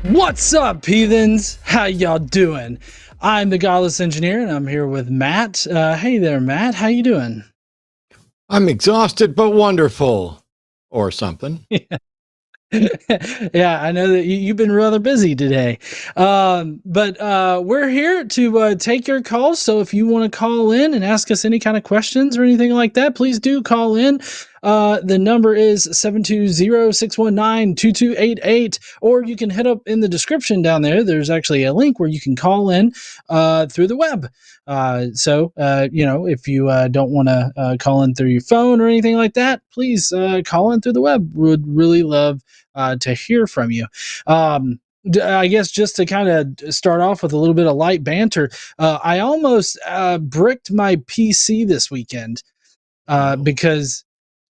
What's up, heathens? How y'all doing? I'm the Godless Engineer, and I'm here with Matt. Hey there, Matt. How you doing? I'm exhausted, but wonderful. Or something. Yeah, I know that you've been rather busy today. But we're here to take your calls. So if you want to call in and ask us any kind of questions or anything like that, please do call in. The number is 720-619-2288, or you can hit up in the description down there. There's actually a link where you can call in through the web. If you don't want to call in through your phone or anything like that, please call in through the web. Would really love to hear from you. I guess just to kind of start off with a little bit of light banter, I almost bricked my PC this weekend because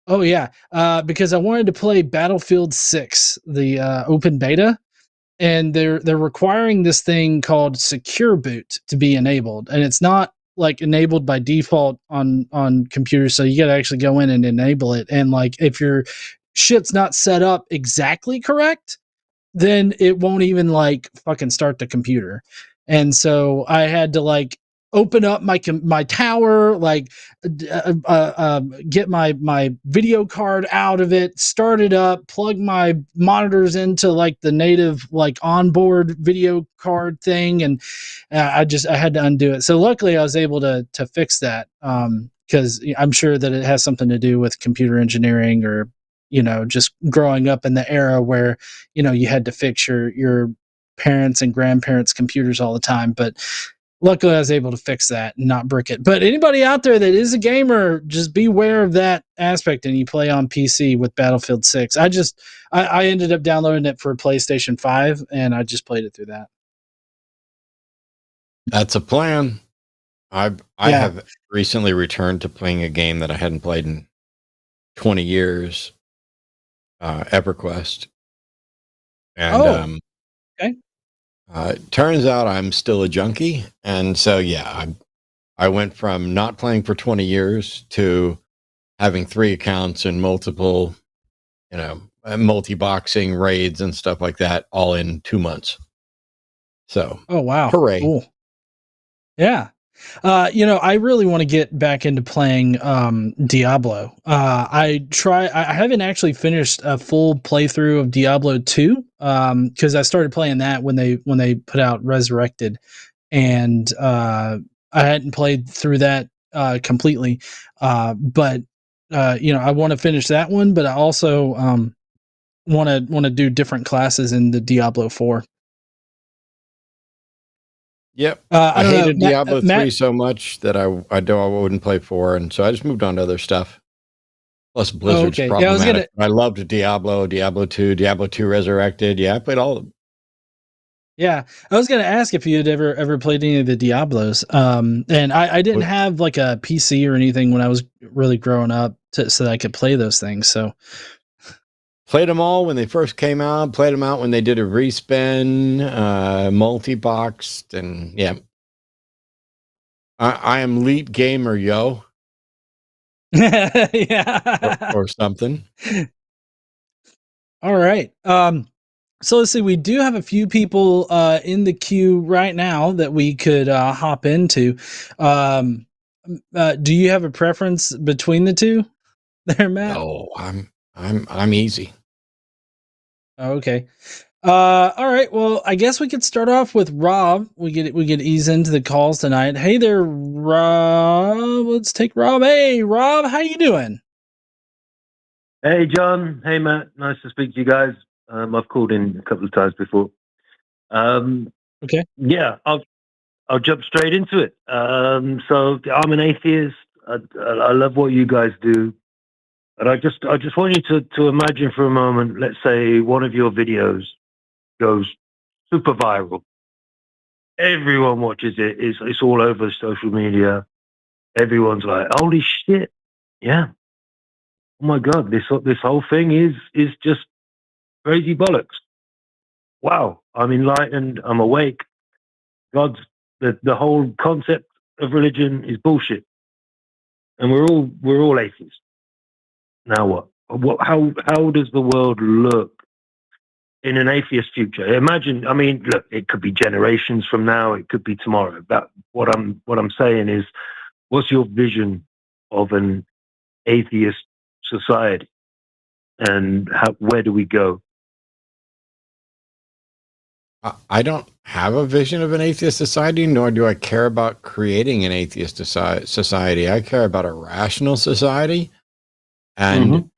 I wanted to play Battlefield 6, the open beta, and they're requiring this thing called Secure Boot to be enabled, and it's not like enabled by default on computers, so you got to actually go in and enable it. And like if your shit's not set up exactly correct, then it won't even like fucking start the computer. And so I had to like open up my tower, like get my video card out of it, start it up, plug my monitors into like the native like onboard video card thing, and I had to undo it. So luckily I was able to fix that, because I'm sure that it has something to do with computer engineering, or just growing up in the era where you had to fix your parents and grandparents' computers all the time. But luckily I was able to fix that and not brick it. But anybody out there that is a gamer, just beware of that aspect, and you play on PC with Battlefield 6. I ended up downloading it for PlayStation 5, and I just played it through that. That's a plan. I have recently returned to playing a game that I hadn't played in 20 years, EverQuest. And okay. It turns out I'm still a junkie, and so I went from not playing for 20 years to having 3 accounts and multiple, multi-boxing raids and stuff like that, all in 2 months. So, oh wow, hooray! Cool. Yeah. I really want to get back into playing Diablo. I haven't actually finished a full playthrough of Diablo 2, because I started playing that when they put out Resurrected, and I hadn't played through that completely. But I want to finish that one, but I also want to do different classes in the Diablo 4. Yep. I hated Diablo 3 so much that I wouldn't play 4, and so I just moved on to other stuff. Plus Blizzard's problematic. I loved Diablo 2, Diablo 2 Resurrected. Yeah, I played all of them. Yeah, I was gonna ask if you had ever played any of the Diablos. And I didn't have like a PC or anything when I was really growing up so that I could play those things. So played them all when they first came out. Played them out when they did a respin, multi-boxed, and yeah. I am elite gamer, yo. Yeah, or something. All right. So let's see. We do have a few people in the queue right now that we could hop into. Do you have a preference between the two, there, Matt? Oh, I'm easy. Okay. All right. Well, I guess we could start off with Rob. We could ease into the calls tonight. Hey there, Rob. Let's take Rob. Hey, Rob, how you doing? Hey, John. Hey, Matt. Nice to speak to you guys. I've called in a couple of times before. Okay. Yeah, I'll jump straight into it. So I'm an atheist. I love what you guys do. And I just want you to imagine for a moment, let's say one of your videos goes super viral. Everyone watches it. It's all over social media. Everyone's like, holy shit. Yeah. Oh my God, this whole thing is just crazy bollocks. Wow. I'm enlightened. I'm awake. The whole concept of religion is bullshit. And we're all atheists. Now what? How does the world look in an atheist future? Imagine, I mean, look, it could be generations from now, it could be tomorrow. But what I'm saying is, what's your vision of an atheist society, and where do we go? I don't have a vision of an atheist society, nor do I care about creating an atheist society. I care about a rational society, and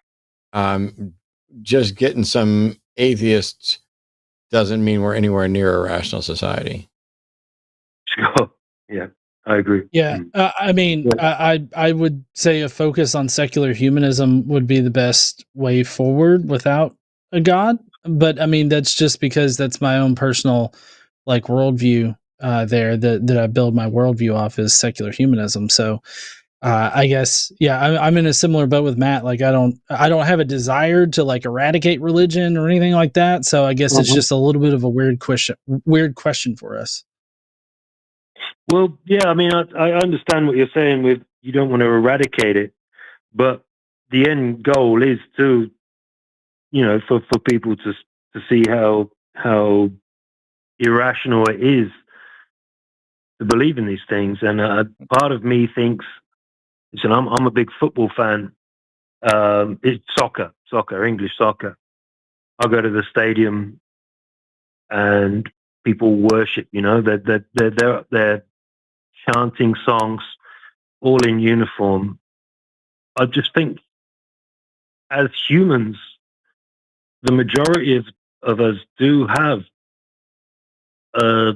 just getting some atheists doesn't mean we're anywhere near a rational society. Sure. Yeah, I agree. Yeah, I mean, I would say a focus on secular humanism would be the best way forward without a God. But I mean, that's just because that's my own personal like worldview there that I build my worldview off is secular humanism. So I guess, yeah, I'm in a similar boat with Matt. Like I don't have a desire to like eradicate religion or anything like that. So I guess it's just a little bit of a weird question for us. Well, yeah, I mean, I understand what you're saying with you don't want to eradicate it, but the end goal is to, for people to see how irrational it is to believe in these things. And part of me thinks, listen, I'm a big football fan. It's soccer, English soccer. I go to the stadium and people worship. They're chanting songs, all in uniform. I just think, as humans, the majority of us do have a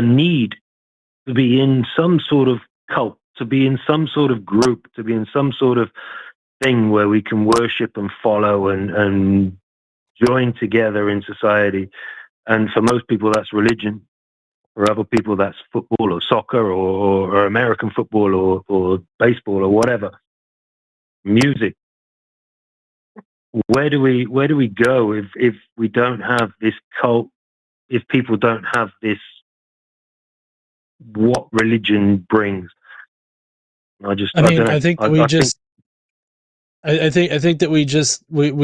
need to be in some sort of cult, to be in some sort of group, to be in some sort of thing where we can worship and follow and join together in society. And for most people, that's religion. For other people, that's football or soccer or American football or baseball or whatever. Music. Where do we go if we don't have this cult? If people don't have this, what religion brings? I think that we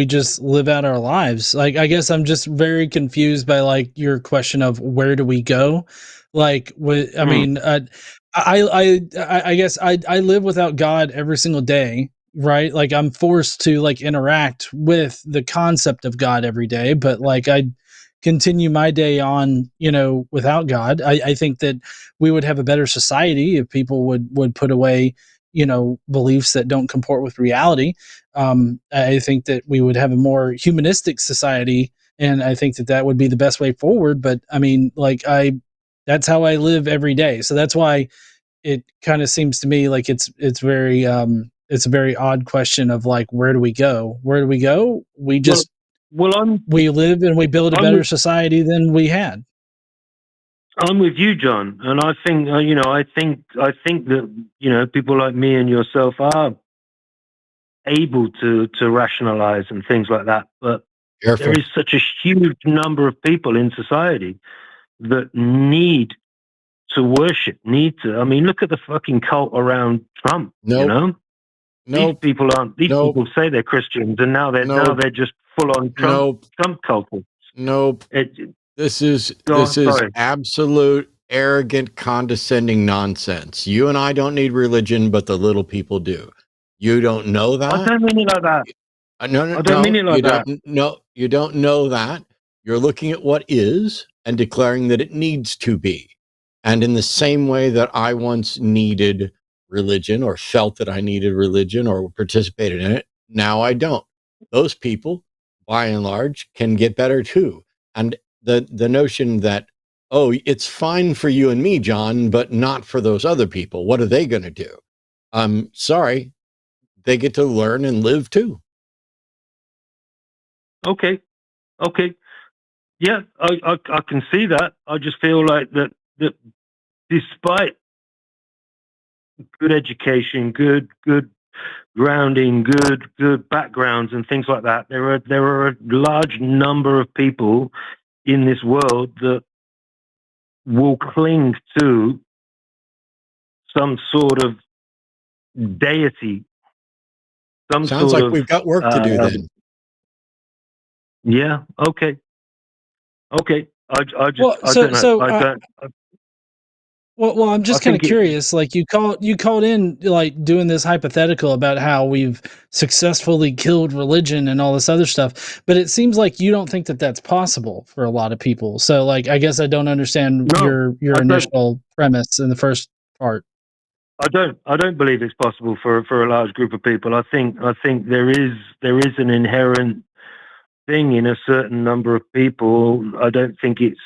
just live out our lives. Like, I guess I'm just very confused by like your question of where do we go? Like, I mean, I guess I live without God every single day, right? Like I'm forced to like interact with the concept of God every day, but like I continue my day on, without God. I think that we would have a better society if people would put away beliefs that don't comport with reality. I think that we would have a more humanistic society, and I think that would be the best way forward. But I mean, like that's how I live every day. So that's why it kind of seems to me like it's very it's a very odd question of like, where do we go? Where do we go? We just we live and we build a better society than we had. I'm with you, John, and I think I think that people like me and yourself are able to rationalize and things like that. But there is such a huge number of people in society that need to worship. I mean, look at the fucking cult around Trump. These people aren't. These people say they're Christians, and now they're just full on Trump cultists. Nope. This is absolute arrogant, condescending nonsense. You and I don't need religion, but the little people do. You don't know that. I don't mean it like that. I don't mean it like that. No, you don't know that. You're looking at what is and declaring that it needs to be. And in the same way that I once needed religion or felt that I needed religion or participated in it, now I don't. Those people, by and large, can get better too. And the notion that, oh, it's fine for you and me, John, but not for those other people. What are they going to do? sorry, they get to learn and live too. Okay. Yeah, I can see that. I just feel like that despite good education, good grounding, good backgrounds and things like that, there are a large number of people in this world that will cling to some sort of deity. Sounds like we've got work to do then. Yeah. Okay. I don't know. Well, I'm just kind of curious. Like you called in like doing this hypothetical about how we've successfully killed religion and all this other stuff, but it seems like you don't think that that's possible for a lot of people. So, like, I guess I don't understand your initial premise in the first part. I don't believe it's possible for a large group of people. I think there is an inherent thing in a certain number of people. I don't think it's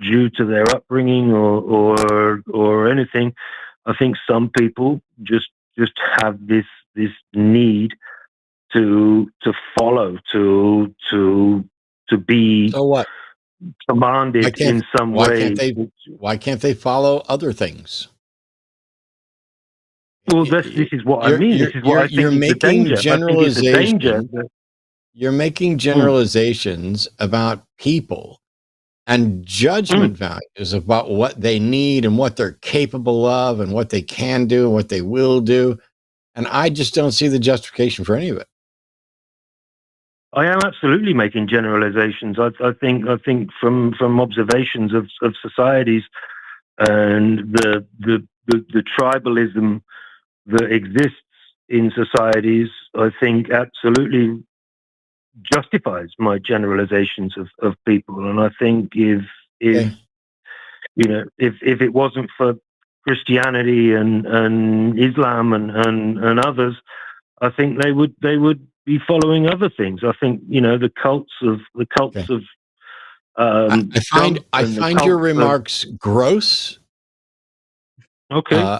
due to their upbringing or anything. I think some people just have this need to follow, to be so what? commanded in some way. Why can't they follow other things? Well, this is what I mean. This is what I think is the danger. You're making generalizations about people and judgment values about what they need and what they're capable of and what they can do and what they will do. And I just don't see the justification for any of it. I am absolutely making generalizations. I think from observations of societies and the tribalism that exists in societies, I think absolutely justifies my generalizations of people. And I think if it wasn't for Christianity and Islam and others, I think they would be following other things. I think the cults of I find your remarks gross. Okay.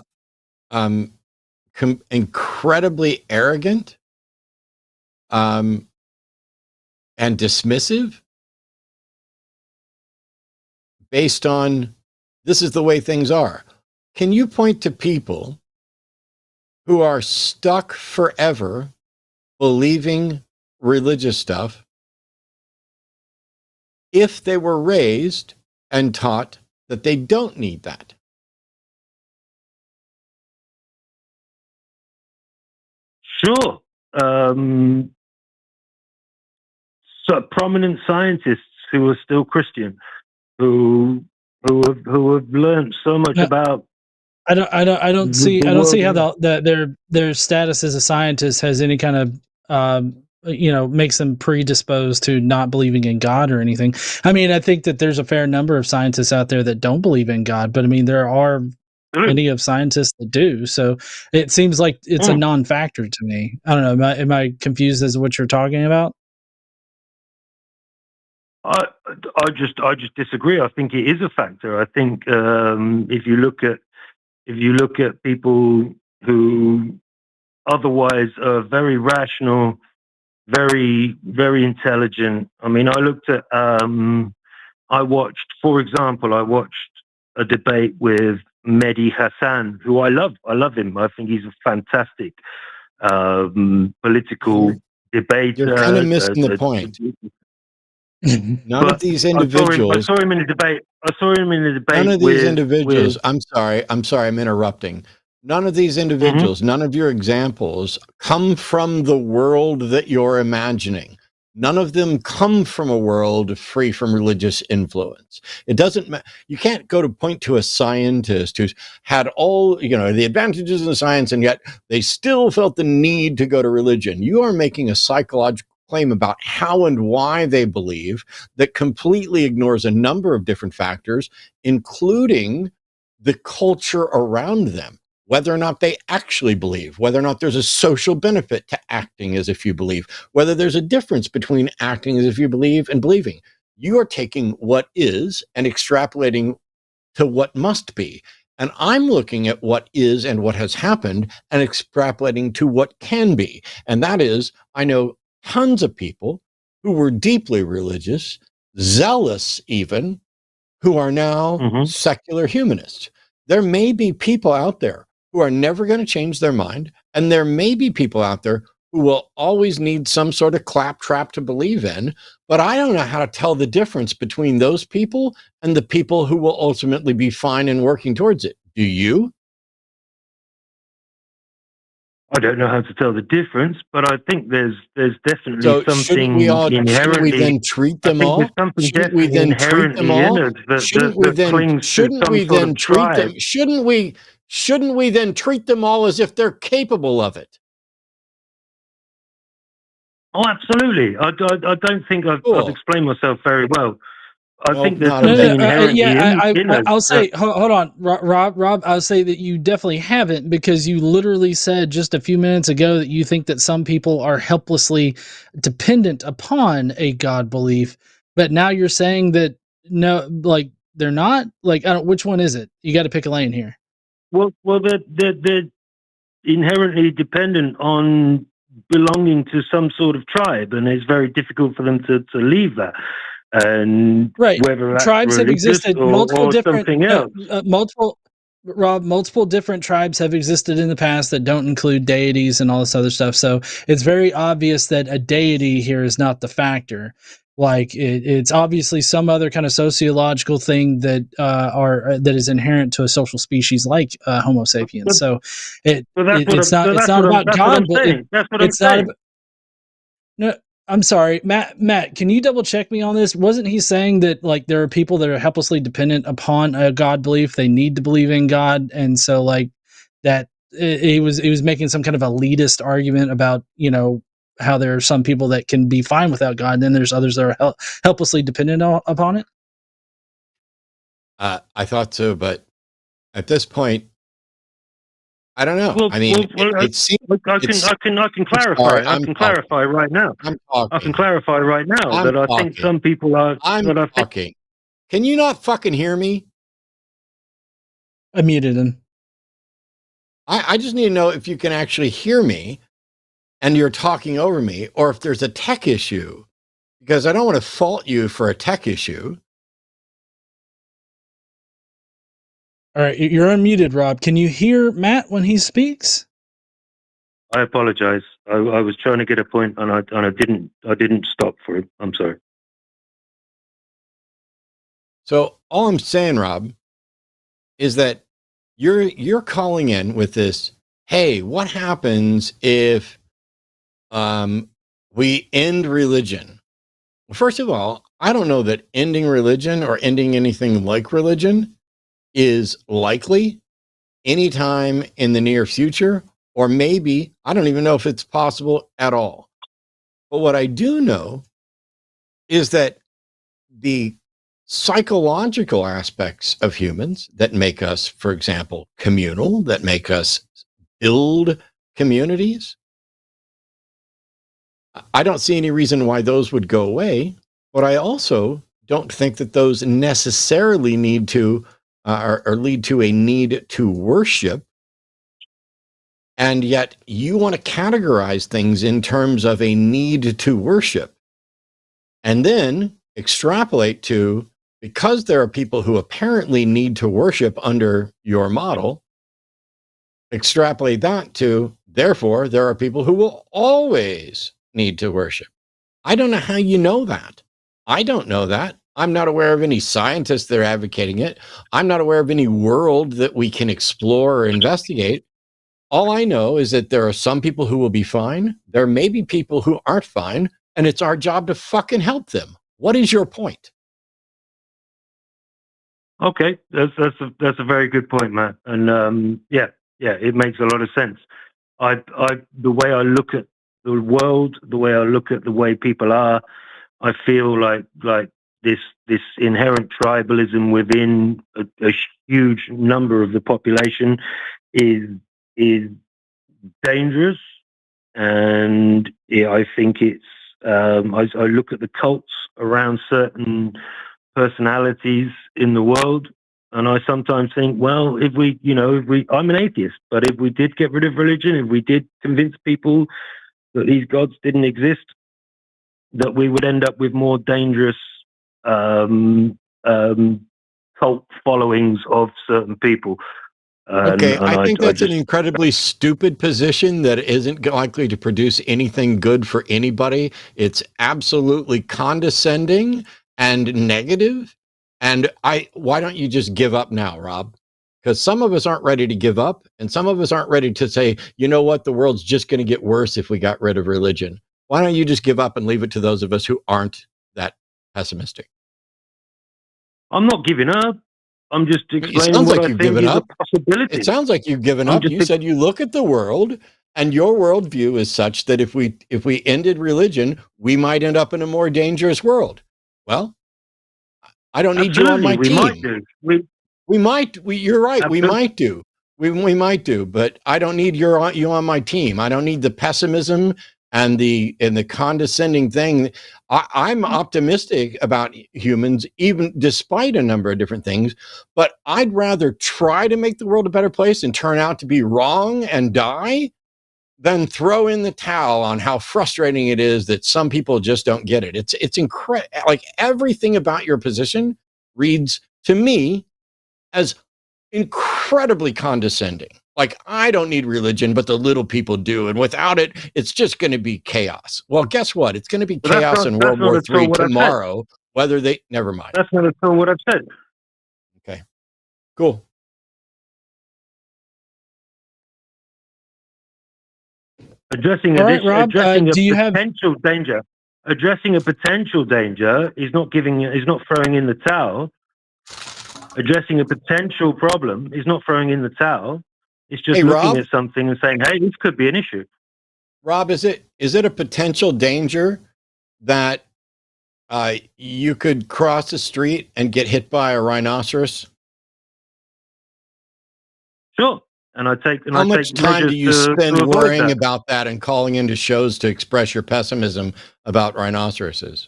Incredibly arrogant, and dismissive, based on this is the way things are. Can you point to people who are stuck forever believing religious stuff if they were raised and taught that they don't need that? Sure. So prominent scientists who are still Christian, who have learned so much about. I don't see how their status as a scientist has any kind of makes them predisposed to not believing in God or anything. I mean, I think that there's a fair number of scientists out there that don't believe in God, but I mean, there are plenty of scientists that do. So it seems like it's a non-factor to me. I don't know. Am I confused as to what you're talking about? I just disagree. I think it is a factor. I think if you look at people who otherwise are very rational, very intelligent. I mean, I looked at I watched a debate with Mehdi Hassan, who I love. I love him. I think he's a fantastic political debater. You're kind of missing the point. None of these individuals. I saw him in a debate. None of these individuals. I'm sorry. I'm interrupting. None of these individuals, none of your examples come from the world that you're imagining. None of them come from a world free from religious influence. It doesn't matter. You can't go to point to a scientist who's had all, the advantages of the science, and yet they still felt the need to go to religion. You are making a psychological claim about how and why they believe that completely ignores a number of different factors, including the culture around them. Whether or not they actually believe, whether or not there's a social benefit to acting as if you believe, whether there's a difference between acting as if you believe and believing. You are taking what is and extrapolating to what must be. And I'm looking at what is and what has happened and extrapolating to what can be. And that is, I know tons of people who were deeply religious, zealous even, who are now secular humanists. There may be people out there who are never going to change their mind. And there may be people out there who will always need some sort of claptrap to believe in. But I don't know how to tell the difference between those people and the people who will ultimately be fine and working towards it. Do you? I don't know how to tell the difference, but I think there's definitely something inherently. Shouldn't we then treat them all? Shouldn't we then treat them all? Shouldn't we then treat them all as if they're capable of it? Oh, absolutely. I don't think I've explained myself very well. I think there's I'll say, hold on, Rob, I'll say that you definitely haven't, because you literally said just a few minutes ago that you think that some people are helplessly dependent upon a God belief, but now you're saying that no, like they're not. Like, I don't. Which one is it? You got to pick a lane here. Well, they're inherently dependent on belonging to some sort of tribe, and it's very difficult for them to leave that. And whether that's tribes have existed, multiple different something else. Multiple different tribes have existed in the past that don't include deities and all this other stuff. So it's very obvious that a deity here is not the factor. Like it's obviously some other kind of sociological thing that that is inherent to a social species like Homo sapiens. So it's not about God, but it's not about. No, I'm sorry, Matt, can you double check me on this? Wasn't he saying that like there are people that are helplessly dependent upon a God belief? They need to believe in God, and so like that he was making some kind of elitist argument about, you know, how there are some people that can be fine without God, and then there's others that are helplessly dependent upon it. I thought so, but at this point, I don't know. I mean, it seems. I can clarify. I can clarify right now. I can clarify right now that I think some people are. I'm talking. Can you not fucking hear me? I muted him. I just need to know if you can actually hear me, and you're talking over me, or if there's a tech issue, because I don't want to fault you for a tech issue. All right, you're unmuted, Rob. Can you hear Matt when he speaks? I apologize. I was trying to get a point, and I didn't stop for it. I'm sorry. So all I'm saying, Rob, is that you're calling in with this. Hey, what happens if we end religion? Well, first of all, I don't know that ending religion or ending anything like religion is likely anytime in the near future, or maybe, I don't even know if it's possible at all. But what I do know is that the psychological aspects of humans that make us, for example, communal, that make us build communities, I don't see any reason why those would go away, but I also don't think that those necessarily need to or lead to a need to worship. And yet you want to categorize things in terms of a need to worship, and then extrapolate to, because there are people who apparently need to worship under your model, extrapolate that to, therefore, there are people who will always need to worship. I don't know how you know that. I don't know that. I'm not aware of any scientists that are advocating it. I'm not aware of any world that we can explore or investigate. All I know is that there are some people who will be fine. There may be people who aren't fine, and it's our job to fucking help them. What is your point? Okay, that's a very good point, Matt. And yeah, it makes a lot of sense. The way I look at the world, the way I look at the way people are, I feel like this inherent tribalism within a huge number of the population is dangerous, and I think it's. I look at the cults around certain personalities in the world, And I sometimes think, well, I'm an atheist, but if we did get rid of religion, if we did convince people that these gods didn't exist, that we would end up with more dangerous cult followings of certain people. Okay, I think that's an incredibly stupid position that isn't likely to produce anything good for anybody. It's absolutely condescending and negative. And why don't you just give up now, Rob? Because some of us aren't ready to give up, and some of us aren't ready to say, you know what, the world's just going to get worse if we got rid of religion. Why don't you just give up and leave it to those of us who aren't that pessimistic? I'm not giving up. I'm just explaining what I think is a possibility. It sounds like you've given up. You said you look at the world, and your worldview is such that if we ended religion, we might end up in a more dangerous world. Well, I don't need you on my team. Might do. We might. You're right. Absolutely. We might do. We might do. But I don't need you on my team. I don't need the pessimism and the condescending thing. I'm optimistic about humans, even despite a number of different things, but I'd rather try to make the world a better place and turn out to be wrong and die than throw in the towel on how frustrating it is that some people just don't get it. It's incredible. Like, everything about your position reads to me as incredibly condescending. Like, I don't need religion, but the little people do. And without it, it's just going to be chaos. Well, guess what? It's going to be chaos in World War III tomorrow, whether they... Never mind. That's not at all what I've said. Okay. Cool. Addressing a potential danger is not throwing in the towel. Addressing a potential problem is not throwing in the towel. It's just looking at something and saying, hey, this could be an issue. Rob, is it a potential danger that you could cross the street and get hit by a rhinoceros? Sure. And how much time do you spend worrying about that and calling into shows to express your pessimism about rhinoceroses?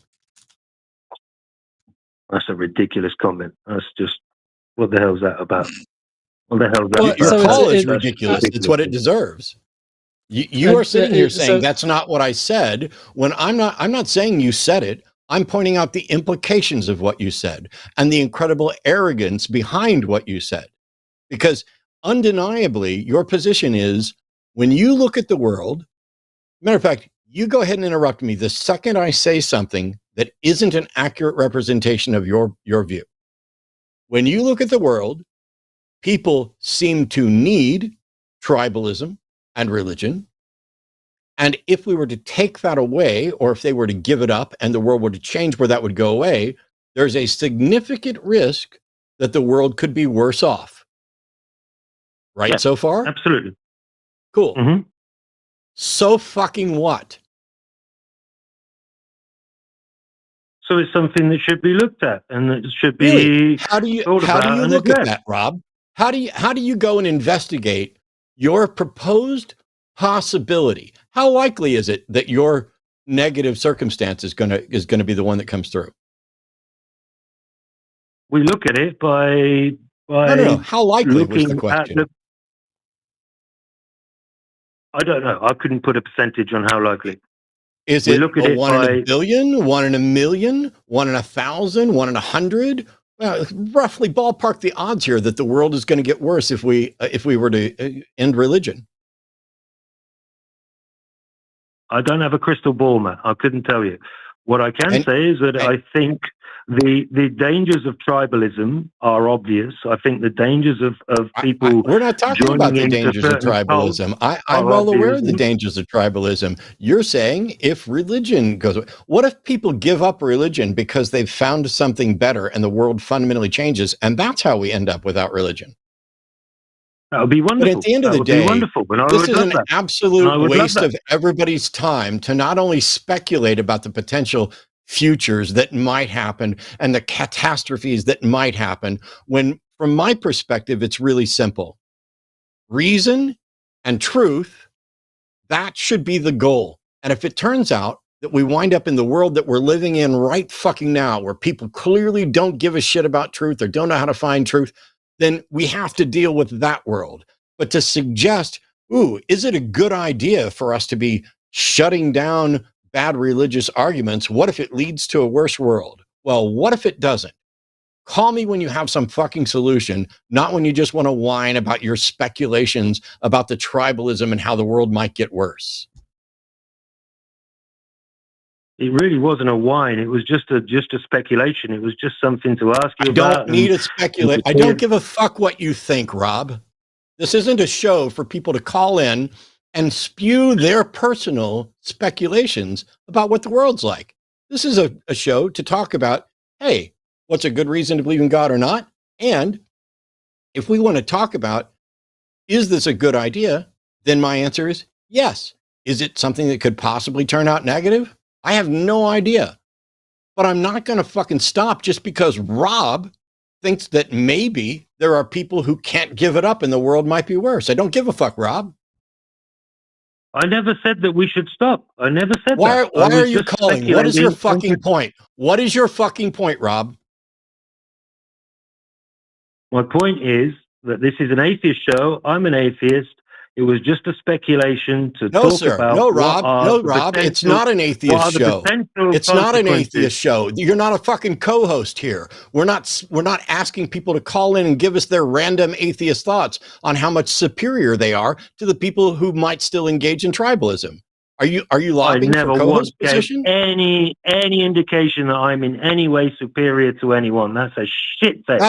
That's a ridiculous comment. That's just, what the hell is that about? What the hell is that about? Your call is ridiculous. It's what it deserves. You are sitting here saying that's not what I said, when I'm not saying you said it. I'm pointing out the implications of what you said and the incredible arrogance behind what you said. Because undeniably, your position is, when you look at the world, matter of fact, you go ahead and interrupt me the second I say something that isn't an accurate representation of your view. When you look at the world, people seem to need tribalism and religion. And if we were to take that away, or if they were to give it up and the world were to change where that would go away, there's a significant risk that the world could be worse off. Right, yeah, so far? Absolutely. Cool. Mm-hmm. So fucking what? So it's something that should be looked at, and that should be really? How do you look at that, Rob? How do you go and investigate your proposed possibility? How likely is it that your negative circumstance is going to be the one that comes through? We look at it by no. How likely was the question? I don't know. I couldn't put a percentage on how likely. Is it a 1 in a billion, 1 in a million, 1 in 1,000, 1 in 100? Well, roughly ballpark the odds here that the world is going to get worse if we were to end religion. I don't have a crystal ball, Matt. I couldn't tell you. What I can say is that I think the dangers of tribalism are obvious. I think the dangers of people. We're not talking about the dangers of tribalism. I'm well aware of the dangers of tribalism. You're saying if religion goes away, what if people give up religion because they've found something better and the world fundamentally changes, and that's how we end up without religion? That would be wonderful. But at the end of the day, this is an absolute waste of everybody's time to not only speculate about the potential futures that might happen and the catastrophes that might happen, when from my perspective, it's really simple. Reason and truth, that should be the goal. And if it turns out that we wind up in the world that we're living in right fucking now, where people clearly don't give a shit about truth or don't know how to find truth, then we have to deal with that world. But to suggest, ooh, is it a good idea for us to be shutting down bad religious arguments? What if it leads to a worse world? Well, what if it doesn't? Call me when you have some fucking solution, not when you just want to whine about your speculations about the tribalism and how the world might get worse. It really wasn't a whine. It was just a speculation. It was just something to ask you about. I don't need to speculate. I don't give a fuck what you think, Rob. This isn't a show for people to call in and spew their personal speculations about what the world's like. This is a show to talk about, hey, what's a good reason to believe in God or not? And if we want to talk about, is this a good idea? Then my answer is yes. Is it something that could possibly turn out negative? I have no idea. But I'm not going to fucking stop just because Rob thinks that maybe there are people who can't give it up and the world might be worse. I don't give a fuck, Rob. I never said that we should stop. I never said that. Why are you calling? What is your fucking point? What is your fucking point, Rob? My point is that this is an atheist show. I'm an atheist. It was just a speculation to talk about. No, Rob. It's not an atheist show. It's not an atheist show. You're not a fucking co-host here. We're not asking people to call in and give us their random atheist thoughts on how much superior they are to the people who might still engage in tribalism. Are you lobbying for co-host position? Any indication that I'm in any way superior to anyone? That's a shit thing.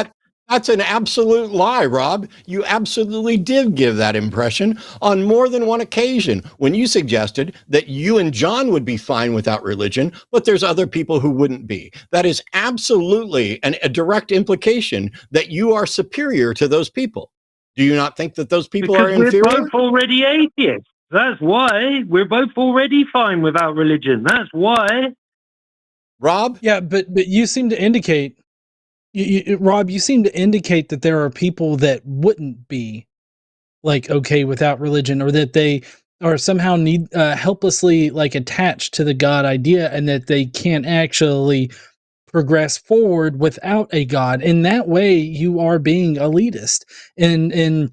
That's an absolute lie, Rob. You absolutely did give that impression on more than one occasion when you suggested that you and John would be fine without religion, but there's other people who wouldn't be. That is absolutely a direct implication that you are superior to those people. Do you not think that those people are inferior? We're both already atheists. That's why. We're both already fine without religion. That's why. Rob? Yeah, but you seem to indicate, Rob, you seem to indicate that there are people that wouldn't be like okay without religion, or that they are somehow helplessly like attached to the God idea, and that they can't actually progress forward without a God. In that way, you are being elitist and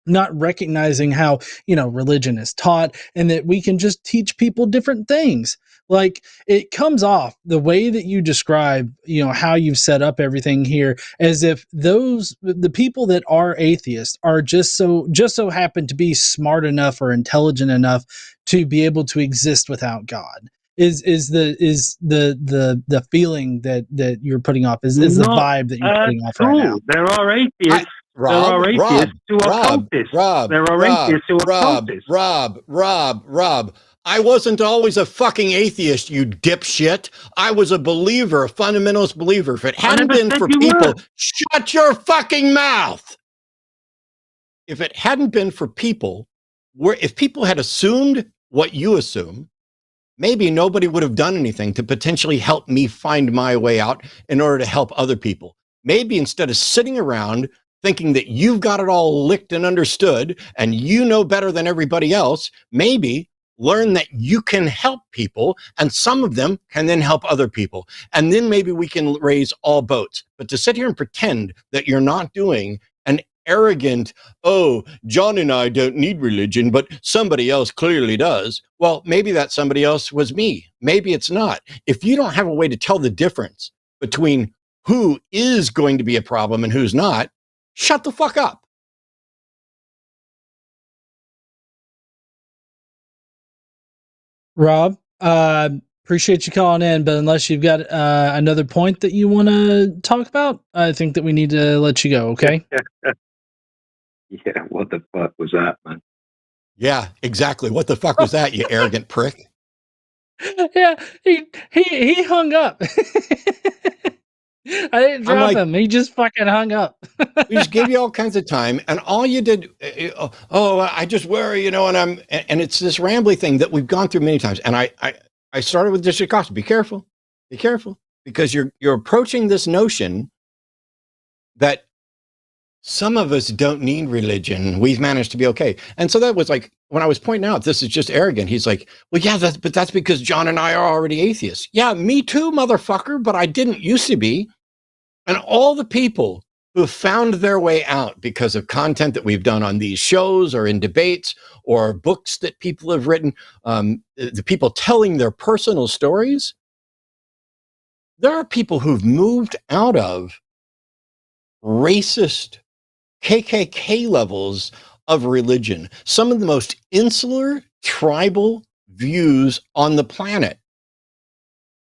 not recognizing how, religion is taught, and that we can just teach people different things. Like, it comes off the way that you describe, how you've set up everything here, as if the people that are atheists are just so happen to be smart enough or intelligent enough to be able to exist without God. Is the feeling that you're putting off, is the vibe that you're putting off right now. There are atheists. There are atheists who are cultists. There are atheists who are cultists. Rob. I wasn't always a fucking atheist, you dipshit. I was a believer, a fundamentalist believer. If it hadn't been for people, shut your fucking mouth. If it hadn't been for people, if people had assumed what you assume, maybe nobody would have done anything to potentially help me find my way out in order to help other people. Maybe instead of sitting around thinking that you've got it all licked and understood and you know better than everybody else, maybe learn that you can help people, and some of them can then help other people. And then maybe we can raise all boats. But to sit here and pretend that you're not doing an arrogant, oh, John and I don't need religion, but somebody else clearly does. Well, maybe that somebody else was me. Maybe it's not. If you don't have a way to tell the difference between who is going to be a problem and who's not, shut the fuck up. Rob, appreciate you calling in, but unless you've got another point that you want to talk about, I think that we need to let you go, okay? Yeah, what the fuck was that, man? Yeah, exactly. What the fuck was that, you arrogant prick? Yeah, he hung up. I didn't drop him. He just fucking hung up. We just gave you all kinds of time, and all you did, I just worry, and it's this rambly thing that we've gone through many times. And I started with district cost. Be careful, because you're approaching this notion that some of us don't need religion. We've managed to be okay. And so that was like, when I was pointing out, this is just arrogant. He's like, well, yeah, but that's because John and I are already atheists. Yeah, me too, motherfucker, but I didn't used to be. And all the people who have found their way out because of content that we've done on these shows or in debates or books that people have written, the people telling their personal stories. There are people who've moved out of racist KKK levels of religion, some of the most insular, tribal views on the planet.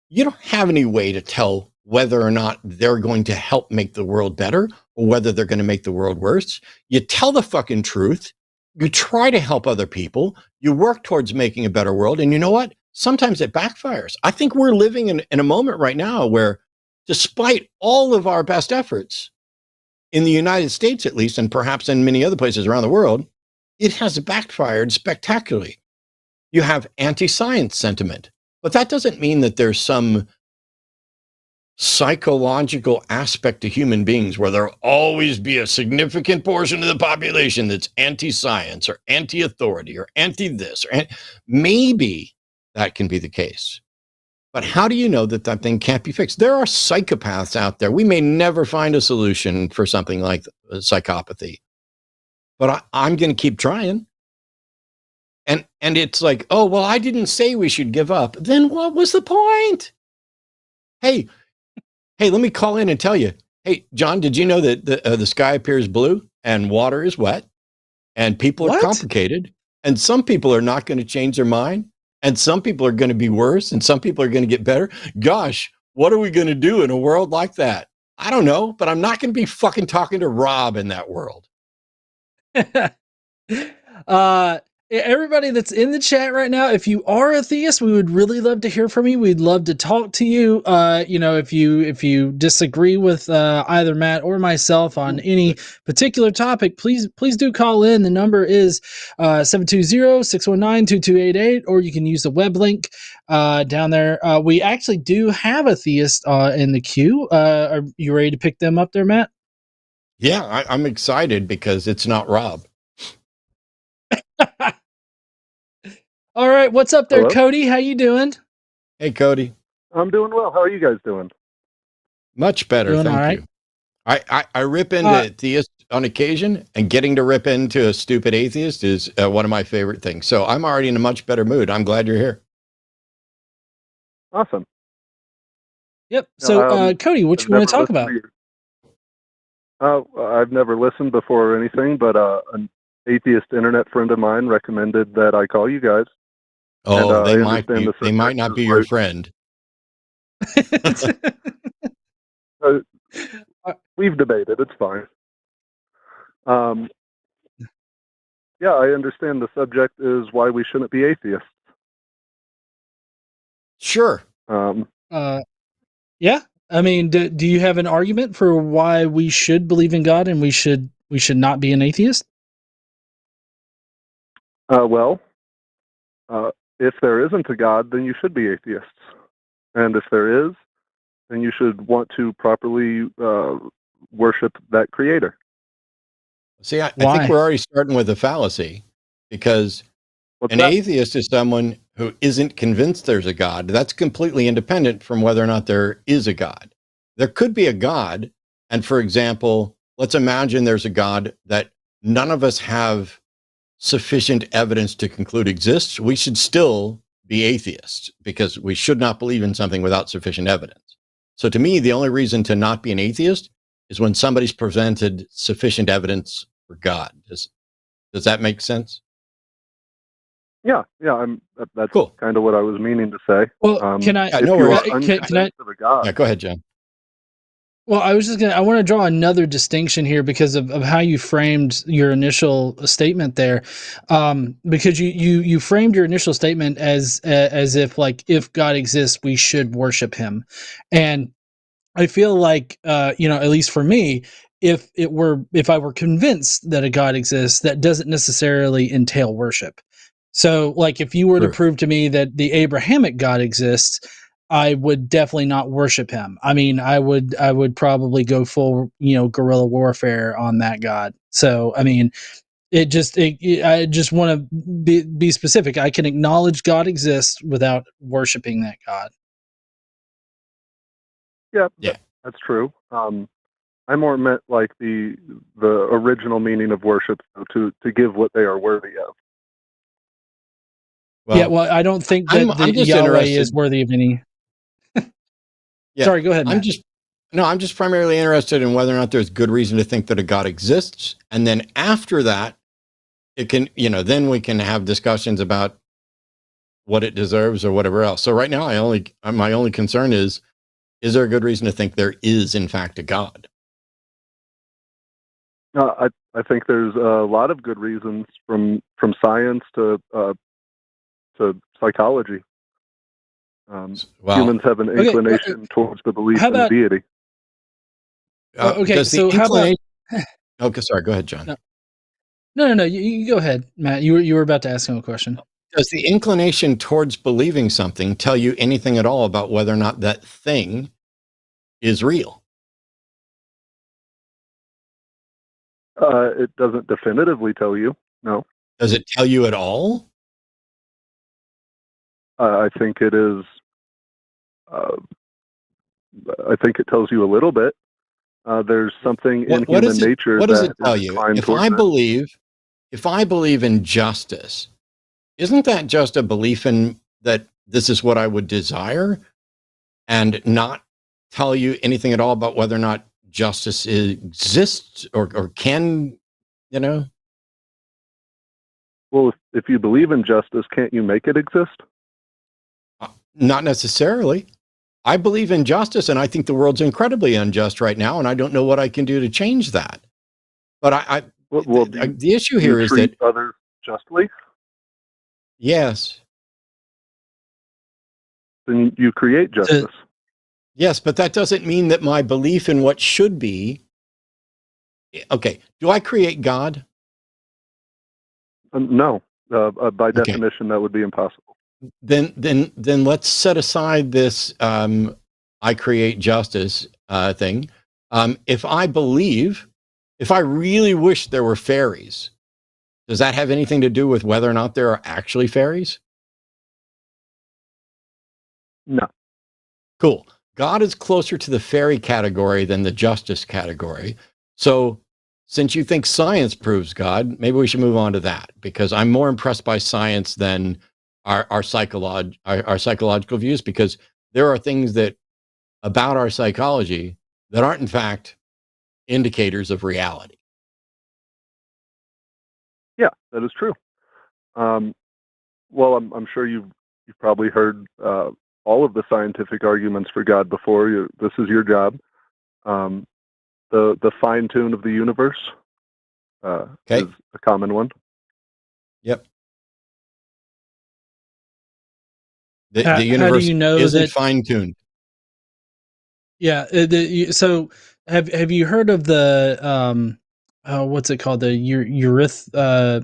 You don't have any way to tell whether or not they're going to help make the world better or whether they're going to make the world worse. You tell the fucking truth. You try to help other people. You work towards making a better world. And you know what? Sometimes it backfires. I think we're living in a moment right now where, despite all of our best efforts, in the United States at least, and perhaps in many other places around the world, it has backfired spectacularly. You have anti-science sentiment, but that doesn't mean that there's some psychological aspect to human beings where there'll always be a significant portion of the population that's anti-science or anti-authority or anti-this. Maybe that can be the case. But how do you know that that thing can't be fixed? There are psychopaths out there. We may never find a solution for something like psychopathy, but I'm going to keep trying. And it's like, oh, well, I didn't say we should give up. Then what was the point? Hey, let me call in and tell you. Hey, John, did you know that the sky appears blue and water is wet and people are complicated and some people are not going to change their mind and some people are going to be worse and some people are going to get better? Gosh, what are we going to do in a world like that? I don't know, but I'm not going to be fucking talking to Rob in that world. Everybody that's in the chat right now, if you are a theist, we would really love to hear from you. We'd love to talk to you. If you disagree with either Matt or myself on any particular topic, please do call in. The number is 720-619-2288, or you can use the web link down there. We actually do have a theist in the queue. Are you ready to pick them up there, Matt? Yeah, I'm excited because it's not Rob. All right, what's up there, Hello? Cody? How you doing? Hey, Cody. I'm doing well. How are you guys doing? Much better, Doing thank you. I rip into theists on occasion, and getting to rip into a stupid atheist is one of my favorite things. So I'm already in a much better mood. I'm glad you're here. Awesome. Yep. So, Cody, what you want to talk about? I've never listened before or anything, but an atheist internet friend of mine recommended that I call you guys. Oh, they might not be your friend. We've debated. It's fine. Yeah, I understand the subject is why we shouldn't be atheists. Sure. Yeah. I mean, do you have an argument for why we should believe in God and we should not be an atheist? If there isn't a God, then you should be atheists. And if there is, then you should want to properly worship that creator. See, I think we're already starting with a fallacy, because atheist is someone who isn't convinced there's a God. That's completely independent from whether or not there is a God. There could be a God, and for example, let's imagine there's a God that none of us have sufficient evidence to conclude exists. We should still be atheists because we should not believe in something without sufficient evidence. So to me, the only reason to not be an atheist is when somebody's presented sufficient evidence for God. Does that make sense? Yeah, that's cool. Kind of what I was meaning to say. Well, can I? Can I? Yeah, go ahead, John. Well, I want to draw another distinction here because of how you framed your initial statement there. Because you framed your initial statement as if, like, if God exists, we should worship him. And I feel like, at least for me, if I were convinced that a God exists, that doesn't necessarily entail worship. So, like, if you were to prove to me that the Abrahamic God exists, I would definitely not worship him. I mean, I would probably go full, guerrilla warfare on that God. So, I mean, I just want to be specific. I can acknowledge God exists without worshiping that God. Yeah, that's true. I more meant like the original meaning of worship, to give what they are worthy of. Well, I don't think that I'm Yahweh is worthy of any. Yeah. Sorry, go ahead, Matt. I'm just primarily interested in whether or not there's good reason to think that a God exists. And then after that, it can, then we can have discussions about what it deserves or whatever else. So right now, my only concern is there a good reason to think there is, in fact, a God? I think there's a lot of good reasons, from science to psychology. Humans have an inclination towards the belief in deity. Okay, so how about? Okay, sorry. Go ahead, John. No. You go ahead, Matt. You were about to ask him a question. Does the inclination towards believing something tell you anything at all about whether or not that thing is real? It doesn't definitively tell you. No. Does it tell you at all? I think it is. I think it tells you a little bit. There's something in human nature. What does it tell you? If I believe in justice, isn't that just a belief in that this is what I would desire, and not tell you anything at all about whether or not justice exists or can, Well, if you believe in justice, can't you make it exist? Not necessarily. I believe in justice, and I think the world's incredibly unjust right now, and I don't know what I can do to change that. But the issue here is that others justly. Yes. Then you create justice. Yes, but that doesn't mean that my belief in what should be. Okay, do I create God? No. By definition, that would be impossible. Then let's set aside this I create justice thing. If I really wish there were fairies, does that have anything to do with whether or not there are actually fairies? No. Cool. God is closer to the fairy category than the justice category. So since you think science proves God, maybe we should move on to that, because I'm more impressed by science than our psychological views, because there are things about our psychology that aren't in fact indicators of reality. Yeah, that is true. Well, I'm sure you've probably heard all of the scientific arguments for God before. This is your job. The fine tune of the universe is a common one. Yep. The universe isn't fine tuned. Yeah. So have you heard of the what's it called? The urethra.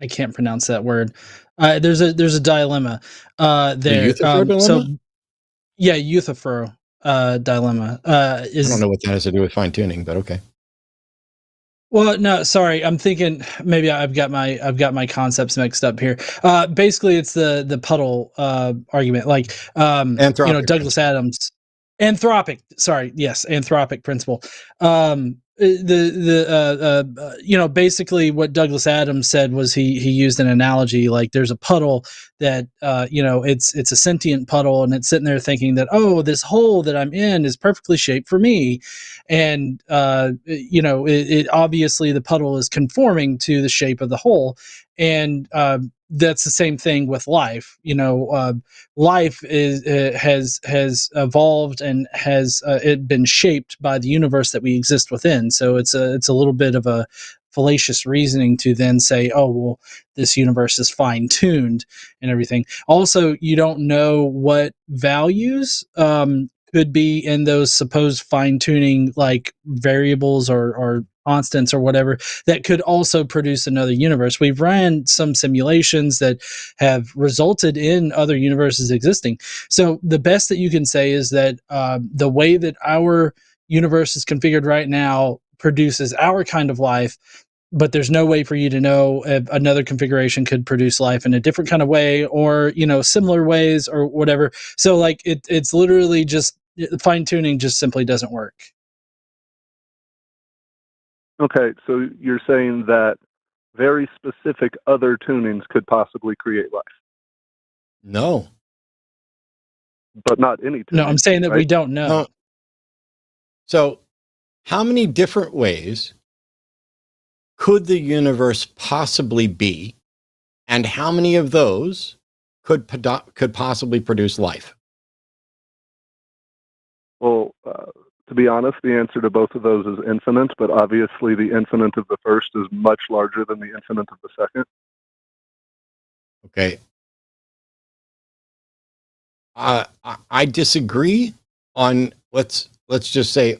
I can't pronounce that word. There's a dilemma there. The dilemma? So yeah, Euthyphro dilemma. I don't know what that has to do with fine tuning, but okay. Well, no, sorry. I'm thinking maybe I've got my concepts mixed up here. Basically, it's the puddle argument, like Douglas Adams. Anthropic. Sorry, yes, anthropic principle. Basically what Douglas Adams said was he used an analogy, like there's a puddle that it's a sentient puddle, and it's sitting there thinking that, oh, this hole that I'm in is perfectly shaped for me, and it obviously the puddle is conforming to the shape of the hole, and that's the same thing with life. Life has evolved and has it been shaped by the universe that we exist within. So it's a little bit of a fallacious reasoning to then say, oh, well, this universe is fine tuned and everything. Also, you don't know what values could be in those supposed fine tuning, like variables or constants or whatever, that could also produce another universe. We've ran some simulations that have resulted in other universes existing. So the best that you can say is that the way that our universe is configured right now produces our kind of life, but there's no way for you to know if another configuration could produce life in a different kind of way, or similar ways or whatever. So like it's literally just fine tuning just simply doesn't work. Okay, so you're saying that very specific other tunings could possibly create life. No. But not any tuning. No, I'm saying that we don't know. No. So how many different ways could the universe possibly be? And how many of those could possibly produce life? Well, to be honest, the answer to both of those is infinite, but obviously the infinite of the first is much larger than the infinite of the second. Okay. I disagree on, let's just say,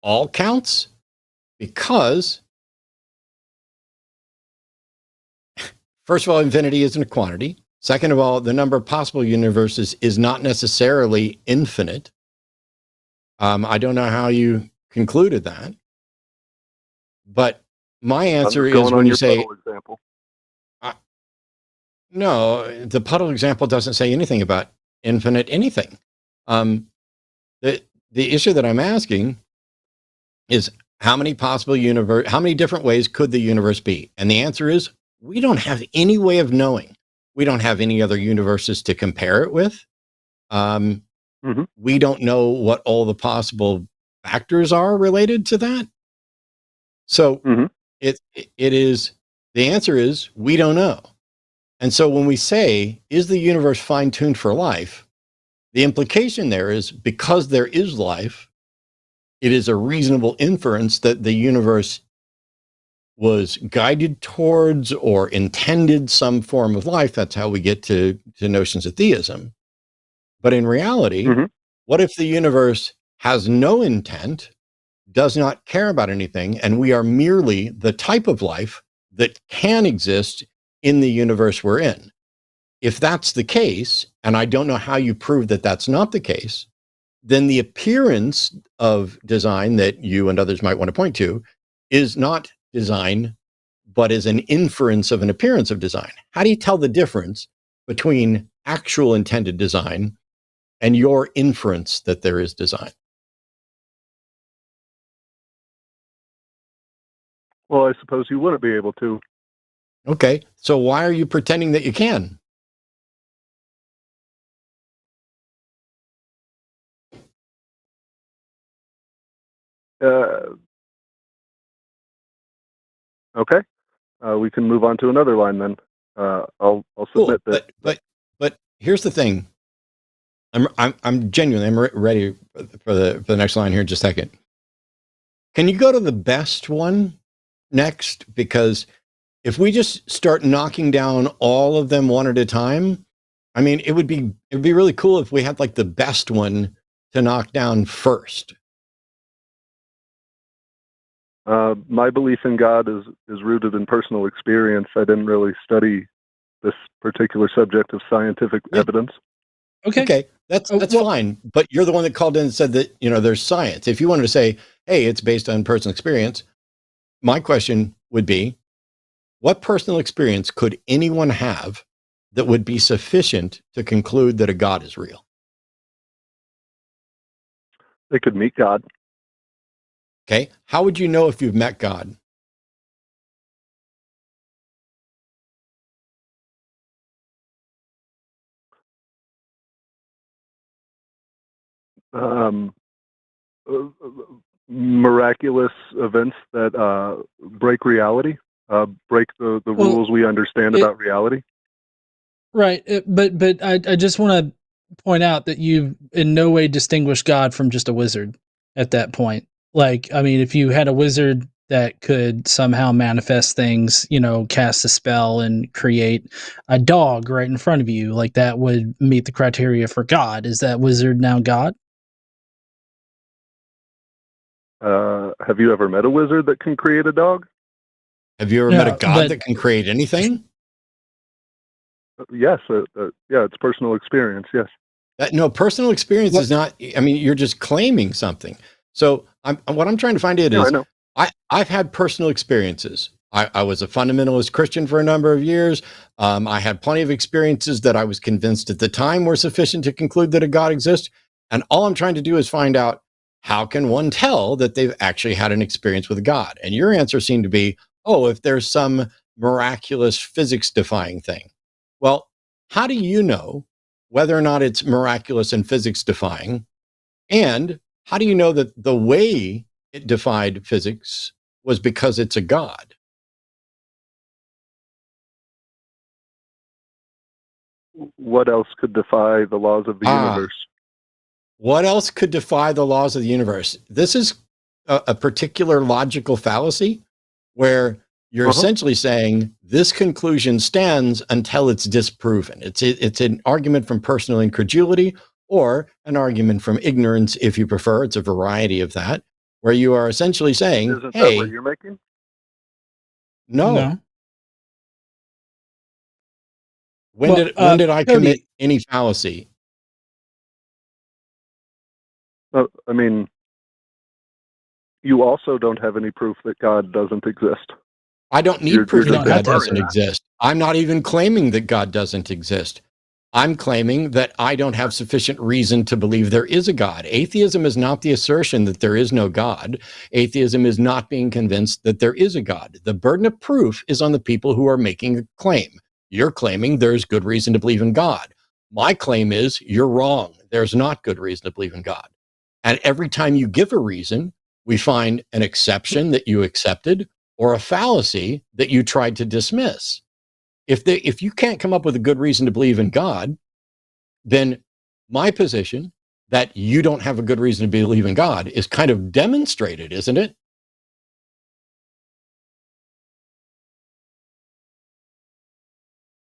all counts, because first of all, infinity isn't a quantity. Second of all, the number of possible universes is not necessarily infinite. I don't know how you concluded that, but my answer is when you say, example. No, the puddle example doesn't say anything about infinite anything. The issue that I'm asking is how many different ways could the universe be? And the answer is we don't have any way of knowing. We don't have any other universes to compare it with. We don't know what all the possible factors are related to that. So it is, the answer is we don't know. And so when we say, is the universe fine-tuned for life? The implication there is because there is life, it is a reasonable inference that the universe was guided towards or intended some form of life. That's how we get to notions of theism. But in reality, what if the universe has no intent, does not care about anything, and we are merely the type of life that can exist in the universe we're in? If that's the case, and I don't know how you prove that that's not the case, then the appearance of design that you and others might want to point to is not design, but is an inference of an appearance of design. How do you tell the difference between actual intended design and your inference that there is design? Well, I suppose you wouldn't be able to. Okay, so why are you pretending that you can? Okay, we can move on to another line then. I'll submit that. But here's the thing. I'm genuinely, I'm ready for the next line here in just a second. Can you go to the best one next? Because if we just start knocking down all of them one at a time, I mean, it'd be really cool if we had like the best one to knock down first. My belief in God is rooted in personal experience. I didn't really study this particular subject of scientific evidence. Okay, that's fine. But you're the one that called in and said that, there's science. If you wanted to say, hey, it's based on personal experience, my question would be, what personal experience could anyone have that would be sufficient to conclude that a God is real? They could meet God. Okay. How would you know if you've met God? Miraculous events that break reality, break the rules we understand about reality. Right. But I just want to point out that you in no way distinguish God from just a wizard at that point. Like, I mean, if you had a wizard that could somehow manifest things, cast a spell and create a dog right in front of you, like that would meet the criteria for God. Is that wizard now God? Have you ever met a wizard that can create a dog? Have you ever met a God that can create anything? Yes. It's personal experience. Yes. No, personal experience is not, I mean, you're just claiming something. So what I'm trying to find out is, I've had personal experiences. I was a fundamentalist Christian for a number of years. I had plenty of experiences that I was convinced at the time were sufficient to conclude that a God exists. And all I'm trying to do is find out how can one tell that they've actually had an experience with God? And your answer seemed to be, oh, if there's some miraculous physics-defying thing. Well, how do you know whether or not it's miraculous and physics-defying? And how do you know that the way it defied physics was because it's a God? What else could defy the laws of the universe? What else could defy the laws of the universe? This is a particular logical fallacy where you're essentially saying this conclusion stands until it's disproven. It's an argument from personal incredulity or an argument from ignorance, if you prefer. It's a variety of that, where you are essentially saying, Isn't hey, that what you're making? No. When did I commit any fallacy? I mean, you also don't have any proof that God doesn't exist. I don't need proof that God doesn't exist. I'm not even claiming that God doesn't exist. I'm claiming that I don't have sufficient reason to believe there is a God. Atheism is not the assertion that there is no God. Atheism is not being convinced that there is a God. The burden of proof is on the people who are making a claim. You're claiming there's good reason to believe in God. My claim is you're wrong. There's not good reason to believe in God. And every time you give a reason, we find an exception that you accepted or a fallacy that you tried to dismiss. If you can't come up with a good reason to believe in God, then my position that you don't have a good reason to believe in God is kind of demonstrated, isn't it?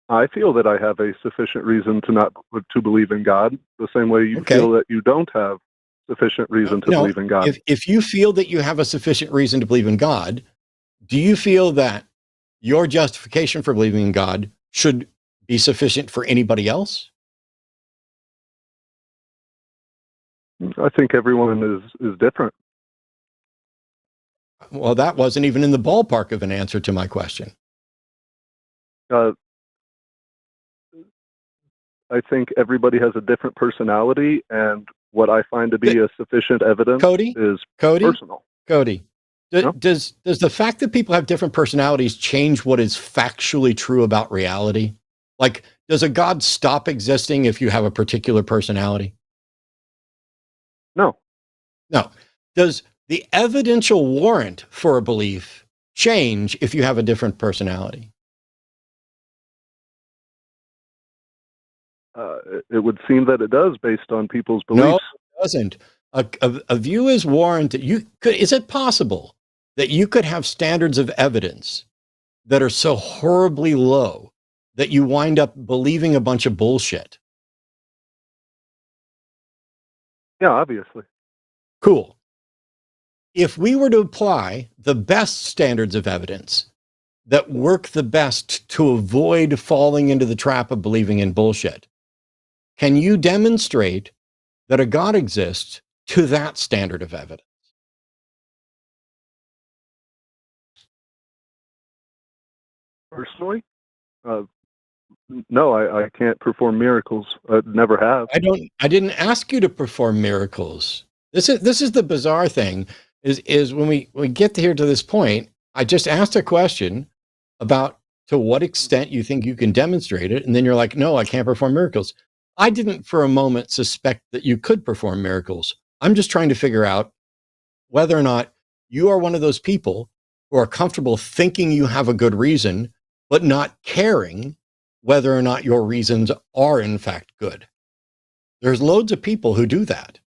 I feel that I have a sufficient reason to believe in God, the same way you feel that you don't have sufficient reason to believe in God. If you feel that you have a sufficient reason to believe in God, do you feel that your justification for believing in God should be sufficient for anybody else? I think everyone is different. Well, that wasn't even in the ballpark of an answer to my question. I think everybody has a different personality, and what I find to be a sufficient evidence is personal. Cody, does the fact that people have different personalities change what is factually true about reality? Like, does a God stop existing if you have a particular personality? No. No. Does the evidential warrant for a belief change if you have a different personality? It would seem that it does, based on people's beliefs. No, it doesn't. A view is warranted. Is it possible that you could have standards of evidence that are so horribly low that you wind up believing a bunch of bullshit? Yeah, obviously. Cool. If we were to apply the best standards of evidence that work the best to avoid falling into the trap of believing in bullshit, can you demonstrate that a God exists to that standard of evidence? Personally, no, I can't perform miracles. I never have. I didn't ask you to perform miracles. This is the bizarre thing is when we get here to this point, I just asked a question about to what extent you think you can demonstrate it, and then you're like, no, I can't perform miracles. I didn't for a moment suspect that you could perform miracles. I'm just trying to figure out whether or not you are one of those people who are comfortable thinking you have a good reason, but not caring whether or not your reasons are in fact good. There's loads of people who do that.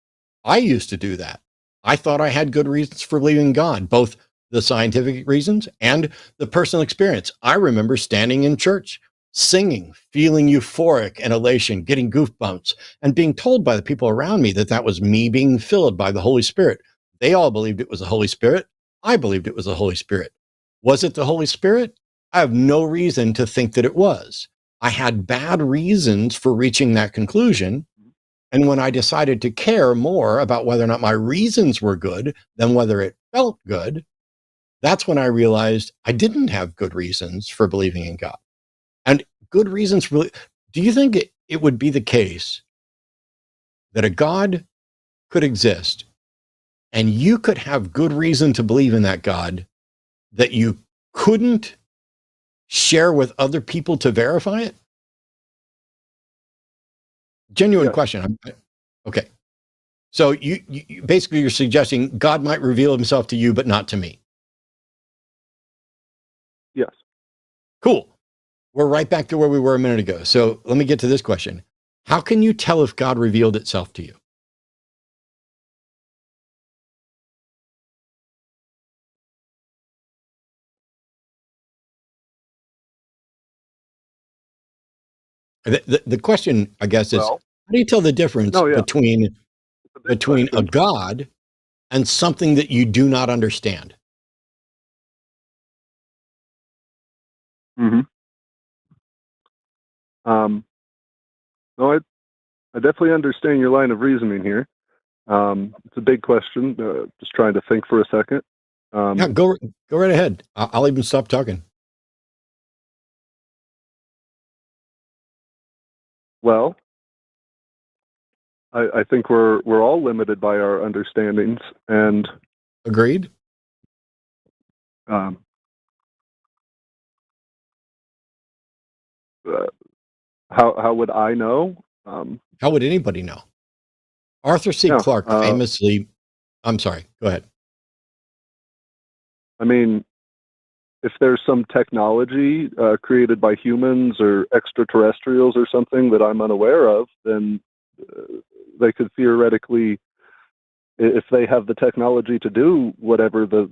I used to do that. I thought I had good reasons for believing in God, both the scientific reasons and the personal experience. I remember standing in church, singing, feeling euphoric and elation, getting goosebumps, and being told by the people around me that that was me being filled by the Holy Spirit. They all believed it was the Holy Spirit. I believed it was the Holy Spirit. Was it the Holy Spirit? I have no reason to think that it was. I had bad reasons for reaching that conclusion. And when I decided to care more about whether or not my reasons were good than whether it felt good, that's when I realized I didn't have good reasons for believing in God. And good reasons really, do you think it would be the case that a God could exist and you could have good reason to believe in that God that you couldn't share with other people to verify it? Genuine question. Okay. So you basically you're suggesting God might reveal himself to you, but not to me. Yes. Cool. We're right back to where we were a minute ago. So let me get to this question. How can you tell if God revealed itself to you? The question, I guess, is how do you tell the difference between a God and something that you do not understand? Mm-hmm. No, I definitely understand your line of reasoning here. It's a big question. Just trying to think for a second. Yeah, go right ahead. I'll even stop talking. Well, I think we're all limited by our understandings, and agreed. How would I know? How would anybody know? Arthur C. Clarke famously. I'm sorry. Go ahead. I mean, if there's some technology created by humans or extraterrestrials or something that I'm unaware of, then they could theoretically, if they have the technology to do whatever the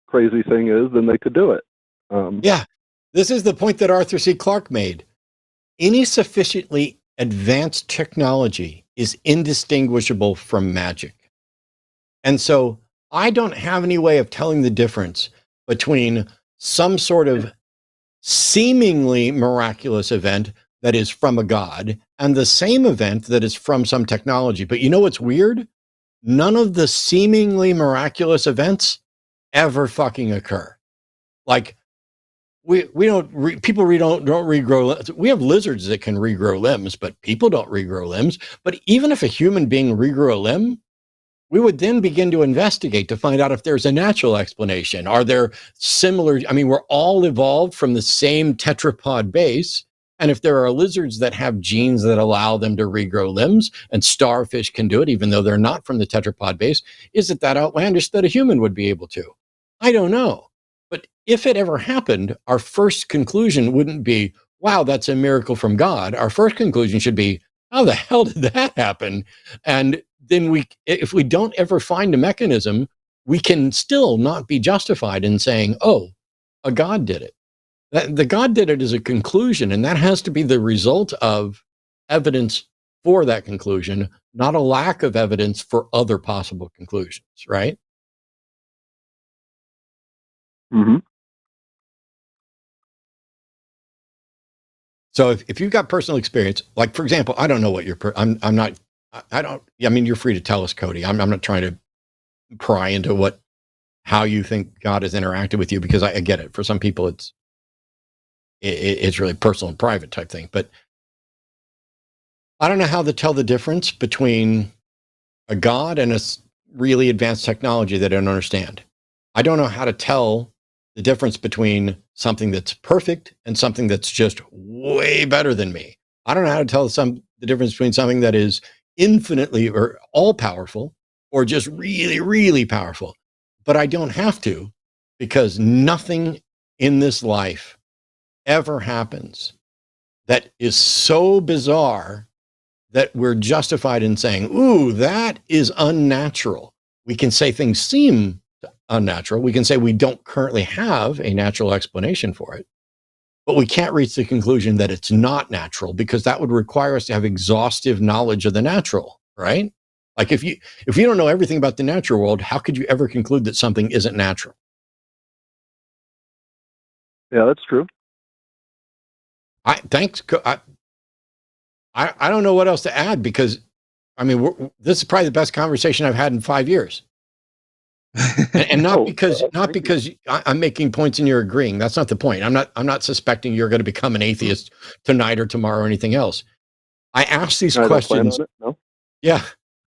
crazy thing is, then they could do it. Yeah, this is the point that Arthur C. Clarke made. Any sufficiently advanced technology is indistinguishable from magic. And so I don't have any way of telling the difference between some sort of seemingly miraculous event that is from a God and the same event that is from some technology. But you know what's weird? None of the seemingly miraculous events ever fucking occur. Like people don't regrow. We have lizards that can regrow limbs, but people don't regrow limbs. But even if a human being regrew a limb, we would then begin to investigate to find out if there's a natural explanation. Are there similar? I mean, we're all evolved from the same tetrapod base. And if there are lizards that have genes that allow them to regrow limbs, and starfish can do it, even though they're not from the tetrapod base, is it that outlandish that a human would be able to? I don't know. But if it ever happened, our first conclusion wouldn't be, wow, that's a miracle from God. Our first conclusion should be, how the hell did that happen? And then if we don't ever find a mechanism, we can still not be justified in saying, oh, a God did it. The God did it is a conclusion, and that has to be the result of evidence for that conclusion, not a lack of evidence for other possible conclusions, right? Mm-hmm. So if you've got personal experience, like for example, I don't know what I mean, you're free to tell us, Cody. I'm not trying to pry into how you think God has interacted with you, because I get it. For some people, it's really personal and private type thing. But I don't know how to tell the difference between a God and a really advanced technology that I don't understand. I don't know how to tell the difference between something that's perfect and something that's just way better than me. I don't know how to tell the difference between something that is infinitely or all powerful or just really, really powerful. But I don't have to, because nothing in this life ever happens that is so bizarre that we're justified in saying, ooh, that is unnatural. We can say things seem unnatural. We can say we don't currently have a natural explanation for it, but we can't reach the conclusion that it's not natural, because that would require us to have exhaustive knowledge of the natural, right? Like if you don't know everything about the natural world, how could you ever conclude that something isn't natural? Yeah, that's true. Thanks. I don't know what else to add, because I mean, this is probably the best conversation I've had in 5 years. And not because I'm making points and you're agreeing. That's not the point. I'm not suspecting you're going to become an atheist tonight or tomorrow or anything else. I ask these questions. No? Yeah.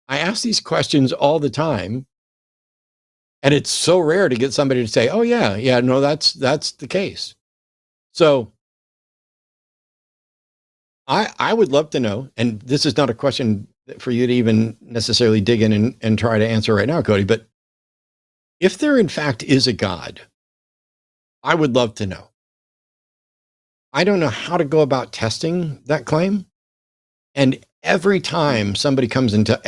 I ask these questions all the time And it's so rare to get somebody to say, oh yeah, no, that's the case. So I would love to know, and this is not a question for you to even necessarily dig in and try to answer right now, Cody, but if there in fact is a God, I would love to know. I don't know how to go about testing that claim. And every time somebody comes into,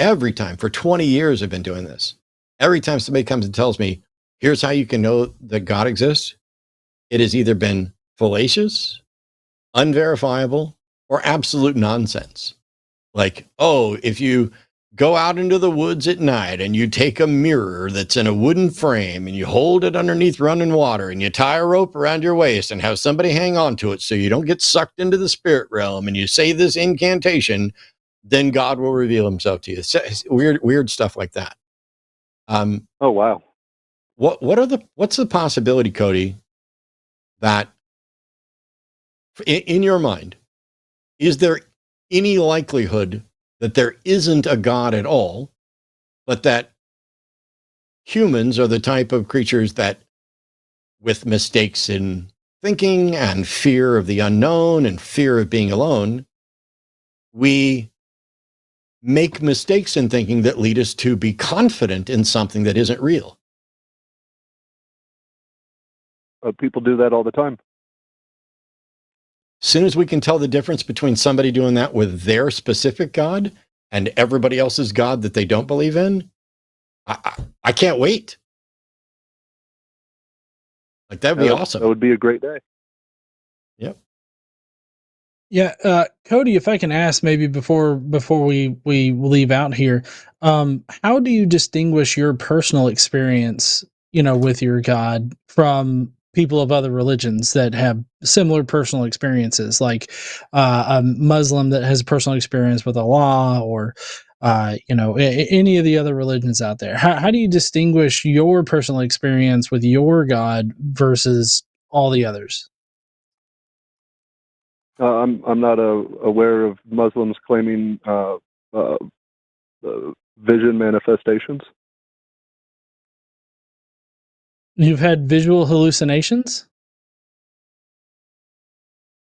for 20 years I've been doing this, every time somebody comes and tells me, here's how you can know that God exists, it has either been fallacious, unverifiable, or absolute nonsense. Like, oh, if you go out into the woods at night and you take a mirror that's in a wooden frame and you hold it underneath running water and you tie a rope around your waist and have somebody hang on to it so you don't get sucked into the spirit realm and you say this incantation, then God will reveal himself to you. It's weird stuff like that. Oh, wow. What's the possibility, Cody, that in your mind, is there any likelihood that there isn't a God at all, but that humans are the type of creatures that, with mistakes in thinking and fear of the unknown and fear of being alone, we make mistakes in thinking that lead us to be confident in something that isn't real? People do that all the time. As soon as we can tell the difference between somebody doing that with their specific God and everybody else's God that they don't believe in, I can't wait. Like, that'd be awesome. That would be a great day. Yep. Yeah, Cody, if I can ask maybe before we leave out here, how do you distinguish your personal experience, with your God from people of other religions that have similar personal experiences, like a Muslim that has personal experience with Allah, or any of the other religions out there? How do you distinguish your personal experience with your God versus all the others? I'm not aware of Muslims claiming vision manifestations. You've had visual hallucinations?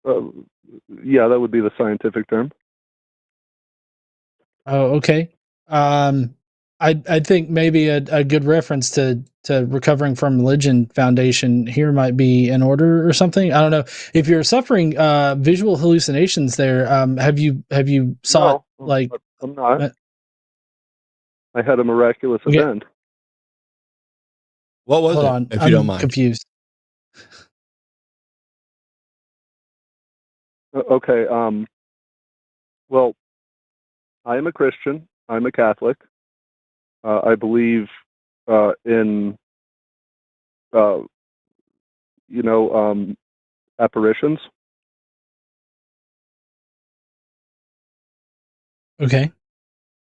Yeah, that would be the scientific term. Oh, okay. I think maybe a good reference to Recovering from Religion Foundation here might be in order or something. I don't know if you're suffering visual hallucinations. There, have you sought no, I'm not. I had a miraculous event. What was Hold it? on, if I'm you don't mind. confused. Okay. Well, I am a Christian. I'm a Catholic. I believe in, apparitions. Okay.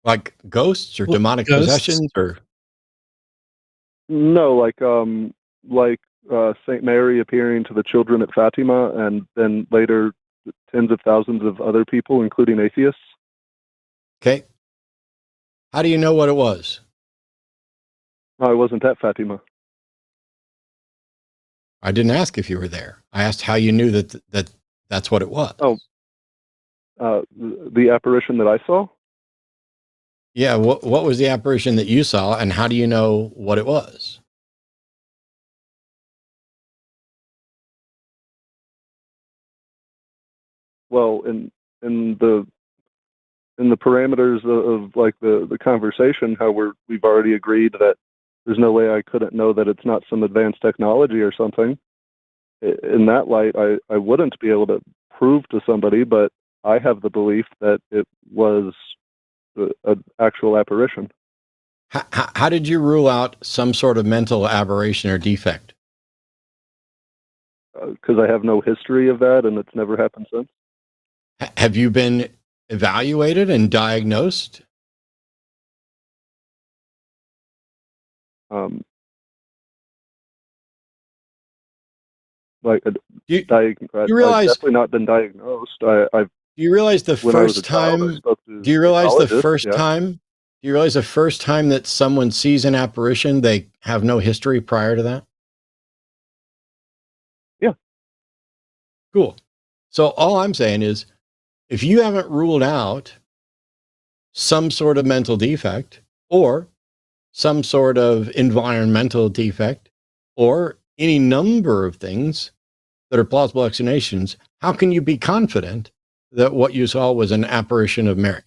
Like ghosts or demonic possessions, or? No, like Saint Mary appearing to the children at Fatima, and then later tens of thousands of other people, including atheists. Okay. How do you know what it was? No, I wasn't at Fatima. I didn't ask if you were there. I asked how you knew that's what it was. Oh, the apparition that I saw? Yeah, what was the apparition that you saw, and how do you know what it was? Well, in the parameters of like the conversation, how we've already agreed that there's no way I couldn't know that it's not some advanced technology or something. In that light, I wouldn't be able to prove to somebody, but I have the belief that it was an actual apparition. How did you rule out some sort of mental aberration or defect? Because I have no history of that, and it's never happened since. Have you been evaluated and diagnosed? You realize I've definitely not been diagnosed. Do you realize the first time? Do you realize the first time? Do you realize the first time that someone sees an apparition, they have no history prior to that? Yeah. Cool. So all I'm saying is, if you haven't ruled out some sort of mental defect or some sort of environmental defect or any number of things that are plausible explanations, how can you be confident that what you saw was an apparition of Mary?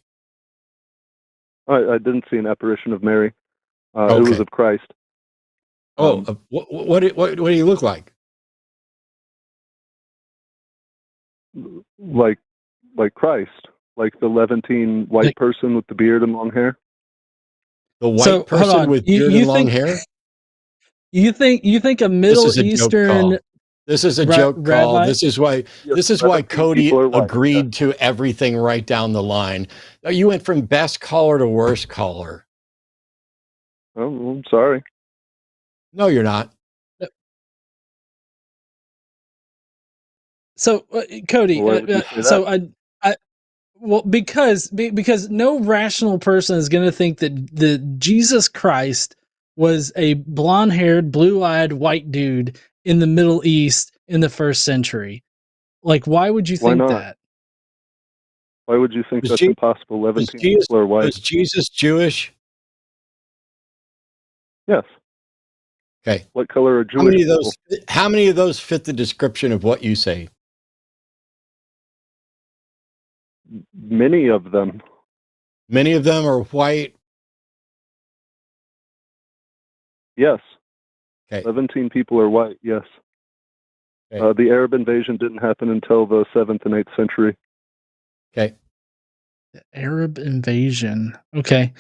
I didn't see an apparition of Mary. Okay. It was of Christ. What do you look like? Like Christ, like the Levantine white person with the beard and long hair. The white person with beard and long hair? You think a Middle Eastern? This is a joke call. This is why Cody agreed to everything right down the line. You went from best caller to worst caller. Oh, I'm sorry. No, you're not. So, Cody, because no rational person is going to think that the Jesus Christ was a blonde-haired, blue-eyed white dude in the Middle East in the 1st century. Like, why would you think that? Why would you think that's impossible? Levantine people are white. Was Jesus Jewish? Yes. Okay. What color are Jewish people? How many of those fit the description of what you say? Many of them. Many of them are white? Yes. Okay. Levantine people are white, yes. Okay. The Arab invasion didn't happen until the 7th and 8th century. Okay. The Arab invasion. Okay.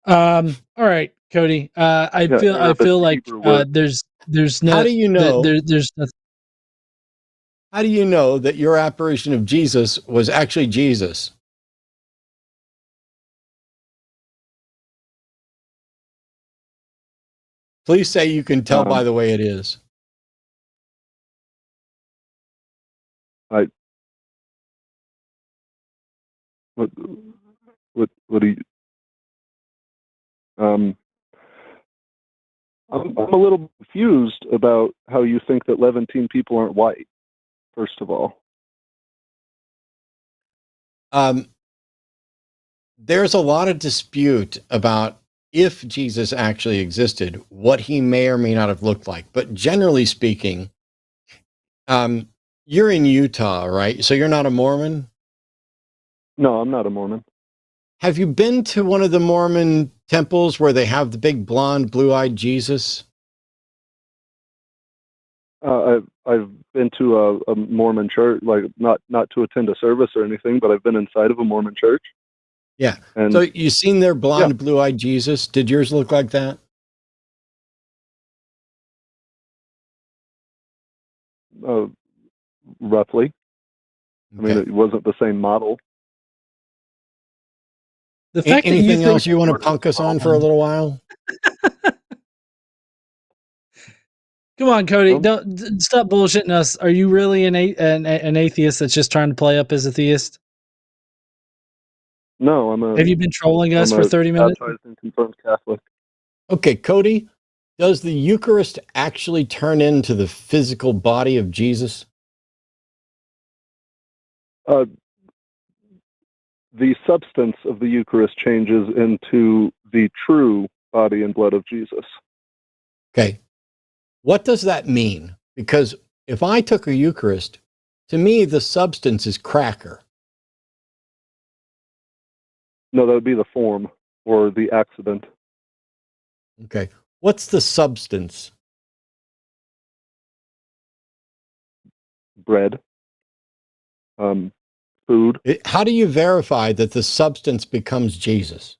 All right, Cody. I feel like there's no. How do you know? There's nothing. How do you know that your apparition of Jesus was actually Jesus? Please say you can tell by the way it is. What do you? I'm a little confused about how you think that Levantine people aren't white. First of all, there's a lot of dispute about if Jesus actually existed, what he may or may not have looked like. But generally speaking, you're in Utah, right? So you're not a Mormon? No, I'm not a Mormon. Have you been to one of the Mormon temples where they have the big blonde, blue-eyed Jesus? I've been to a Mormon church, like not to attend a service or anything, but I've been inside of a Mormon church. Yeah. And so you've seen their blonde, blue-eyed Jesus. Did yours look like that? Roughly. Okay. I mean, it wasn't the same model. The fact Anything else you want to punk us on for a little while? Come on, Cody. Don't stop bullshitting us. Are you really an atheist that's just trying to play up as a theist? No, Have you been trolling us for 30 minutes? Baptized and confirmed Catholic. Okay, Cody, does the Eucharist actually turn into the physical body of Jesus? The substance of the Eucharist changes into the true body and blood of Jesus. Okay. What does that mean? Because if I took a Eucharist, to me, the substance is cracker. No, that would be the form or the accident. Okay. What's the substance? Bread. Food. How do you verify that the substance becomes Jesus?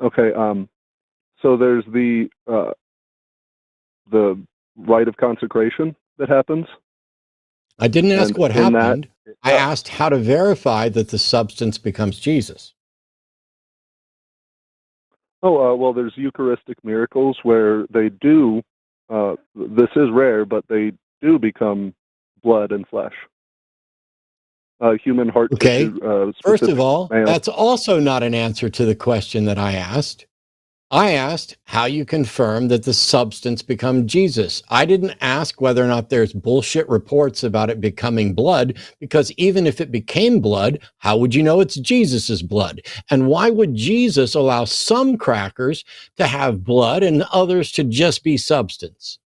Okay. So there's the rite of consecration that happens. I didn't ask what happened. I asked how to verify that the substance becomes Jesus. Oh, well, there's Eucharistic miracles where they do, this is rare, but they do become blood and flesh. Human heart tissue. First of all, that's also not an answer to the question that I asked. I asked how you confirm that the substance become Jesus. I didn't ask whether or not there's bullshit reports about it becoming blood, because even if it became blood, how would you know it's Jesus's blood? And why would Jesus allow some crackers to have blood and others to just be substance?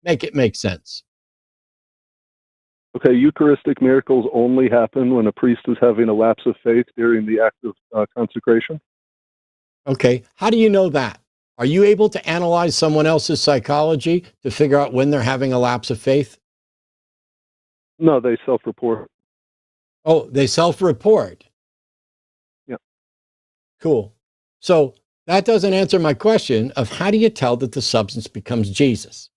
Make it make sense. Okay, Eucharistic miracles only happen when a priest is having a lapse of faith during the act of consecration. Okay, how do you know that? Are you able to analyze someone else's psychology to figure out when they're having a lapse of faith? No, they self-report. Oh, they self-report. Yeah. Cool. So that doesn't answer my question of how do you tell that the substance becomes Jesus?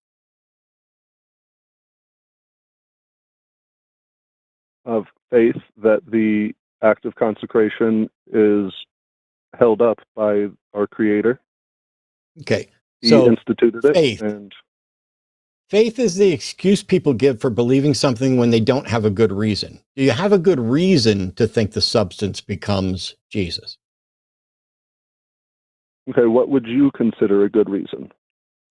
Of faith that the act of consecration is held up by our Creator. Okay, so he instituted faith. it. And faith is the excuse people give for believing something when they don't have a good reason. Do you have a good reason to think the substance becomes Jesus? Okay, what would you consider a good reason?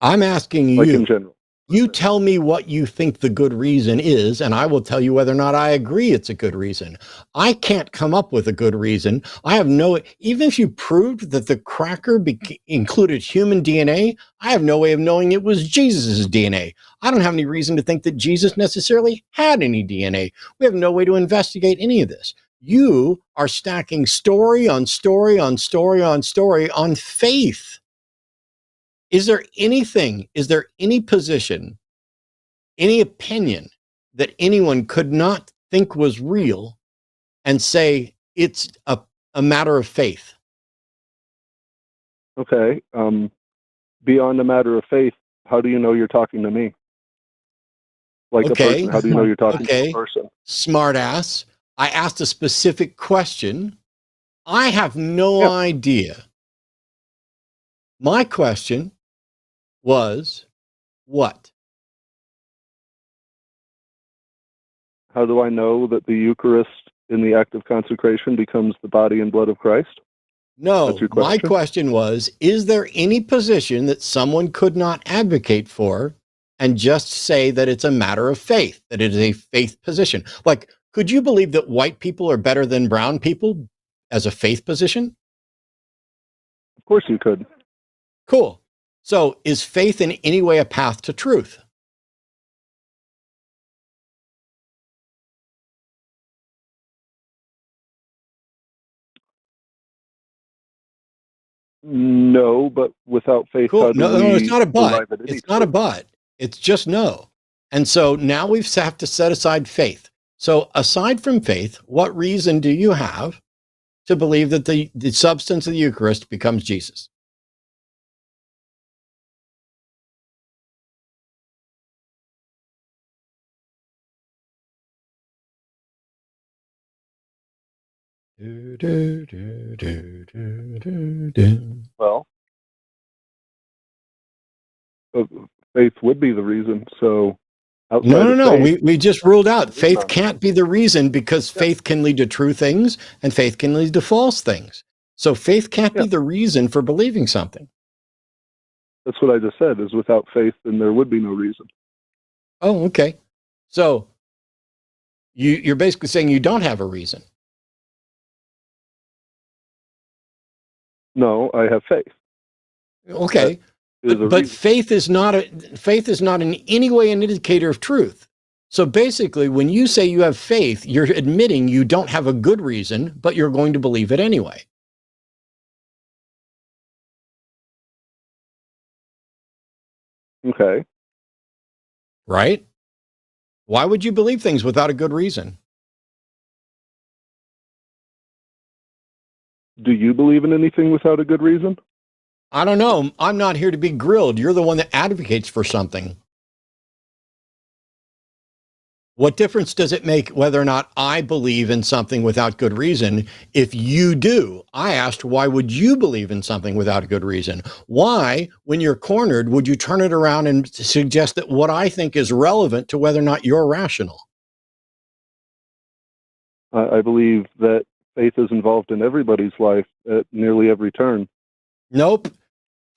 I'm asking you. Like in general. You tell me what you think the good reason is, and I will tell you whether or not I agree it's a good reason. I can't come up with a good reason. Even if you proved that the cracker included human DNA, I have no way of knowing it was Jesus's DNA. I don't have any reason to think that Jesus necessarily had any DNA. We have no way to investigate any of this. You are stacking story on story on story on story on faith. Is there any position, any opinion that anyone could not think was real and say it's a matter of faith? Okay. Beyond a matter of faith, how do you know you're talking to me? Like a person, how do you know you're talking to a person? Smart ass. I asked a specific question. I have no idea. My question was what? How do I know that the Eucharist in the act of consecration becomes the body and blood of Christ? No, my question was, is there any position that someone could not advocate for and just say that it's a matter of faith, that it is a faith position? Like, could you believe that white people are better than brown people as a faith position? Of course you could. Cool. So is faith in any way a path to truth? No, but without faith, cool. No, it's not a but. It's not a but. It's just no. And so now we have to set aside faith. So aside from faith, what reason do you have to believe that the substance of the Eucharist becomes Jesus? Well, faith would be the reason. So no. We just ruled out faith can't be the reason, because faith can lead to true things and faith can lead to false things. So faith can't be the reason for believing something. That's what I just said, is without faith, then there would be no reason. Oh, okay. So you're basically saying you don't have a reason. No, I have faith. Okay. But faith is not in any way an indicator of truth. So basically, when you say you have faith, you're admitting you don't have a good reason, but you're going to believe it anyway. Okay. Right? Why would you believe things without a good reason? Do you believe in anything without a good reason? I don't know. I'm not here to be grilled. You're the one that advocates for something. What difference does it make whether or not I believe in something without good reason if you do? I asked, why would you believe in something without a good reason? Why, when you're cornered, would you turn it around and suggest that what I think is relevant to whether or not you're rational? I believe that faith is involved in everybody's life at nearly every turn. Nope.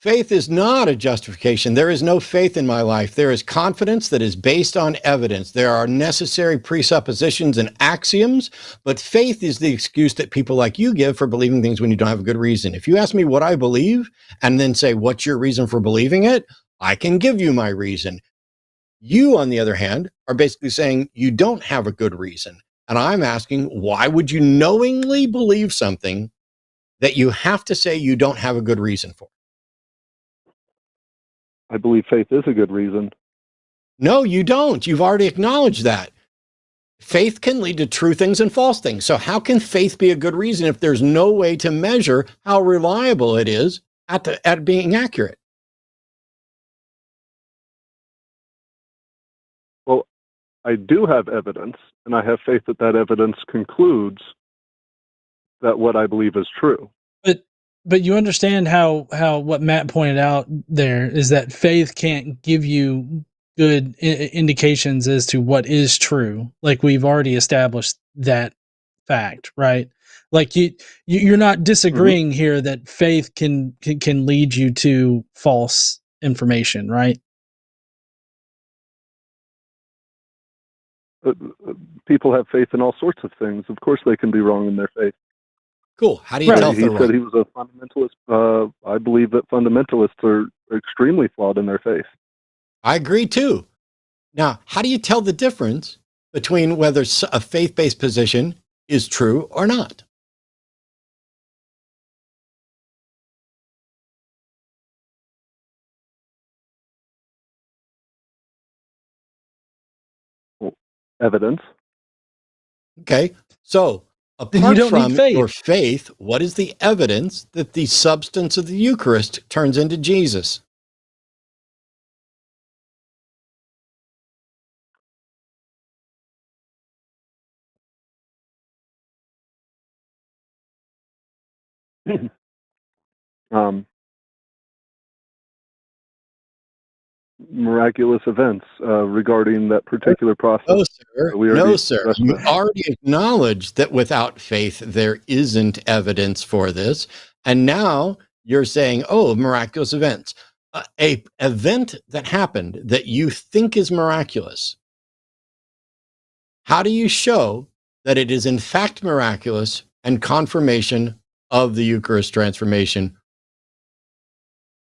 Faith is not a justification. There is no faith in my life. There is confidence that is based on evidence. There are necessary presuppositions and axioms, but faith is the excuse that people like you give for believing things when you don't have a good reason. If you ask me what I believe and then say, what's your reason for believing it? I can give you my reason. You, on the other hand, are basically saying you don't have a good reason. And I'm asking, why would you knowingly believe something that you have to say you don't have a good reason for? I believe faith is a good reason. No, you don't. You've already acknowledged that. Faith can lead to true things and false things. So how can faith be a good reason if there's no way to measure how reliable it is at being accurate? Well, I do have evidence, and I have faith that that evidence concludes that what I believe is true. But you understand how what Matt pointed out there is that faith can't give you good indications as to what is true. Like we've already established that fact, right? Like you're not disagreeing here that faith can lead you to false information, right? People have faith in all sorts of things. Of course, they can be wrong in their faith. Cool. How do you tell if they're wrong? He said he was a fundamentalist. I believe that fundamentalists are extremely flawed in their faith. I agree too. Now, how do you tell the difference between whether a faith-based position is true or not? Well, evidence. Okay. So apart from your faith, what is the evidence that the substance of the Eucharist turns into Jesus? Miraculous events regarding that particular process. No, sir. No, sir. You already acknowledged that without faith, there isn't evidence for this. And now you're saying, oh, miraculous events. A event that happened that you think is miraculous. How do you show that it is in fact miraculous and confirmation of the Eucharist transformation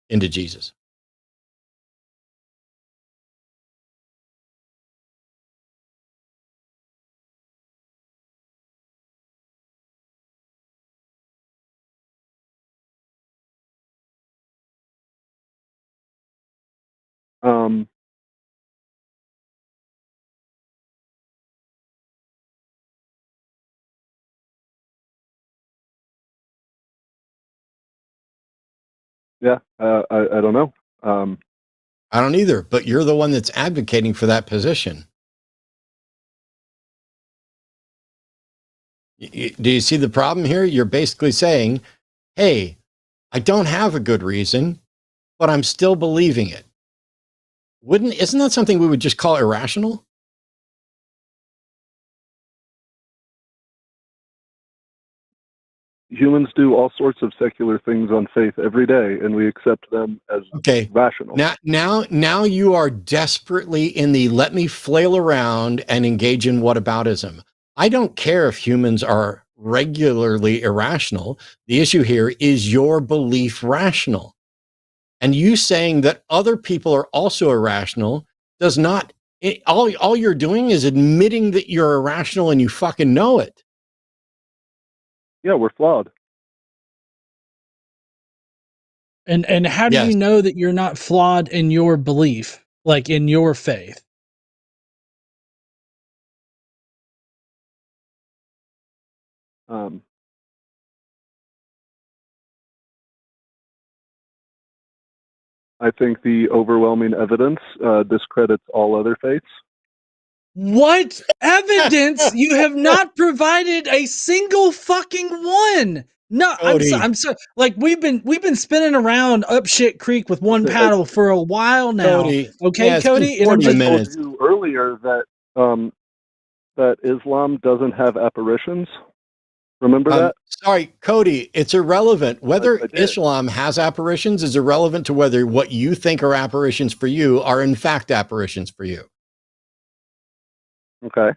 into Jesus? Yeah, I don't know. I don't either, but you're the one that's advocating for that position. Do you see the problem here? You're basically saying, hey, I don't have a good reason, but I'm still believing it. Isn't that something we would just call irrational? Humans do all sorts of secular things on faith every day, and we accept them as rational. Now you are desperately in the let me flail around and engage in whataboutism. I don't care if humans are regularly irrational. The issue here is your belief rational. And you saying that other people are also irrational does not, all you're doing is admitting that you're irrational and you fucking know it. Yeah, we're flawed. And how do you know that you're not flawed in your belief, like in your faith? I think the overwhelming evidence discredits all other faiths. What evidence? You have not provided a single fucking one. No, I'm sorry. Like we've been spinning around up shit creek with one paddle for a while now. Cody, okay, Cody. I told you earlier that that Islam doesn't have apparitions? Remember that? Sorry, Cody, it's irrelevant. Whether Islam has apparitions is irrelevant to whether what you think are apparitions for you are in fact apparitions for you. Okay.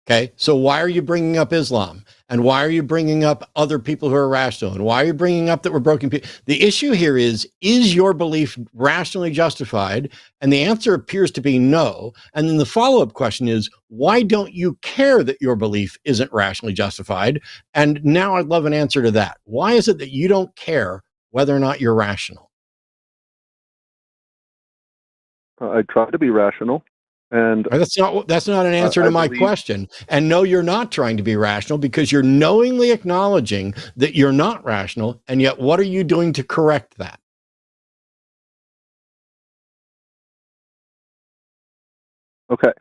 Okay, so why are you bringing up Islam? And why are you bringing up other people who are rational? And why are you bringing up that we're broken people? The issue here is your belief rationally justified? And the answer appears to be no. And then the follow-up question is, why don't you care that your belief isn't rationally justified? And now I'd love an answer to that. Why is it that you don't care whether or not you're rational? I try to be rational. And that's not an answer to my question. And no, you're not trying to be rational because you're knowingly acknowledging that you're not rational. And yet, what are you doing to correct that? Okay.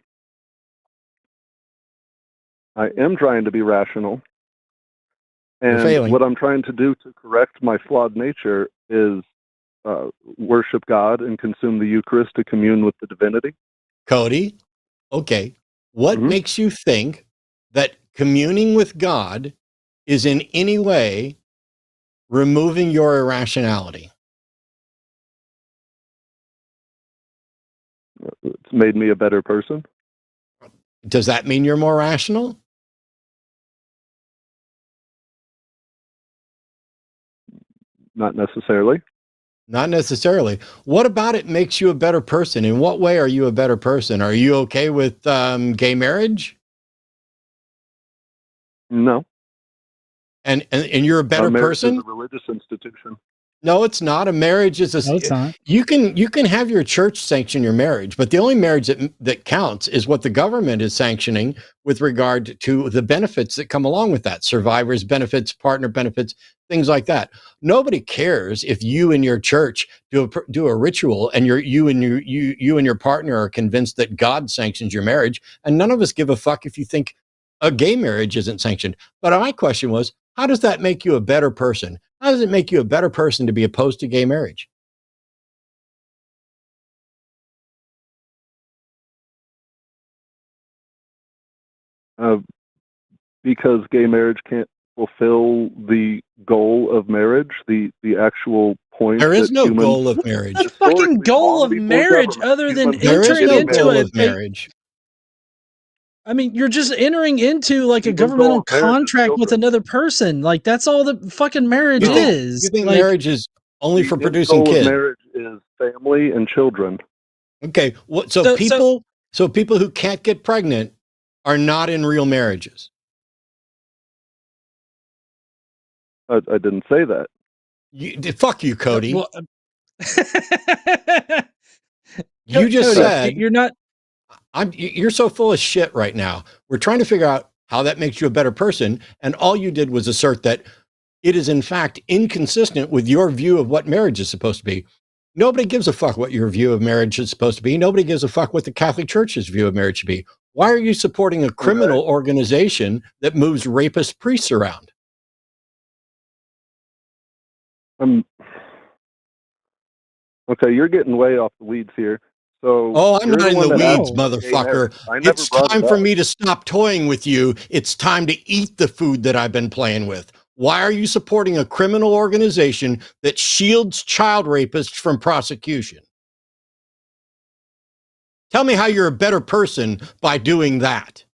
I am trying to be rational. And what I'm trying to do to correct my flawed nature is worship God and consume the Eucharist to commune with the divinity. Cody, okay, what makes you think that communing with God is in any way removing your irrationality? It's made me a better person. Does that mean you're more rational? Not necessarily. Not necessarily. What about it makes you a better person? In what way are you a better person? Are you okay with gay marriage? No. And you're a better person? Is a religious institution. No, it's not. A marriage is a. No, it's not. You can have your church sanction your marriage, but the only marriage that counts is what the government is sanctioning with regard to the benefits that come along with that: survivors' benefits, partner benefits, things like that. Nobody cares if you and your church do a ritual and you and your partner are convinced that God sanctions your marriage, and none of us give a fuck if you think a gay marriage isn't sanctioned. But my question was, how does that make you a better person? How does it make you a better person to be opposed to gay marriage? Because gay marriage can't fulfill the goal of marriage, the actual point. There is no goal of marriage. The fucking goal of marriage, other than entering into a marriage. I mean, you're just entering into like a governmental contract with another person. Like that's all the fucking marriage is. You think marriage is only for producing kids? Marriage is family and children. Okay, so people who can't get pregnant are not in real marriages. I didn't say that. Fuck you, Cody. Well, you just said you're not. You're so full of shit right now. We're trying to figure out how that makes you a better person, and all you did was assert that it is in fact inconsistent with your view of what marriage is supposed to be. Nobody gives a fuck what your view of marriage is supposed to be. Nobody gives a fuck what the Catholic Church's view of marriage should be. Why are you supporting a criminal organization that moves rapist priests around? Okay, you're getting way off the weeds here. So, I'm not in the weeds, motherfucker. It's time for me to stop toying with you. It's time to eat the food that I've been playing with. Why are you supporting a criminal organization that shields child rapists from prosecution? Tell me how you're a better person by doing that.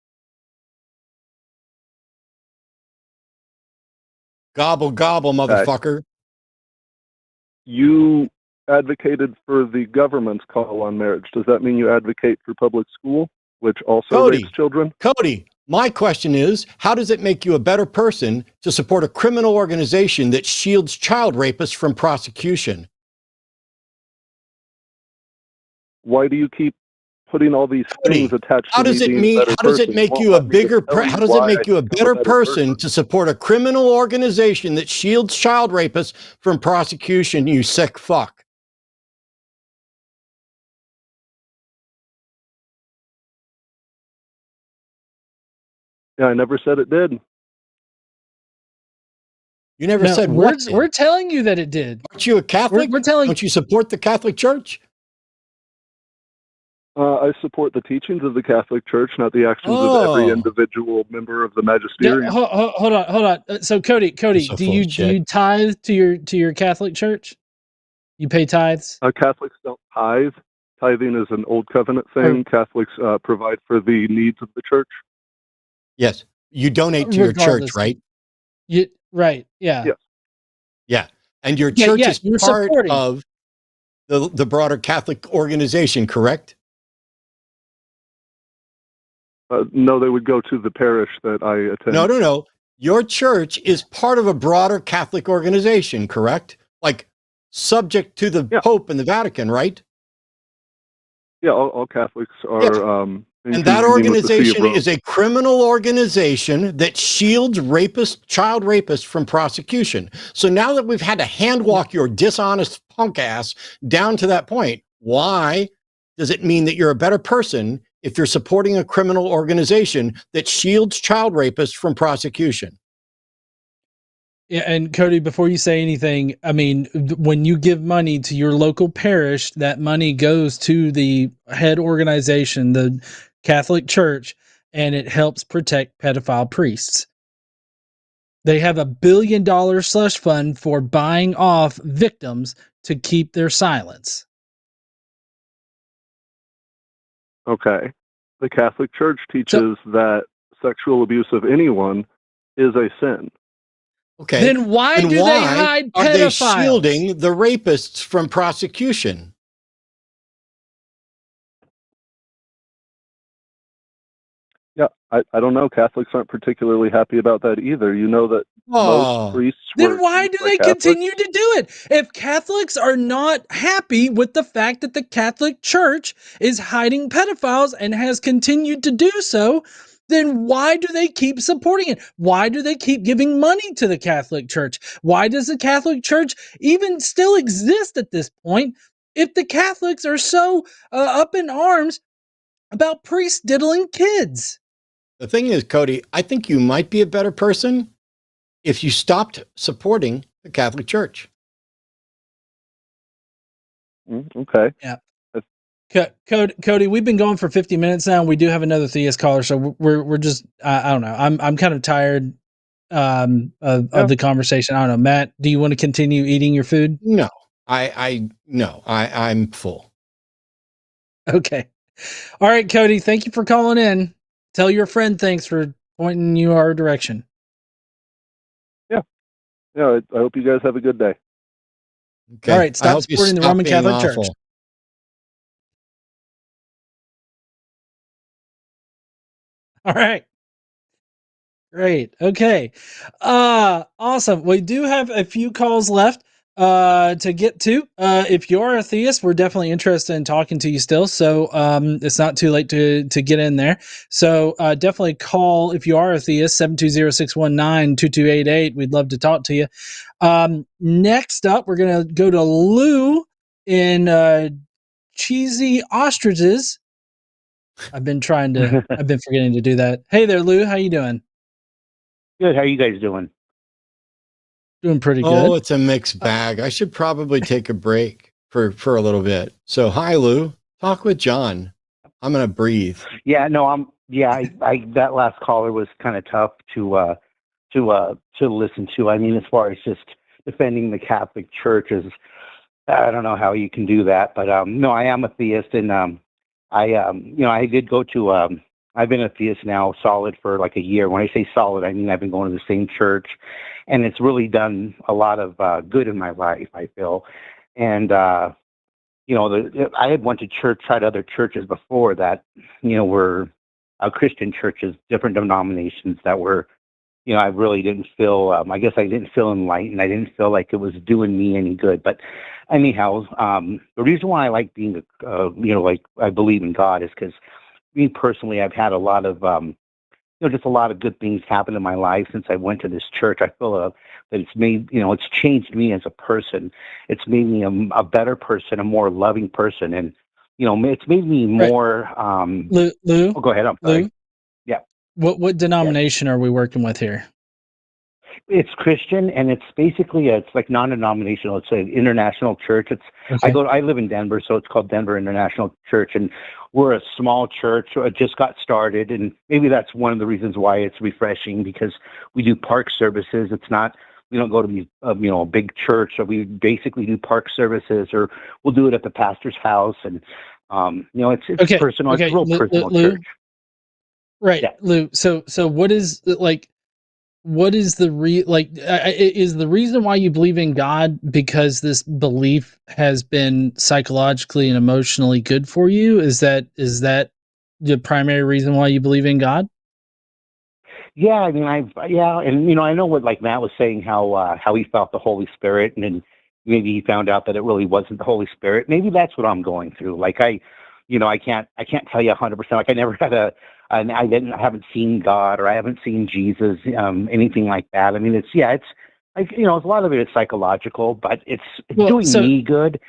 Gobble, gobble, motherfucker. You advocated for the government's call on marriage. Does that mean you advocate for public school, which also rapes children? Cody, my question is, how does it make you a better person to support a criminal organization that shields child rapists from prosecution? Why do you keep putting all these things attached how does to it mean? How does it make you a bigger? How does it make you a better person to support a criminal organization that shields child rapists from prosecution? You sick fuck. Yeah, I never said it did. You never said what? We're telling you that it did. Aren't you a Catholic? We're telling. Don't you support the Catholic Church? I support the teachings of the Catholic Church, not the actions of every individual member of the magisterium. Hold on. So Cody, do you tithe to your Catholic Church? You pay tithes? Catholics don't tithe. Tithing is an old covenant thing. Catholics provide for the needs of the church. Yes, you donate to your church, right? Right. Yeah. Yes. Yeah, and your church is part of the broader Catholic organization, correct? No, they would go to the parish that I attend. No. Your church is part of a broader Catholic organization, correct? Like subject to the Pope and the Vatican, right? Yeah, all Catholics are. And that organization is a criminal organization that shields child rapists from prosecution. So now that we've had to handwalk your dishonest punk ass down to that point, why does it mean that you're a better person if you're supporting a criminal organization that shields child rapists from prosecution? Yeah, and Cody, before you say anything, I mean, when you give money to your local parish, that money goes to the head organization, the Catholic Church, and it helps protect pedophile priests. They have $1 billion slush fund for buying off victims to keep their silence. Okay. The Catholic Church teaches that sexual abuse of anyone is a sin. Okay. Then why do they hide pedophiles? Are they shielding the rapists from prosecution? Yeah, I don't know. Catholics aren't particularly happy about that either. You know that most priests. Then why do they continue to do it? If Catholics are not happy with the fact that the Catholic Church is hiding pedophiles and has continued to do so, then why do they keep supporting it? Why do they keep giving money to the Catholic Church? Why does the Catholic Church even still exist at this point if the Catholics are so up in arms about priests diddling kids? The thing is, Cody, I think you might be a better person if you stopped supporting the Catholic Church. Okay. Yeah. Cody, we've been going for 50 minutes now. And we do have another Theist caller, so we're just I don't know. I'm kind of tired of the conversation. I don't know, Matt. Do you want to continue eating your food? No, I'm full. Okay. All right, Cody. Thank you for calling in. Tell your friend thanks for pointing you our direction. Yeah. I hope you guys have a good day. Okay. All right. Stop supporting the Roman Catholic Church. All right. Great. Okay. Awesome. We do have a few calls left to get to. If you're a theist, we're definitely interested in talking to you still. So it's not too late to get in there. So definitely call if you are a theist, 720-619-2288. We'd love to talk to you. Next up, we're going to go to Lou in Cheesy Ostriches. I've been forgetting to do that. Hey there, Lou. How you doing? Good. How are you guys doing? Doing pretty good. Oh, it's a mixed bag. I should probably take a break for a little bit. So, hi, Lou. Talk with John. I'm gonna breathe. Yeah. No. I that last caller was kind of tough to listen to. I mean, as far as just defending the Catholic Church is, I don't know how you can do that. But no, I am a theist, and I did go to. I've been a theist now solid for like a year. When I say solid, I mean I've been going to the same church, and it's really done a lot of good in my life, I feel. And I had went to church, tried other churches before that, were Christian churches, different denominations that were, I really didn't feel. I guess I didn't feel enlightened. I didn't feel like it was doing me any good. But anyhow, the reason why I like being, like I believe in God is because. Me personally, I've had a lot of, just a lot of good things happen in my life since I went to this church. I feel that it's made, it's changed me as a person. It's made me a better person, a more loving person, and it's made me more. Lou, go ahead. I'm sorry. Lou? Yeah. What denomination are we working with here? It's Christian, and it's basically it's like non-denominational. It's an international church. I live in Denver, so it's called Denver International Church, and we're a small church. It just got started, and maybe that's one of the reasons why it's refreshing, because we do park services. We don't go to these a big church. So we basically do park services, or we'll do it at the pastor's house, and it's personal. It's a real personal church. Right, yeah. Lou. So what is like? What is the is the reason why you believe in God because this belief has been psychologically and emotionally good for you? Is that the primary reason why you believe in God? Yeah, I mean, and I know what like Matt was saying, how he felt the Holy Spirit, and then maybe he found out that it really wasn't the Holy Spirit. Maybe that's what I'm going through. Like I can't tell you 100%. Like I never had I haven't seen God, or I haven't seen Jesus, anything like that. I mean, it's like, a lot of it is psychological, but it's doing me good.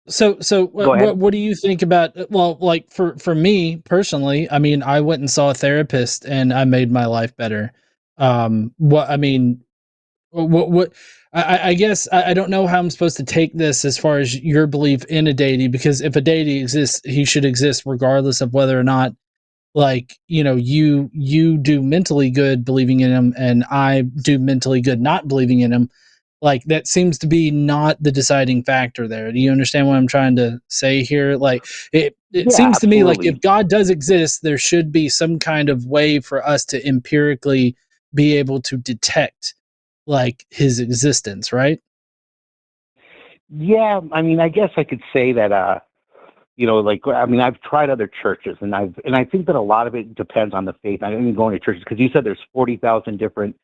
So what do you think about, well, like for me personally, I mean, I went and saw a therapist and I made my life better. I guess I don't know how I'm supposed to take this as far as your belief in a deity, because if a deity exists, he should exist regardless of whether or not, like, you do mentally good believing in him and I do mentally good not believing in him. Like, that seems to be not the deciding factor there. Do you understand what I'm trying to say here? Like, it seems to me like if God does exist, there should be some kind of way for us to empirically be able to detect like his existence, right? Yeah, I mean, I guess I could say that I've tried other churches, and I think that a lot of it depends on the faith. I mean, going to churches, because you said there's 40,000 different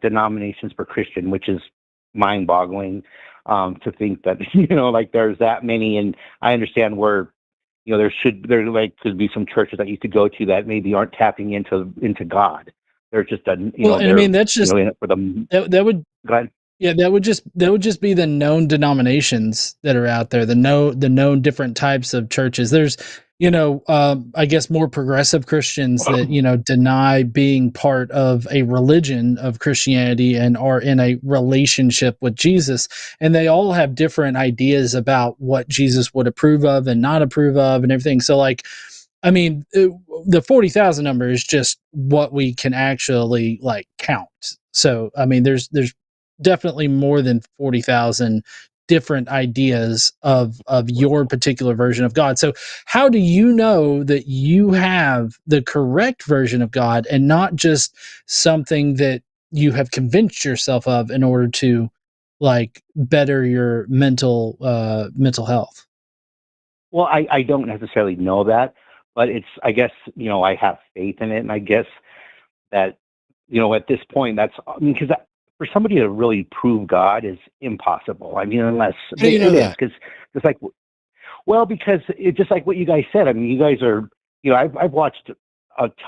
denominations for Christian, which is mind-boggling to think that like there's that many. And I understand where there could be some churches that you could go to that maybe aren't tapping into God. They're just I mean, that's just for them. That would go ahead. Yeah, that would just be the known denominations that are out there, the known different types of churches. There's, I guess more progressive Christians that, deny being part of a religion of Christianity and are in a relationship with Jesus. And they all have different ideas about what Jesus would approve of and not approve of and everything. So like, I mean, the 40,000 number is just what we can actually like count. So, I mean, there's definitely more than 40,000 different ideas of your particular version of God. So how do you know that you have the correct version of God and not just something that you have convinced yourself of in order to like better your mental health? Well, I don't necessarily know that, but I guess, I have faith in it. And I guess that, at this point, because for somebody to really prove God is impossible. I mean, unless it is, because it's like, well, because it's just like what you guys said. I mean, you guys are, I've watched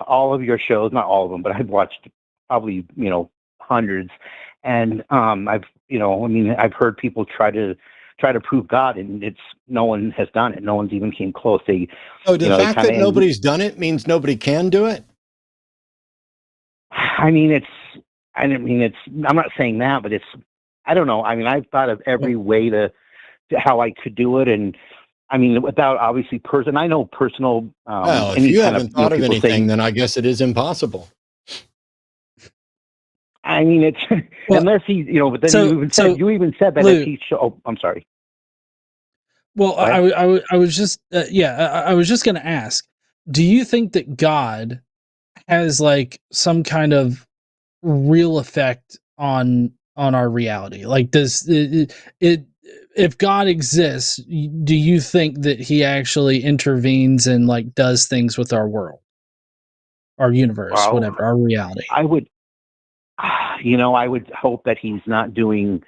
all of your shows, not all of them, but I've watched probably, hundreds. And I've heard people try to prove God, and no one has done it. No one's even came close. The fact that nobody's done it means nobody can do it? I'm not saying that, but I don't know. I mean, I've thought of every way to how I could do it. And I mean, without obviously I know personal. Well, if you haven't thought of anything, then I guess it is impossible. I mean, it's unless he, but then you even said that if he I'm sorry. Well, I was just, I was just going to ask, do you think that God has like some kind of real effect on our reality? Like, does it if God exists, do you think that he actually intervenes and like does things with our world, our universe, whatever, our reality? I would hope that he's not doing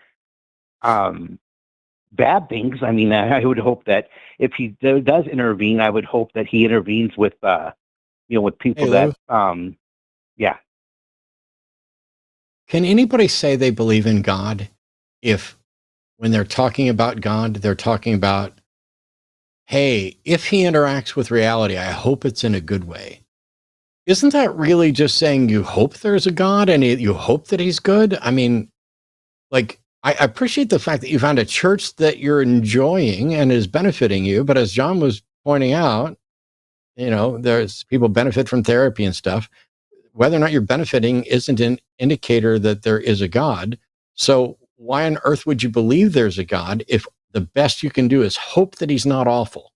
bad things. I mean, I would hope that if he does intervene, I would hope that he intervenes with with people that yeah. Can anybody say they believe in God if when they're talking about God, they're talking about, hey, if he interacts with reality, I hope it's in a good way? Isn't that really just saying you hope there's a God and you hope that he's good? I mean, like, I appreciate the fact that you found a church that you're enjoying and is benefiting you. But as John was pointing out, you know, there's people benefit from therapy and stuff. Whether or not you're benefiting isn't an indicator that there is a God. So why on earth would you believe there's a God if the best you can do is hope that he's not awful?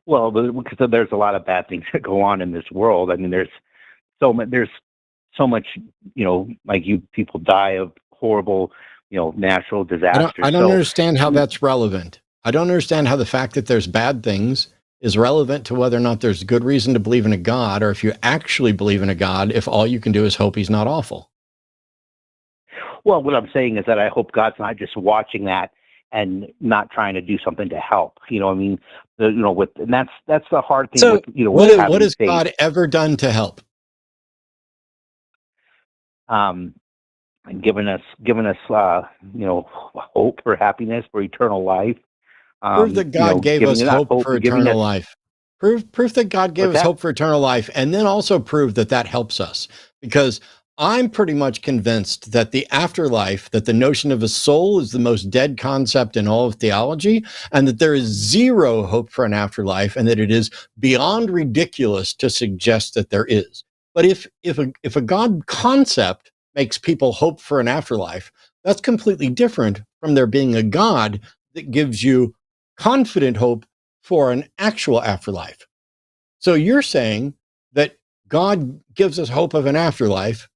Well, because there's a lot of bad things that go on in this world. I mean, there's so much, you know, like people die of horrible, you know, natural disasters. I don't understand how that's relevant. I don't understand how the fact that there's bad things is relevant to whether or not there's good reason to believe in a God, or if you actually believe in a God, if all you can do is hope he's not awful. Well, what I'm saying is that I hope God's not just watching that and not trying to do something to help. You know, I mean, and that's the hard thing. So, with, you know, what has God ever done to help? Given us, you know, hope for happiness, for eternal life. Prove that God gave us hope for eternal life. Proof that God gave us hope for eternal life, and then also prove that that helps us. Because I'm pretty much convinced that the afterlife, that the notion of a soul is the most dead concept in all of theology, and that there is zero hope for an afterlife, and that it is beyond ridiculous to suggest that there is. But if a God concept makes people hope for an afterlife, that's completely different from there being a God that gives you confident hope for an actual afterlife. So you're saying that God gives us hope of an afterlife.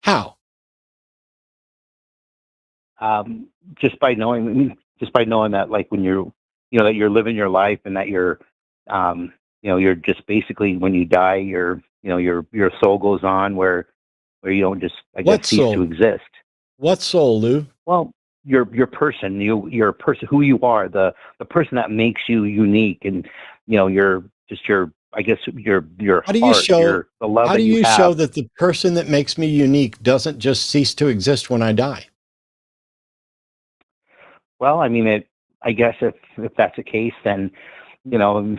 How? Just by knowing that, like, when you're, you know, that you're living your life, and that you're, you know, you're just basically, when you die, your soul goes on where you don't just, I guess, cease to exist. What soul, Lou? Well, your person, your person, who you are, the person that makes you unique, and, you know, I guess your how do you heart, show the love how that do you you have. show that the person that makes me unique doesn't just cease to exist when I die? Well, I mean, I guess if that's the case, then, you know,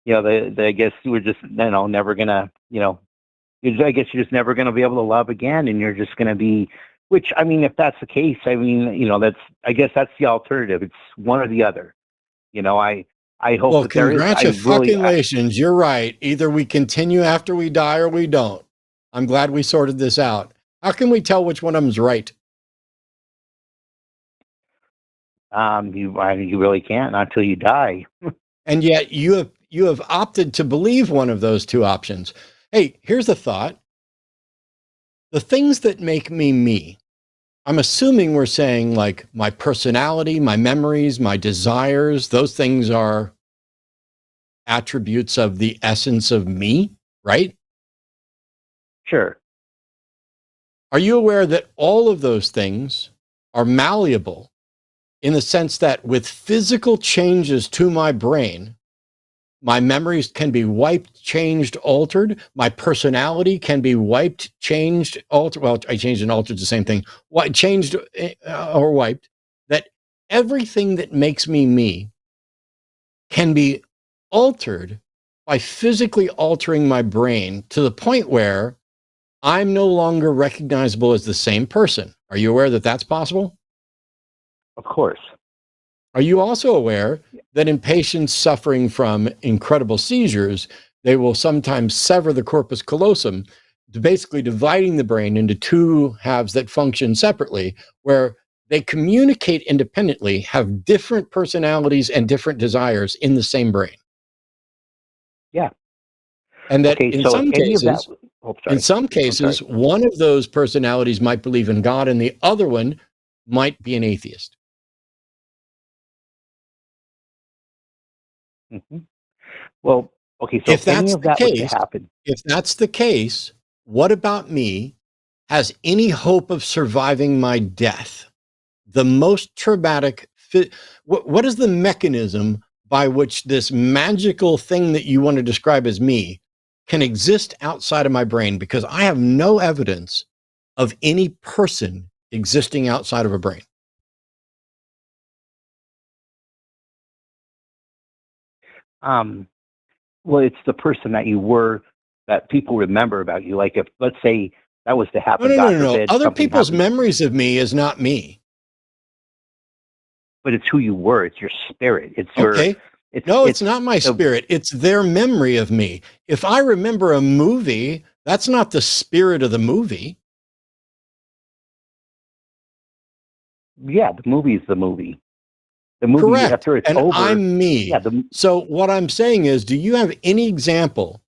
you know, I guess we're just, you know, never gonna, you know, I guess you're just never gonna be able to love again, and you're just gonna be. Which, I mean, if that's the case, I mean, you know, I guess that's the alternative. It's one or the other. You know, I hope Well, that there is. congratulations. You're right. Either we continue after we die or we don't. I'm glad we sorted this out. How can we tell which one of them's right? You really can't, not until you die. And yet you have opted to believe one of those two options. Hey, here's a thought. The things that make me me, I'm assuming we're saying, like, my personality, my memories, my desires, those things are attributes of the essence of me, right? Sure. Are you aware that all of those things are malleable, in the sense that with physical changes to my brain, my memories can be wiped, changed, altered. My personality can be wiped, changed, altered. Well, I changed and altered the same thing. Changed or wiped. That everything that makes me me can be altered by physically altering my brain to the point where I'm no longer recognizable as the same person. Are you aware that that's possible? Of course. Are you also aware that in patients suffering from incredible seizures, they will sometimes sever the corpus callosum, basically dividing the brain into two halves that function separately, where they communicate independently, have different personalities and different desires in the same brain? Yeah. And that in some cases, one of those personalities might believe in God and the other one might be an atheist. Mm-hmm. Well, okay, so if that's the case, what about me has any hope of surviving my death? The most traumatic, what is the mechanism by which this magical thing that you want to describe as me can exist outside of my brain? Because I have no evidence of any person existing outside of a brain. Well, it's the person that you were that people remember about you. Like if, let's say, that was to happen. No. Other people's memories of me is not me. But it's who you were. It's your spirit. It's okay. It's not my spirit. It's their memory of me. If I remember a movie, that's not the spirit of the movie. Yeah, the movie is the movie. The movie, correct. After it's and over. I'm me. Yeah, so what I'm saying is, do you have any example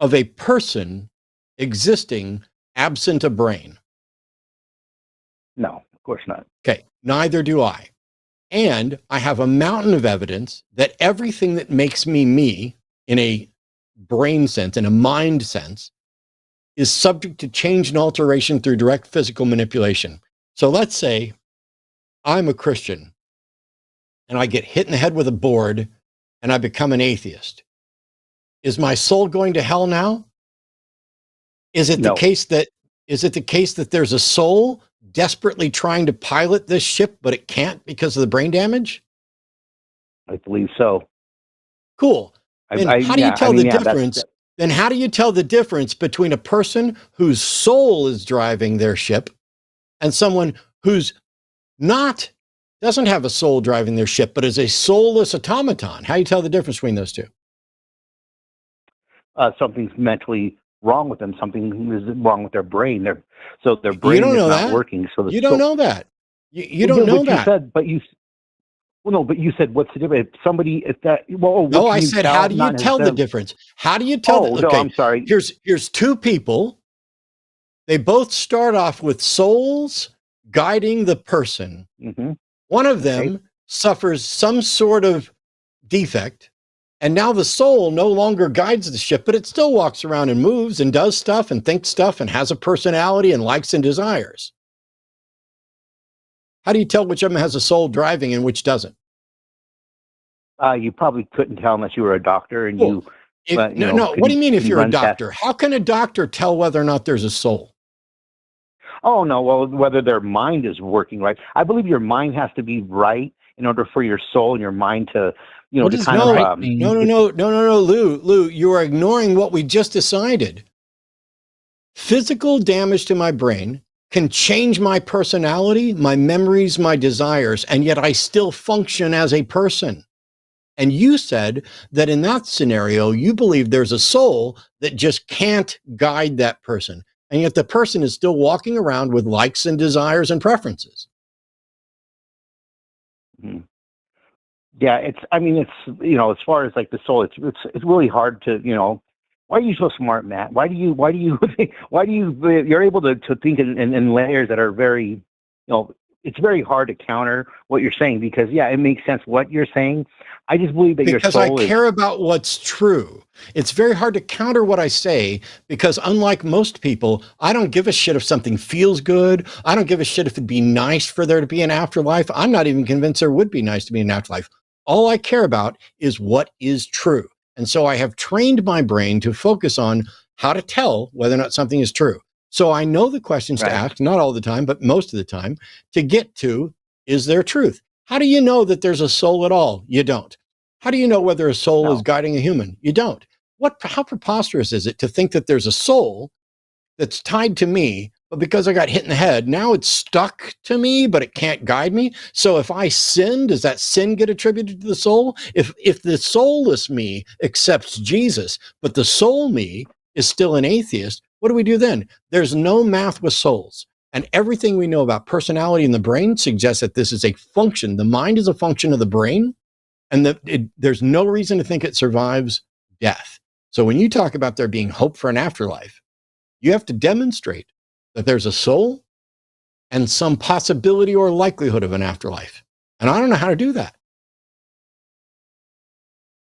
of a person existing absent a brain? No, of course not. Okay, neither do I. And I have a mountain of evidence that everything that makes me me in a brain sense, in a mind sense, is subject to change and alteration through direct physical manipulation. So let's say I'm a Christian and I get hit in the head with a board and I become an atheist. Is my soul going to hell now? Is it the case that there's a soul desperately trying to pilot this ship, but it can't because of the brain damage? I believe so. Cool. Then how do you tell the difference? Then how do you tell the difference between a person whose soul is driving their ship and someone who's doesn't have a soul driving their ship, but is a soulless automaton? How do you tell the difference between those two? Something's mentally wrong with them. Something is wrong with their brain. Their brain is not working. So you don't know that. You don't know that. But you said, what's the difference? I said, how do you tell the difference? How do you tell? Okay, no, I'm sorry. Here's two people. They both start off with souls guiding the person. Mm-hmm. One of them suffers some sort of defect, and now the soul no longer guides the ship, but it still walks around and moves and does stuff and thinks stuff and has a personality and likes and desires. How do you tell which of them has a soul driving and which doesn't? You probably couldn't tell unless you were a doctor and What do you mean if you're a doctor? How can a doctor tell whether or not there's a soul? Oh, no. Well, whether their mind is working right. I believe your mind has to be right in order for your soul and your mind to, No, Lou, you are ignoring what we just decided. Physical damage to my brain can change my personality, my memories, my desires, and yet I still function as a person. And you said that in that scenario, you believe there's a soul that just can't guide that person. And yet the person is still walking around with likes and desires and preferences. Mm-hmm. Yeah, as far as like the soul, it's really hard to, why are you so smart, Matt? You're able to think in layers that are very, it's very hard to counter what you're saying because, it makes sense what you're saying. I just believe that your soul Because I care about what's true. It's very hard to counter what I say because unlike most people, I don't give a shit if something feels good. I don't give a shit if it'd be nice for there to be an afterlife. I'm not even convinced there would be nice to be an afterlife. All I care about is what is true. And so I have trained my brain to focus on how to tell whether or not something is true. So I know the questions to ask, not all the time, but most of the time, to get to, is there truth? How do you know that there's a soul at all? You don't. How do you know whether a soul is guiding a human? You don't. How preposterous is it to think that there's a soul that's tied to me, but because I got hit in the head, now it's stuck to me, but it can't guide me? So if I sin, does that sin get attributed to the soul? If the soulless me accepts Jesus, but the soul me is still an atheist, what do we do then? There's no math with souls. And everything we know about personality in the brain suggests that this is a function. The mind is a function of the brain, and there's no reason to think it survives death. So when you talk about there being hope for an afterlife, you have to demonstrate that there's a soul and some possibility or likelihood of an afterlife. And I don't know how to do that.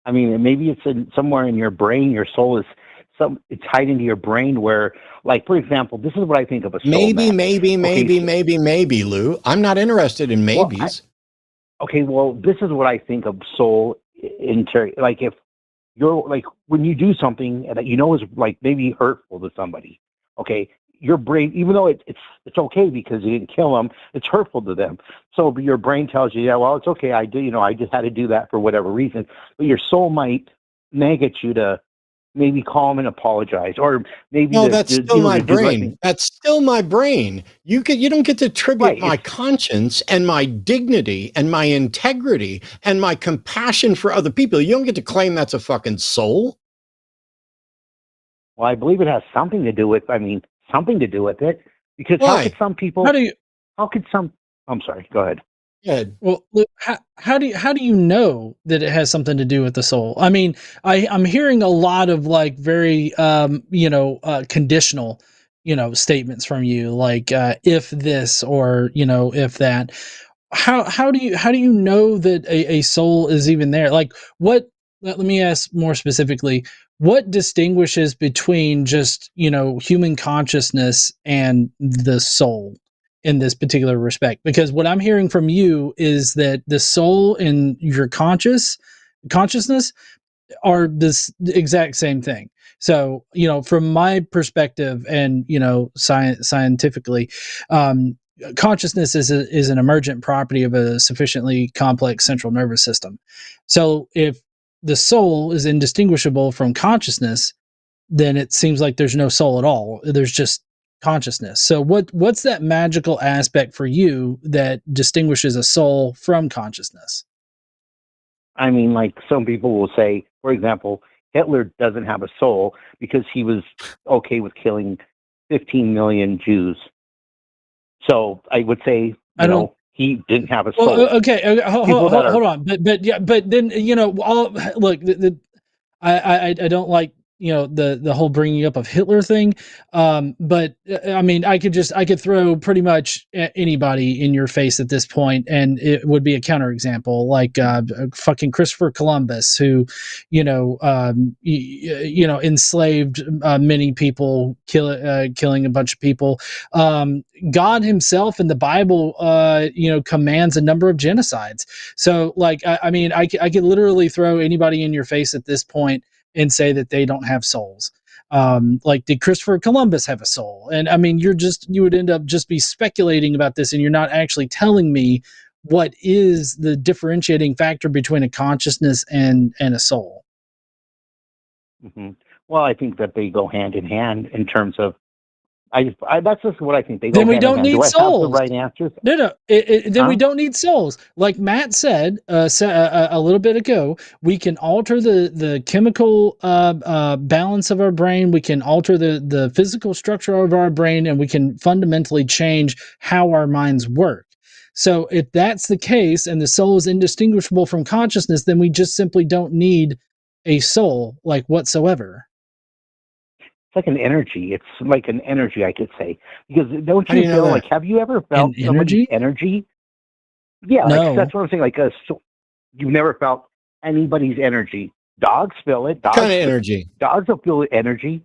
I mean, maybe it's somewhere in your brain, your soul is it's tied into your brain where, like, for example, this is what I think of a soul. Maybe, Lou. I'm not interested in maybes. Well, this is what I think of soul like if you're like, when you do something that is like maybe hurtful to somebody, okay, your brain, even though it's okay because you didn't kill them, it's hurtful to them. So your brain tells you, it's okay. I just had to do that for whatever reason. But your soul might nag at you to maybe call him and apologize, or maybe no, that's still my brain. That's still my brain. You don't get to attribute my conscience and my dignity and my integrity and my compassion for other people. You don't get to claim that's a fucking soul. Well, I believe it has something to do with. Something to do with it, because Why? How could some people? I'm sorry. Go ahead. Yeah. Well, how do you know that it has something to do with the soul? I mean, I'm hearing a lot of like very conditional, statements from you, like if this or if that. How do you know that a soul is even there? Like what? Let me ask more specifically. What distinguishes between just human consciousness and the soul in this particular respect? Because what I'm hearing from you is that the soul and your consciousness are this exact same thing. So, from my perspective and, scientifically, consciousness is an emergent property of a sufficiently complex central nervous system. So if the soul is indistinguishable from consciousness, then it seems like there's no soul at all. There's just consciousness. So what's that magical aspect for you that distinguishes a soul from consciousness? I mean, like some people will say, for example, Hitler doesn't have a soul because he was okay with killing 15 million Jews. So I would say, he didn't have a soul. Well, okay, hold on, but then I don't like the whole bringing up of Hitler thing, but I mean I could throw pretty much anybody in your face at this point and it would be a counterexample, like fucking Christopher Columbus, who enslaved many people, killing a bunch of people. God himself in the Bible commands a number of genocides. So like I mean I could literally throw anybody in your face at this point and say that they don't have souls. Like, did Christopher Columbus have a soul? And I mean, you would end up just be speculating about this, and you're not actually telling me what is the differentiating factor between a consciousness and a soul. Mm-hmm. Well, I think that they go hand in hand in terms of. That's just what I think. They go then we don't need souls. I have the right answers? No. Then we don't need souls. Like Matt said a little bit ago, we can alter the chemical balance of our brain. We can alter the physical structure of our brain, and we can fundamentally change how our minds work. So if that's the case, and the soul is indistinguishable from consciousness, then we just simply don't need a soul, like whatsoever. Like an energy. It's like an energy, I could say. Because don't you feel like, have you ever felt somebody's energy? Yeah, no. Like that's what I'm saying. Like you've never felt anybody's energy. Dogs feel it. What kind of energy? Dogs will feel energy.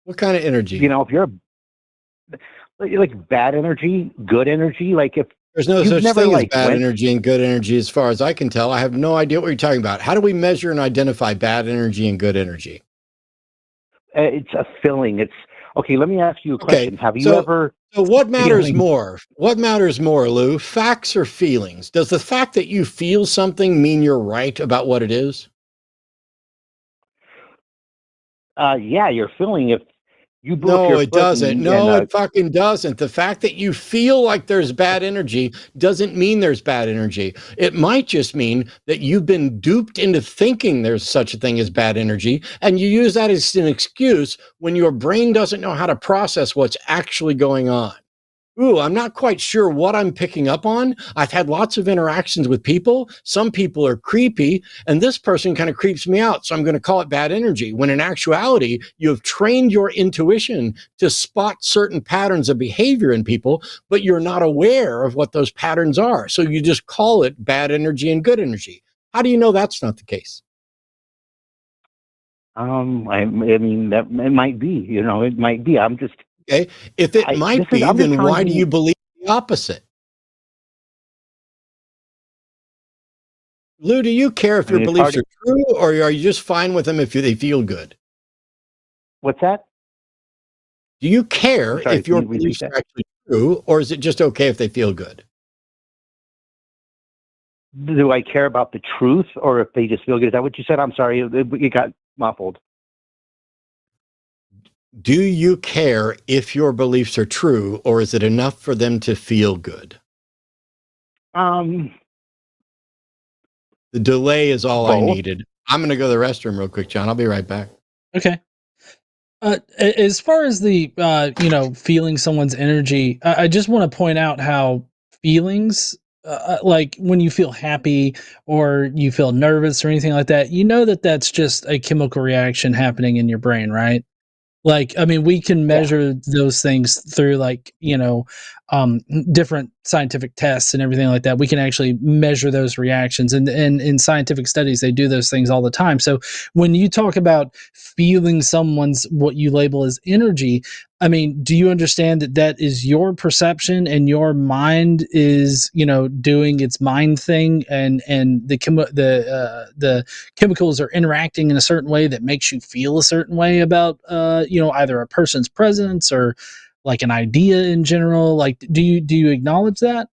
What kind of energy? If you're like bad energy, good energy, like if there's no such thing as bad energy and good energy, as far as I can tell. I have no idea what you're talking about. How do we measure and identify bad energy and good energy? It's a feeling. It's okay. Let me ask you a question. Have you ever? So what matters more? What matters more, Lou? Facts or feelings? Does the fact that you feel something mean you're right about what it is? Yeah, you're feeling it. No, it doesn't. No, it fucking doesn't. The fact that you feel like there's bad energy doesn't mean there's bad energy. It might just mean that you've been duped into thinking there's such a thing as bad energy, and you use that as an excuse when your brain doesn't know how to process what's actually going on. Ooh, I'm not quite sure what I'm picking up on. I've had lots of interactions with people. Some people are creepy, and this person kind of creeps me out, so I'm going to call it bad energy, when in actuality, you have trained your intuition to spot certain patterns of behavior in people, but you're not aware of what those patterns are. So you just call it bad energy and good energy. How do you know that's not the case? I mean, that it might be. It might be. I'm just. Okay. If it might be, then why do you believe the opposite? Lou, do you care if your beliefs are true, or are you just fine with them if they feel good? What's that? Do you care if your beliefs are actually true, or is it just okay if they feel good? do I care about the truth or if they just feel good? Is that what you said? I'm sorry, it got muffled. Do you care if your beliefs are true, or is it enough for them to feel good? The delay is all both. I needed. I'm going to go to the restroom real quick, John. I'll be right back. Okay. As far as the, feeling someone's energy, I just want to point out how feelings, like when you feel happy or you feel nervous or anything like that, that's just a chemical reaction happening in your brain, right? Like, I mean, we can measure those things through different scientific tests and everything like that. We can actually measure those reactions, and in scientific studies, they do those things all the time. So when you talk about feeling someone's what you label as energy, I mean, do you understand that is your perception and your mind is, doing its mind thing, and the chemicals are interacting in a certain way that makes you feel a certain way about, either a person's presence or like an idea in general? Like, do you acknowledge that?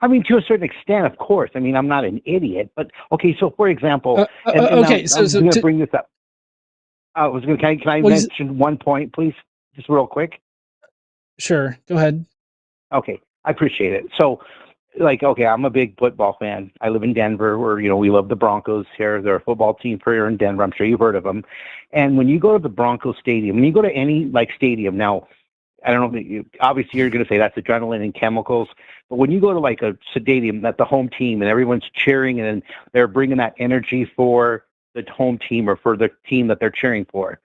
I mean, to a certain extent, of course. I mean, I'm not an idiot, but okay. So, for example, okay, I'm going to bring this up. I was going to. Can I mention one point, please, just real quick? Sure, go ahead. Okay, I appreciate it. So, I'm a big football fan. I live in Denver, where we love the Broncos here. They're a football team here in Denver. I'm sure you've heard of them. And when you go to the Broncos stadium, when you go to any stadium now, I don't know. Obviously, you're going to say that's adrenaline and chemicals. But when you go to a stadium, that's the home team, and everyone's cheering, and they're bringing that energy for the home team or for the team that they're cheering for.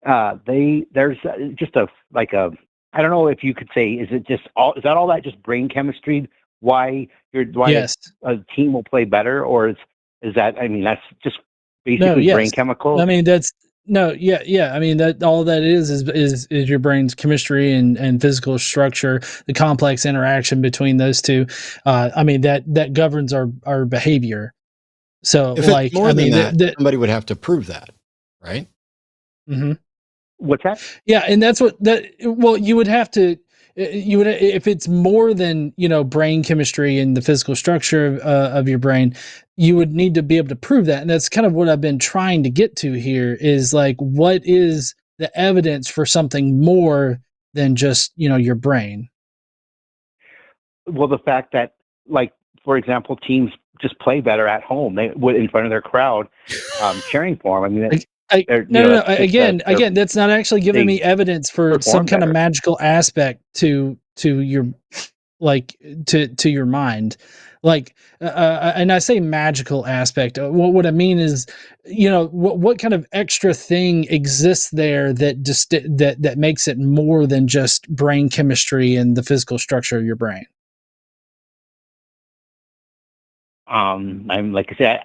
There's just I don't know if you could say, is that all that just brain chemistry? Why yes. a team will play better, or is that? I mean, that's just basically brain chemicals. I mean, that's yeah. I mean, that all that is your brain's chemistry and physical structure, the complex interaction between those two. I mean, that governs our behavior. So, if it's more than that, somebody would have to prove that, right? Mm-hmm. What's that? Yeah, and that's what you would have to. You would, if it's more than brain chemistry and the physical structure of your brain, you would need to be able to prove that. And that's kind of what I've been trying to get to here, is like, what is the evidence for something more than just your brain? Well, the fact that, for example, teams just play better at home. They would in front of their crowd, cheering for them. I mean, no. Again, that's not actually giving me evidence for some kind of magical aspect to your, to your mind. And I say magical aspect. What I mean is, what kind of extra thing exists there that just that makes it more than just brain chemistry and the physical structure of your brain. I'm like I said,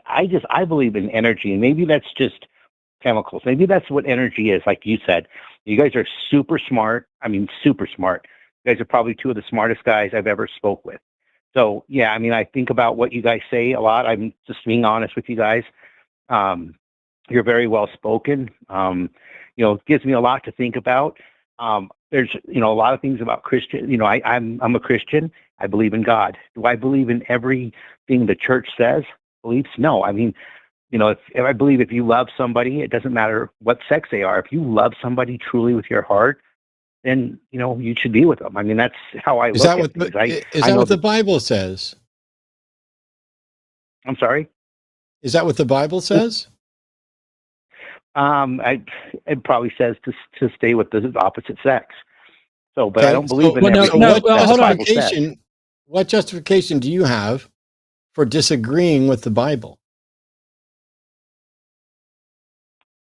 I believe in energy, and maybe that's just chemicals. Maybe that's what energy is. Like you said, you guys are super smart. I mean, super smart. You guys are probably two of the smartest guys I've ever spoke with. So yeah, I mean, I think about what you guys say a lot. I'm just being honest with you guys. You're very well spoken. It gives me a lot to think about. There's a lot of things about Christian. I'm a Christian. I believe in God. Do I believe in everything the church says? Beliefs? No. I mean, if I believe if you love somebody, it doesn't matter what sex they are. If you love somebody truly with your heart, then you should be with them. I mean, that's how I look at things. Is that what the Bible says? I'm sorry? Is that what the Bible says? It probably says to stay with the opposite sex. So, but I don't believe in everything. What justification do you have for disagreeing with the Bible?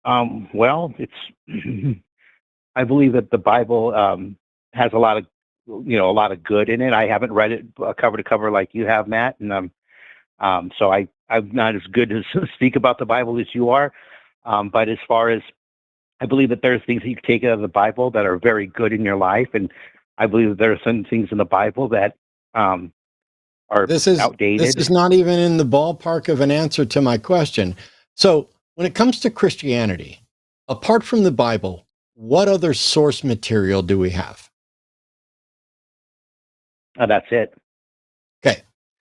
Well, it's I believe that the Bible has a lot of good in it. I haven't read it cover to cover like you have, Matt, and so I'm not as good to speak about the Bible as you are. But as far as, I believe that there's things that you can take out of the Bible that are very good in your life, and I believe that there are some things in the Bible that are outdated. This is not even in the ballpark of an answer to my question. So when it comes to Christianity, apart from the Bible, what other source material do we have? That's it. Okay.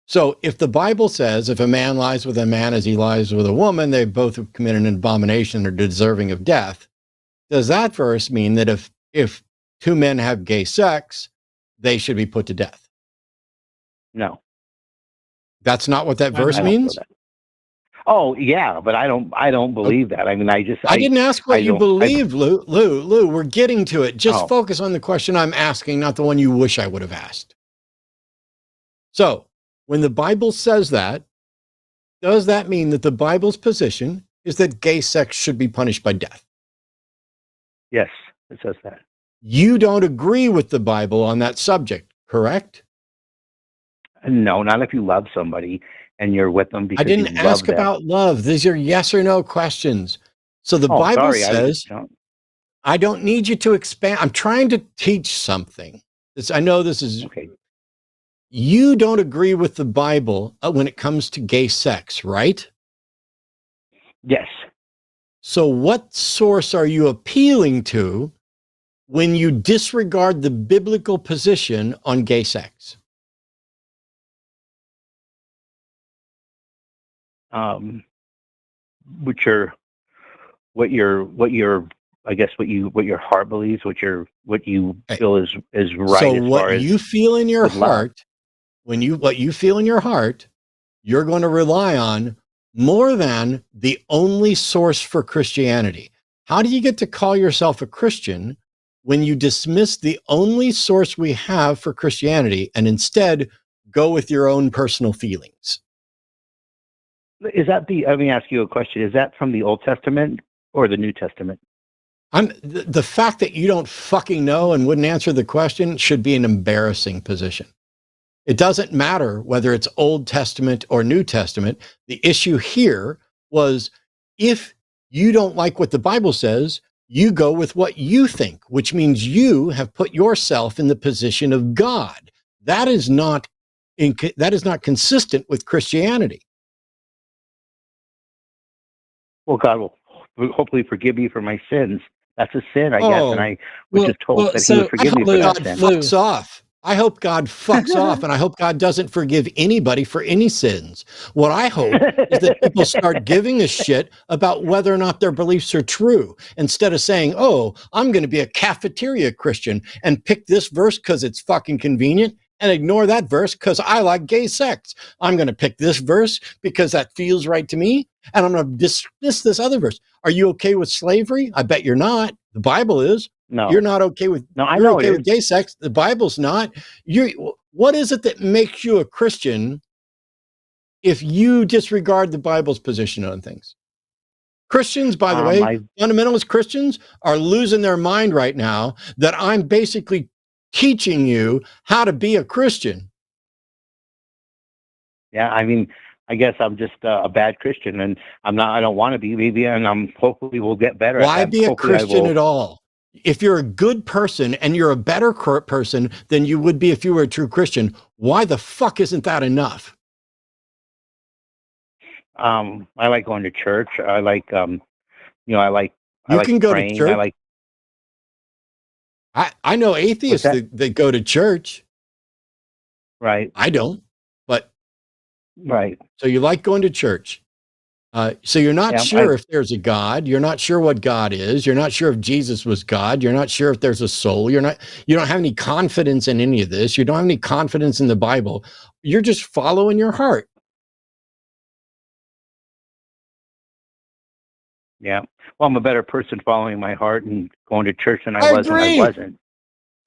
So if the Bible says if a man lies with a man as he lies with a woman, they both have committed an abomination or deserving of death, does that verse mean that if two men have gay sex, they should be put to death? No. That's not what that verse means? Oh, yeah, but I don't believe that. I mean, I didn't ask what you believe, Lou. We're getting to it. Just focus on the question I'm asking, not the one you wish I would have asked. So, when the Bible says that, does that mean that the Bible's position is that gay sex should be punished by death? Yes, it says that. You don't agree with the Bible on that subject, correct? No, not if you love somebody and you're with them because I didn't ask about love. These are yes or no questions. So the Bible says, I don't need you to expand. I'm trying to teach something. I know this is... Okay. You don't agree with the Bible when it comes to gay sex, right? Yes. So what source are you appealing to when you disregard the biblical position on gay sex? What your heart believes, what you feel is right. So what you feel in your heart, what you feel in your heart, you're going to rely on more than the only source for Christianity. How do you get to call yourself a Christian when you dismiss the only source we have for Christianity and instead go with your own personal feelings? Let me ask you a question. Is that from the Old Testament or the New Testament? The fact that you don't fucking know and wouldn't answer the question should be an embarrassing position. It doesn't matter whether it's Old Testament or New Testament. The issue here was if you don't like what the Bible says, you go with what you think, which means you have put yourself in the position of God. That is not consistent with Christianity. Well, God will hopefully forgive me for my sins. That's a sin, I guess, and I was just told that He would forgive me for that sin. Fucks off. I hope God fucks off, and I hope God doesn't forgive anybody for any sins. What I hope is that people start giving a shit about whether or not their beliefs are true, instead of saying, oh, I'm going to be a cafeteria Christian and pick this verse because it's fucking convenient and ignore that verse because I like gay sex. I'm going to pick this verse because that feels right to me, and I'm going to dismiss this other verse. Are you okay with slavery? I bet you're not. The Bible is. No, you're not okay with. No, I you're know okay with gay sex. The Bible's not. What is it that makes you a Christian if you disregard the Bible's position on things? Christians, by the way, fundamentalist Christians are losing their mind right now that I'm basically teaching you how to be a Christian. Yeah, I mean, I guess I'm just a bad Christian, and I'm not. I don't want to be, maybe, and hopefully we'll get better. Why be a Christian at all? If you're a good person and you're a better person than you would be if you were a true Christian, why the fuck isn't that enough? I like going to church. I like, I like. You can go praying. to church. I know atheists that go to church. Right. I don't, but. Right. So you like going to church. So you're not sure if there's a God. You're not sure what God is. You're not sure if Jesus was God. You're not sure if there's a soul. You don't have any confidence in any of this. You don't have any confidence in the Bible. You're just following your heart. Yeah. Well, I'm a better person following my heart and going to church than I was when I wasn't.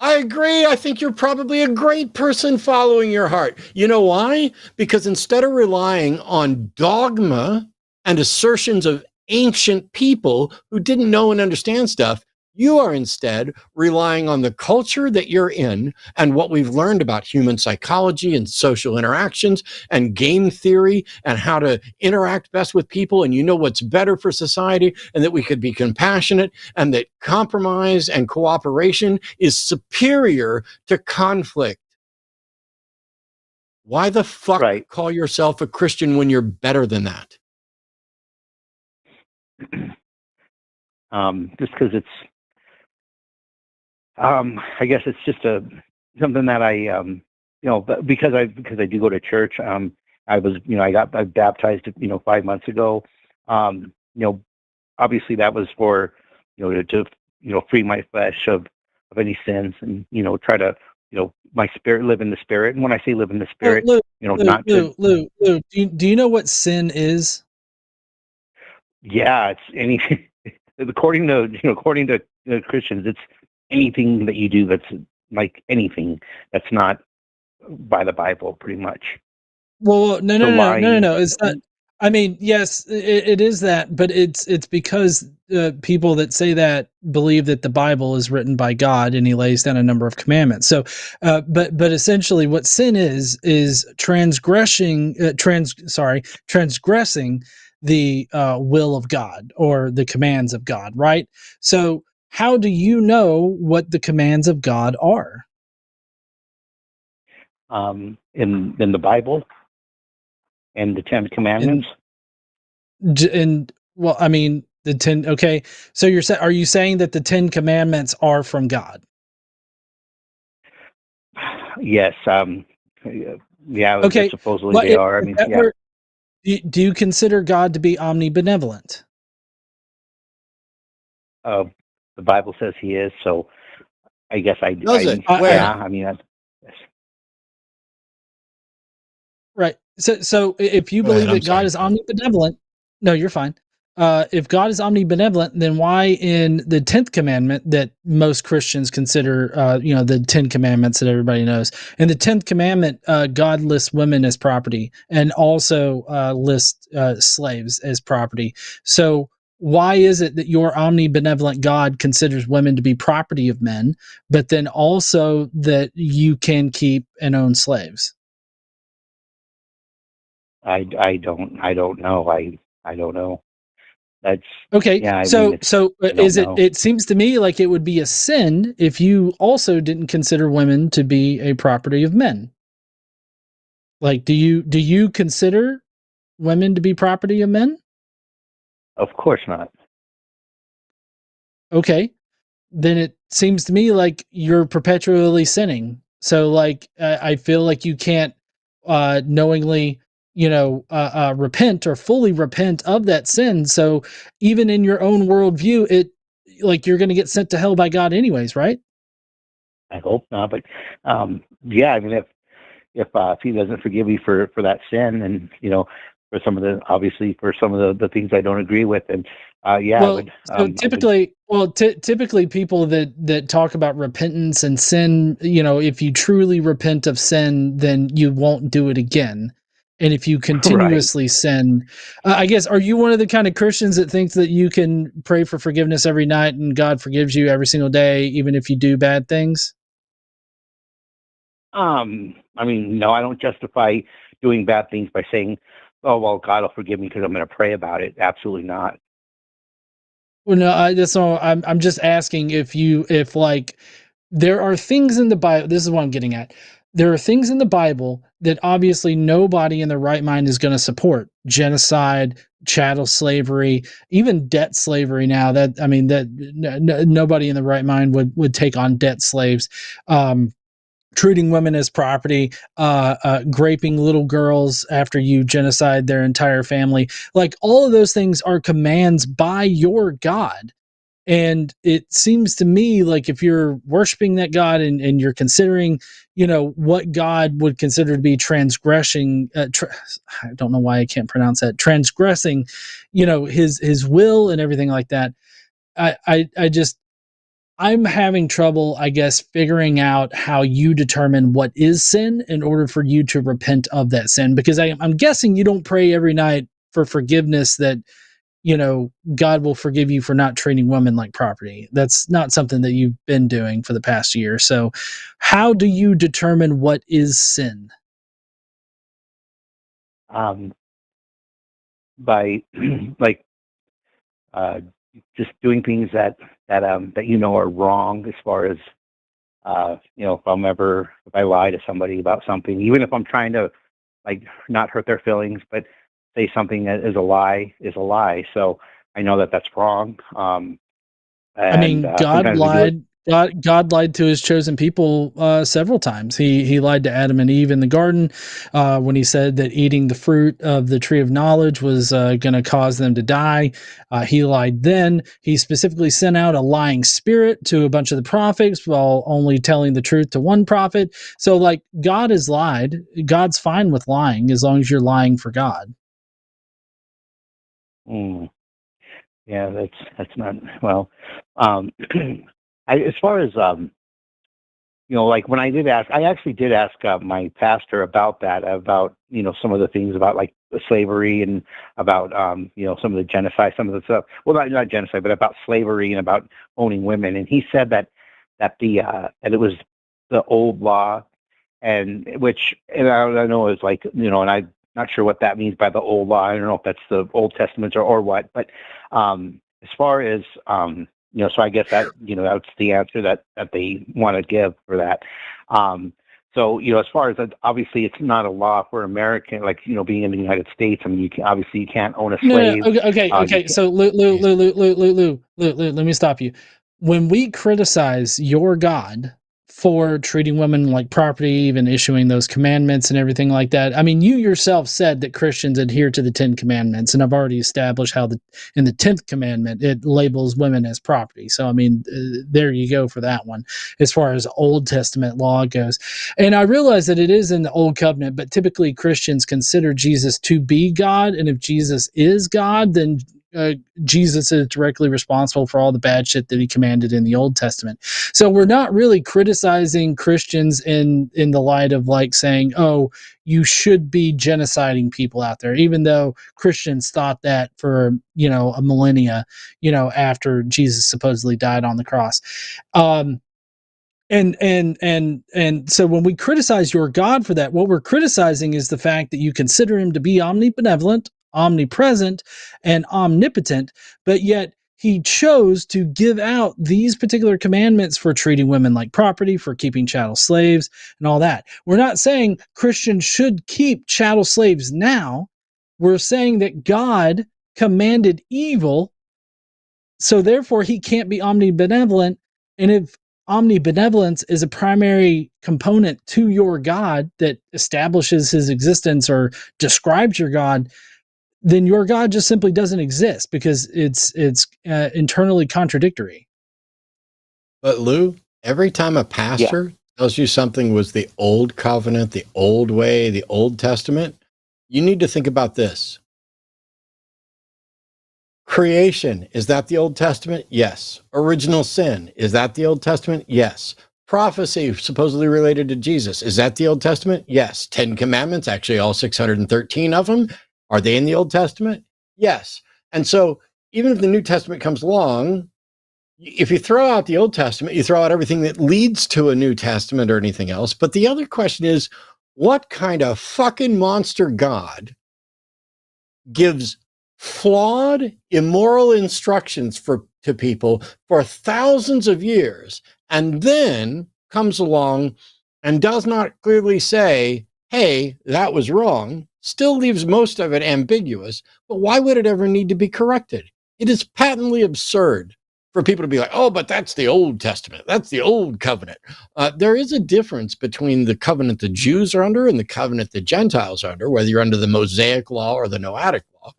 I agree. I think you're probably a great person following your heart. You know why? Because instead of relying on dogma and assertions of ancient people who didn't know and understand stuff, you are instead relying on the culture that you're in and what we've learned about human psychology and social interactions and game theory and how to interact best with people. And you know what's better for society, and that we could be compassionate, and that compromise and cooperation is superior to conflict. Why the fuck call yourself a Christian when you're better than that? Just because it's, I guess it's just something that I because I do go to church. I got baptized 5 months ago. Obviously that was for to free my flesh of any sins, and try to my spirit, live in the spirit. And when I say live in the spirit, Lou, Lou, do you know what sin is? Yeah, it's anything. According to Christians, it's anything that you do that's like anything that's not by the Bible, pretty much. Well, no. It's not. I mean, yes, it is that, but it's because people that say that believe that the Bible is written by God and He lays down a number of commandments. So, but essentially, what sin is transgressing the will of God or the commands of God, right? So, how do you know what the commands of God are? In the Bible and the 10 Commandments. And well, I mean the 10. Okay, so are you saying that the 10 Commandments are from God? Yes. Yeah. Okay. Supposedly they are. I mean, yeah. Do you consider God to be omnibenevolent? The Bible says He is, so I guess I. Does it? Yeah. I mean, yes. Right. So if you believe that God is omnibenevolent, no, you're fine. If God is omnibenevolent, then why in the 10th commandment that most Christians consider, the 10 commandments that everybody knows, in the 10th commandment, God lists women as property and also lists slaves as property. So why is it that your omnibenevolent God considers women to be property of men, but then also that you can keep and own slaves? I don't know. I don't know. That's okay. Yeah. It seems to me like it would be a sin if you also didn't consider women to be a property of men. Like, do you consider women to be property of men? Of course not. Okay, then it seems to me like you're perpetually sinning. So, like, I feel like you can't knowingly, repent or fully repent of that sin. So, even in your own worldview, like you're going to get sent to hell by God, anyways, right? I hope not, but yeah. I mean, if He doesn't forgive me for that sin, and for some of the things I don't agree with, and yeah. Well, typically people that talk about repentance and sin, if you truly repent of sin, then you won't do it again. And if you continuously sin, I guess, are you one of the kind of Christians that thinks that you can pray for forgiveness every night and God forgives you every single day, even if you do bad things? I mean, no, I don't justify doing bad things by saying, "Oh, well, God will forgive me because I'm going to pray about it." Absolutely not. Well, no, that's all. I'm just asking if like there are things in the Bible. This is what I'm getting at. There are things in the Bible that obviously nobody in their right mind is going to support: genocide, chattel slavery, even debt slavery. Now nobody in the right mind would take on debt slaves. Treating women as property, graping little girls after you genocide their entire family. Like, all of those things are commands by your God. And it seems to me like if you're worshiping that God and you're considering, what God would consider to be transgressing, I don't know why I can't pronounce that, transgressing, his will and everything like that. I'm having trouble, I guess, figuring out how you determine what is sin in order for you to repent of that sin. Because I'm guessing you don't pray every night for forgiveness that, God will forgive you for not treating women like property. That's not something that you've been doing for the past year. So how do you determine what is sin? By like just doing things that are wrong, as far as if I lie to somebody about something, even if I'm trying to like not hurt their feelings, but say something that is a lie. So I know that that's wrong. God God lied to his chosen people several times. He lied to Adam and Eve in the garden when he said that eating the fruit of the tree of knowledge was going to cause them to die. He lied then. He specifically sent out a lying spirit to a bunch of the prophets while only telling the truth to one prophet. So, like, God has lied. God's fine with lying as long as you're lying for God. Yeah, that's not well. As far as like when I actually did ask my pastor about that, about some of the things about like slavery and about some of the genocide, some of the stuff. Well, not genocide, but about slavery and about owning women. And he said that that it was the old law, and I don't know is like and I'm not sure what that means by the old law. I don't know if that's the Old Testament or what, but as far as so I guess that that's the answer that they want to give for that. So as far as that, obviously it's not a law for American, like being in the United States. I mean, you can't own a slave. No. Okay. So Lou, let me stop you. When we criticize your God for treating women like property, even issuing those commandments and everything like that, I mean, you yourself said that Christians adhere to the 10 commandments, and I've already established how in the 10th commandment it labels women as property. So I mean, there you go for that one as far as Old Testament law goes. And I realize that it is in the Old Covenant, but typically Christians consider Jesus to be God, and if Jesus is God, then Jesus is directly responsible for all the bad shit that he commanded in the Old Testament. So we're not really criticizing Christians in the light of like saying, oh, you should be genociding people out there, even though Christians thought that for a millennia, after Jesus supposedly died on the cross. And so when we criticize your God for that, what we're criticizing is the fact that you consider him to be omnibenevolent, omnipresent, and omnipotent, but yet he chose to give out these particular commandments for treating women like property, for keeping chattel slaves, and all that. We're not saying Christians should keep chattel slaves now. We're saying that God commanded evil, so therefore he can't be omnibenevolent. And if omnibenevolence is a primary component to your God that establishes his existence or describes your God, then your God just simply doesn't exist because it's internally contradictory. But Lou, every time a pastor tells you something was the old covenant, the old way, the Old Testament, you need to think about this. Creation, is that the Old Testament? Yes. Original sin, is that the Old Testament? Yes. Prophecy, supposedly related to Jesus, is that the Old Testament? Yes. 10 Commandments, actually all 613 of them, are they in the Old Testament? Yes. And so even if the New Testament comes along, if you throw out the Old Testament, you throw out everything that leads to a New Testament or anything else. But the other question is, what kind of fucking monster God gives flawed, immoral instructions to people for thousands of years, and then comes along and does not clearly say, hey, that was wrong, still leaves most of it ambiguous, but why would it ever need to be corrected? It is patently absurd for people to be like, oh, but that's the Old Testament, that's the Old Covenant. There is a difference between the covenant the Jews are under and the covenant the Gentiles are under, whether you're under the Mosaic law or the Noahic law.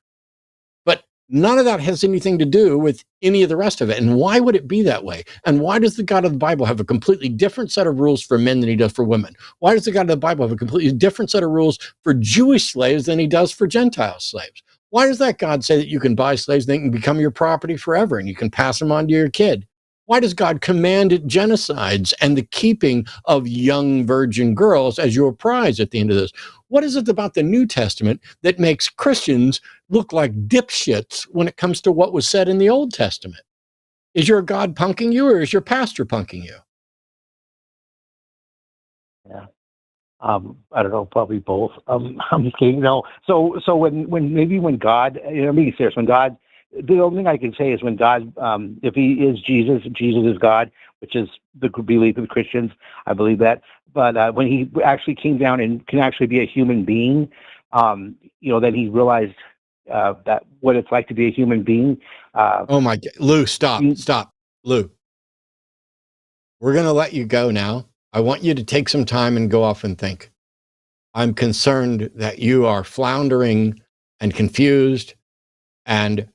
But none of that has anything to do with any of the rest of it. And why would it be that way? And why does the God of the Bible have a completely different set of rules for men than he does for women? Why does the God of the Bible have a completely different set of rules for Jewish slaves than he does for Gentile slaves? Why does that God say that you can buy slaves and they can become your property forever and you can pass them on to your kid? Why does God command genocides and the keeping of young virgin girls as your prize at the end of this? What is it about the New Testament that makes Christians look like dipshits when it comes to what was said in the Old Testament? Is your God punking you or is your pastor punking you? Yeah. I don't know, probably both. I'm just kidding. No. So when God, I'm being serious, when God, the only thing I can say is when God, if he is Jesus, Jesus is God, which is the belief of the Christians. I believe that. But when he actually came down and can actually be a human being, then he realized that what it's like to be a human being. Oh my God, Lou, stop, Lou. we're going to let you go now. I want you to take some time and go off and think. I'm concerned that you are floundering and confused, and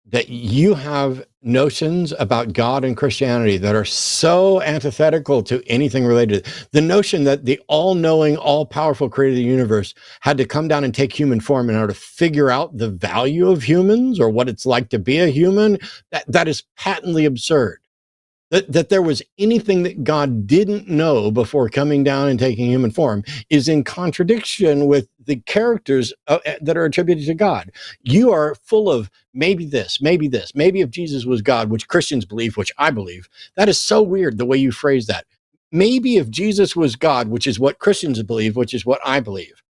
that you have notions about God and Christianity that are so antithetical to anything related. The notion that the all-knowing, all-powerful creator of the universe had to come down and take human form in order to figure out the value of humans or what it's like to be a human, that is patently absurd. That there was anything that God didn't know before coming down and taking human form is in contradiction with the characters that are attributed to God. You are full of maybe this, maybe if Jesus was God, which Christians believe, which I believe. That is so weird the way you phrase that. Maybe if Jesus was God, which is what Christians believe, which is what I believe.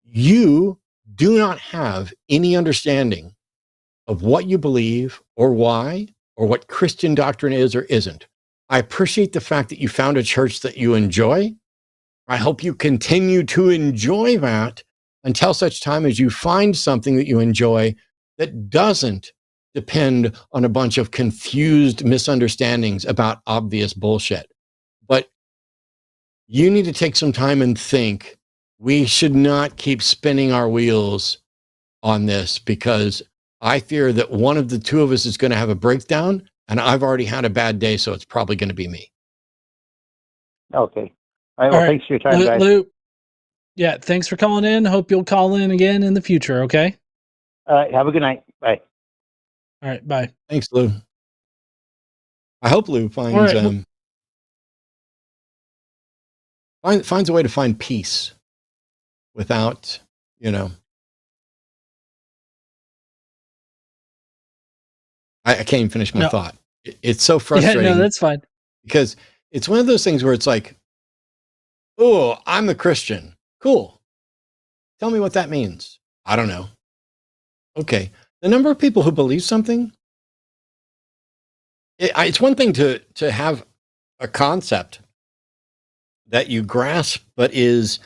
You do not have any understanding of what you believe or why, or what Christian doctrine is or isn't. I appreciate the fact that you found a church that you enjoy. I hope you continue to enjoy that until such time as you find something that you enjoy that doesn't depend on a bunch of confused misunderstandings about obvious bullshit. But you need to take some time and think. We should not keep spinning our wheels on this, because I fear that one of the two of us is going to have a breakdown, and I've already had a bad day, so it's probably going to be me. Okay. All right. Thanks for your time, guys. Lou, yeah, thanks for calling in. Hope you'll call in again in the future, okay? All right. Have a good night. Bye. All right, bye. Thanks, Lou. I hope Lou finds finds a way to find peace without, I can't even finish my thought. It's so frustrating. Yeah, no, that's fine. Because it's one of those things where it's like, oh, I'm a Christian. Cool. Tell me what that means. I don't know. Okay. The number of people who believe something, it's one thing to have a concept that you grasp, but is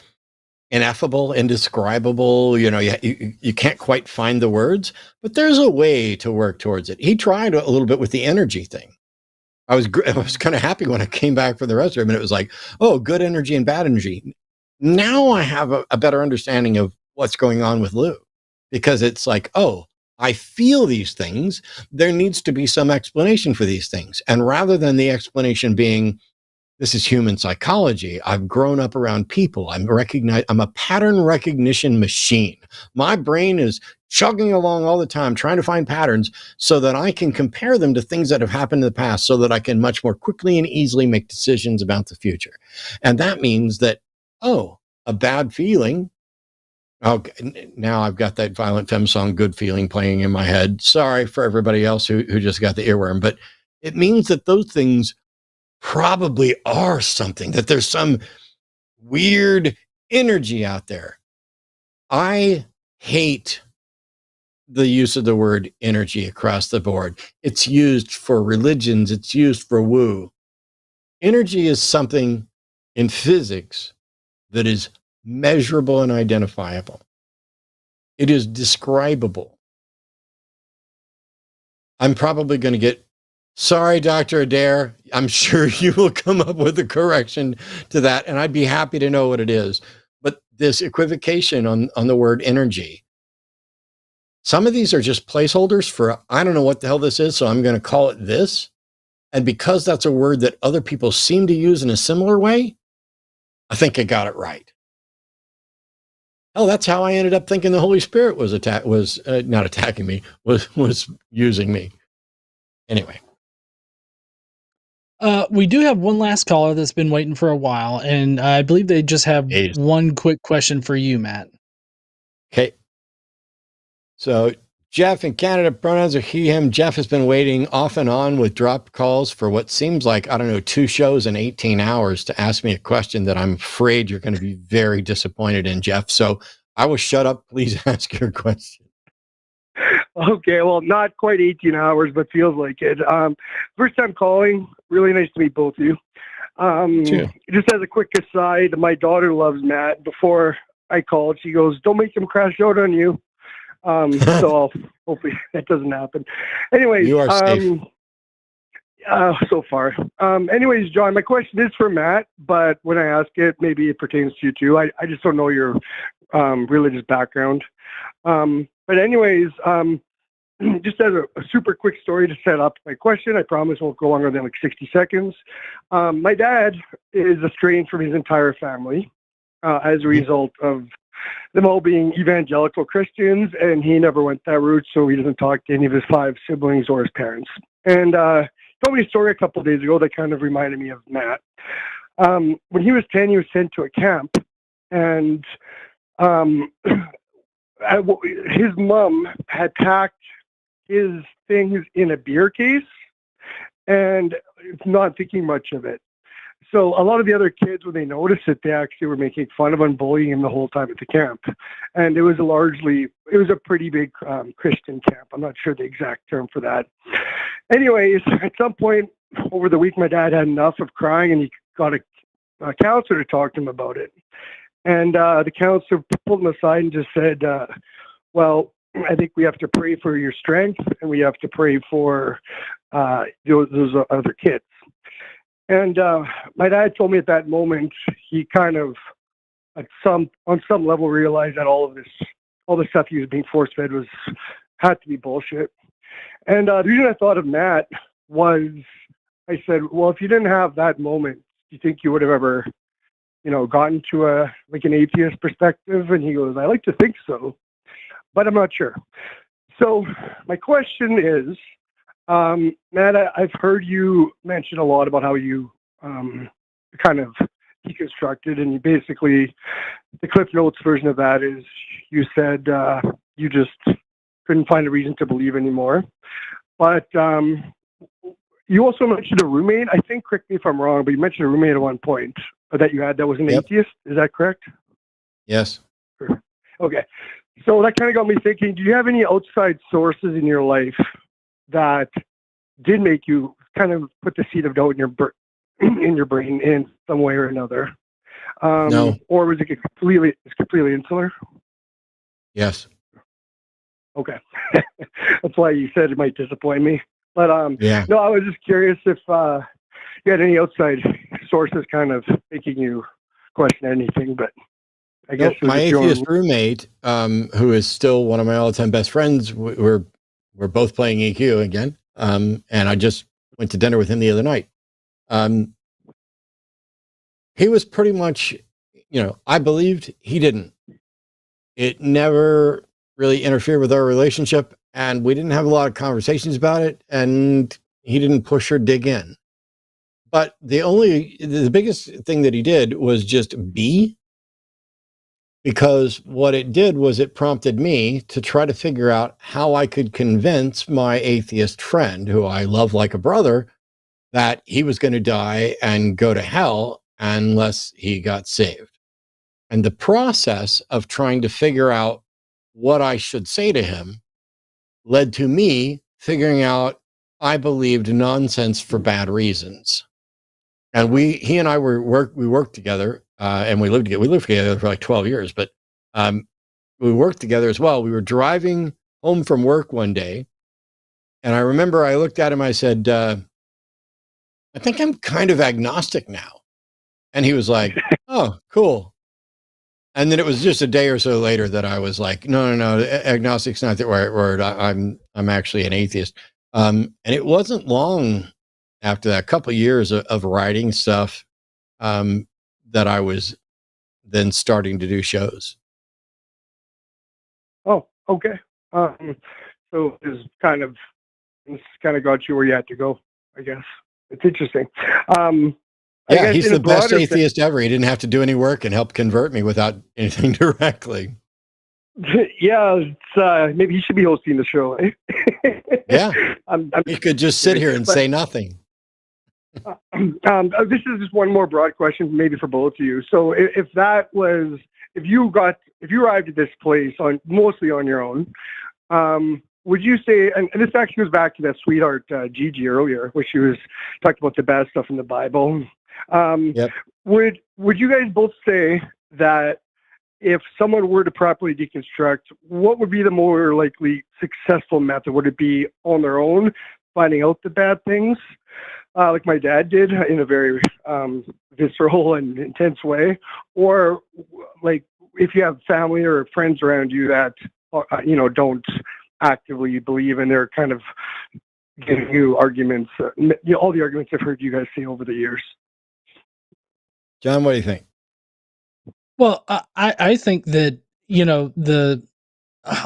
ineffable, indescribable. You can't quite find the words, but there's a way to work towards it. He tried a little bit with the energy thing. I was kind of happy when I came back from the restroom, and it was like, oh, good energy and bad energy. Now I have a better understanding of what's going on with Lou, because it's like, oh, I feel these things. There needs to be some explanation for these things. And rather than the explanation being, this is human psychology, I've grown up around people. I'm a pattern recognition machine. My brain is chugging along all the time, trying to find patterns so that I can compare them to things that have happened in the past, so that I can much more quickly and easily make decisions about the future. And that means that, oh, a bad feeling. Okay, now I've got that Violent Femme song, Good Feeling, playing in my head. Sorry for everybody else who just got the earworm, but it means that those things probably are something, that there's some weird energy out there. I hate the use of the word energy across the board. It's used for religions. It's used for woo. Energy is something in physics that is measurable and identifiable. It is describable. I'm probably going to get, sorry, Dr. Adair, I'm sure you will come up with a correction to that, and I'd be happy to know what it is. But this equivocation on the word energy, some of these are just placeholders for, I don't know what the hell this is, so I'm going to call it this. And because that's a word that other people seem to use in a similar way, I think I got it right. Oh, that's how I ended up thinking the Holy Spirit was not attacking me, was using me. Anyway. We do have one last caller that's been waiting for a while, and I believe they just have one quick question for you, Matt. Okay. So Jeff in Canada, pronouns are he, him. Jeff has been waiting off and on with drop calls for what seems like, 2 shows in 18 hours to ask me a question that I'm afraid you're going to be very disappointed in, Jeff. So I will shut up. Please ask your question. Okay, well, not quite 18 hours, but feels like it. First time calling. Really nice to meet both of you. Just as a quick aside, my daughter loves Matt. Before I called, she goes, "Don't make him crash out on you." So hopefully that doesn't happen. Anyways, you are safe. So far. Anyways, John, my question is for Matt, but when I ask it, maybe it pertains to you too. I just don't know your religious background. But anyways, just as a super quick story to set up my question, I promise it won't go longer than like 60 seconds. My dad is estranged from his entire family as a result of them all being evangelical Christians, and he never went that route, so he doesn't talk to any of his 5 siblings or his parents. And told me a story a couple of days ago that kind of reminded me of Matt. When he was 10, he was sent to a camp, and his mom had packed his things in a beer case and not thinking much of it. So a lot of the other kids, when they noticed it, they actually were making fun of and bullying him the whole time at the camp. And it was a pretty big Christian camp. I'm not sure the exact term for that. Anyways, at some point over the week, my dad had enough of crying, and he got a counselor to talk to him about it. And the counselor pulled him aside and just said, well, I think we have to pray for your strength, and we have to pray for those other kids. And my dad told me at that moment, he kind of, on some level, realized that all the stuff he was being force-fed had to be bullshit. And the reason I thought of Matt was, I said, well, if you didn't have that moment, do you think you would have ever, gotten to an atheist perspective? And he goes, I like to think so, but I'm not sure. So my question is, Matt, I've heard you mention a lot about how you kind of deconstructed, and you basically, the Cliff Notes version of that is you said you just couldn't find a reason to believe anymore. But you also mentioned a roommate. I think, correct me if I'm wrong, but you mentioned a roommate at one point that you had that was an atheist. Is that correct? Yes. Okay. So that kind of got me thinking, do you have any outside sources in your life that did make you kind of put the seed of doubt in your brain in some way or another? No. Or was it completely insular? Yes. Okay. That's why you said it might disappoint me. But no, I was just curious if you had any outside sources kind of making you question anything, but I guess my atheist roommate, who is still one of my all-time best friends, we're both playing EQ again. And I just went to dinner with him the other night. He was pretty much, I believed, he didn't. It never really interfered with our relationship, and we didn't have a lot of conversations about it, and he didn't push or dig in. But the biggest thing that he did was just be, because what it did was it prompted me to try to figure out how I could convince my atheist friend, who I love like a brother, that he was going to die and go to hell unless he got saved. And the process of trying to figure out what I should say to him led to me figuring out I believed nonsense for bad reasons. And he and I worked together, and we lived together for like 12 years, but we worked together as well. We were driving home from work one day, and I remember I looked at him, I said, I think I'm kind of agnostic now. And he was like, oh, cool. And then it was just a day or so later that I was like, no, agnostic's not the right word. I'm actually an atheist. And it wasn't long after that, couple of years of writing stuff, that I was then starting to do shows. Oh, okay. So it's kind of got you where you had to go, I guess. It's interesting. Yeah, he's the best atheist ever. He didn't have to do any work and help convert me without anything directly. Yeah, maybe he should be hosting the show. Eh? Yeah, he could just sit here and say nothing. This is just one more broad question, maybe for both of you. So, if you arrived at this place mostly on your own, would you say? And this actually goes back to that sweetheart Gigi earlier, where she was talking about the bad stuff in the Bible. Yep. Would you guys both say that if someone were to properly deconstruct, what would be the more likely successful method? Would it be on their own, finding out the bad things? like my dad did, in a very visceral and intense way, or like if you have family or friends around you that don't actively believe, and they're kind of giving you arguments, all the arguments I've heard you guys say over the years. John, what do you think? Well, I think that, the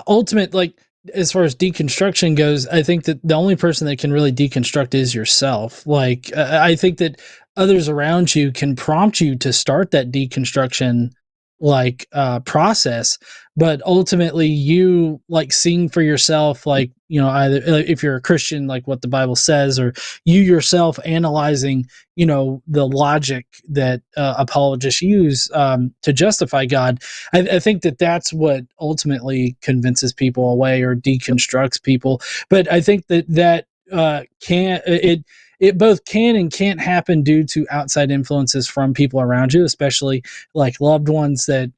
ultimate, like, as far as deconstruction goes, I think that the only person that can really deconstruct is yourself. Like, I think that others around you can prompt you to start that deconstruction, like, process, but ultimately you, like, seeing for yourself, like, either if you're a Christian, like what the Bible says, or you yourself analyzing, the logic that apologists use to justify God. I think that that's what ultimately convinces people away or deconstructs people. But I think that it both can and can't happen due to outside influences from people around you, especially like loved ones that,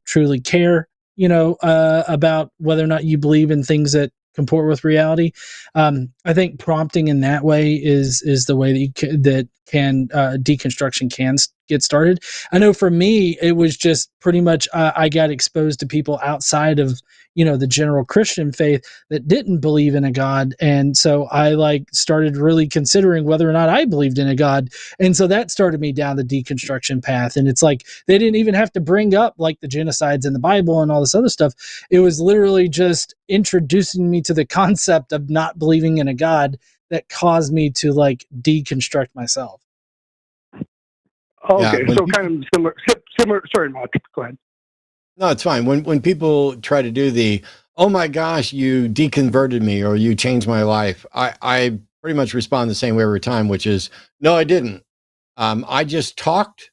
truly care, about whether or not you believe in things that comport with reality. I think prompting in that way is the way that deconstruction can get started. I know for me, it was just pretty much I got exposed to people outside of the general Christian faith that didn't believe in a God, and so I started really considering whether or not I believed in a God, and so that started me down the deconstruction path. And it's like they didn't even have to bring up like the genocides in the Bible and all this other stuff. It was literally just introducing me to the concept of not believing in a God that caused me to like deconstruct myself. Okay, so kind of similar. Sorry, Mark, go ahead. No, it's fine. When people try to do the, oh my gosh, you deconverted me or you changed my life, I pretty much respond the same way every time, which is, no, I didn't. I just talked,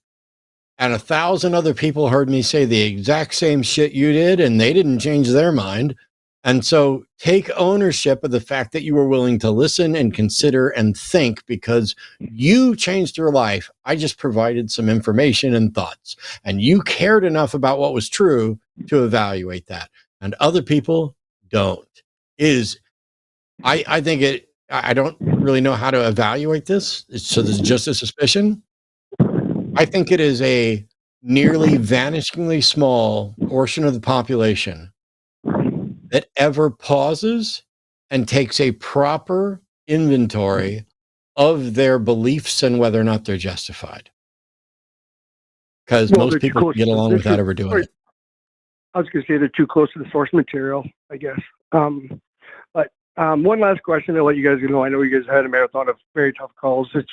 and 1,000 other people heard me say the exact same shit you did, and they didn't change their mind. And so take ownership of the fact that you were willing to listen and consider and think, because you changed your life. I just provided some information and thoughts, and you cared enough about what was true to evaluate that. And other people don't. I think I don't really know how to evaluate this. So there's just a suspicion. I think it is a nearly vanishingly small portion of the population that ever pauses and takes a proper inventory of their beliefs and whether or not they're justified. Because most people get along without ever doing it. I was going to say they're too close to the source material, I guess. But one last question to let you guys know. I know you guys had a marathon of very tough calls. It's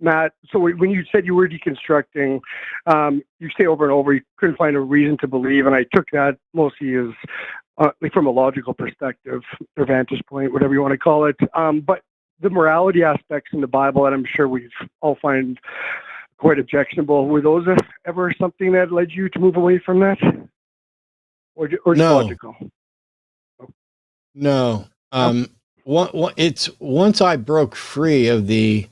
Matt, so when you said you were deconstructing, you say over and over you couldn't find a reason to believe, and I took that mostly as like from a logical perspective, or vantage point, whatever you want to call it. But the morality aspects in the Bible that I'm sure we've all find quite objectionable, were those ever something that led you to move away from that? Or no. logical? No. It's once I broke free of the,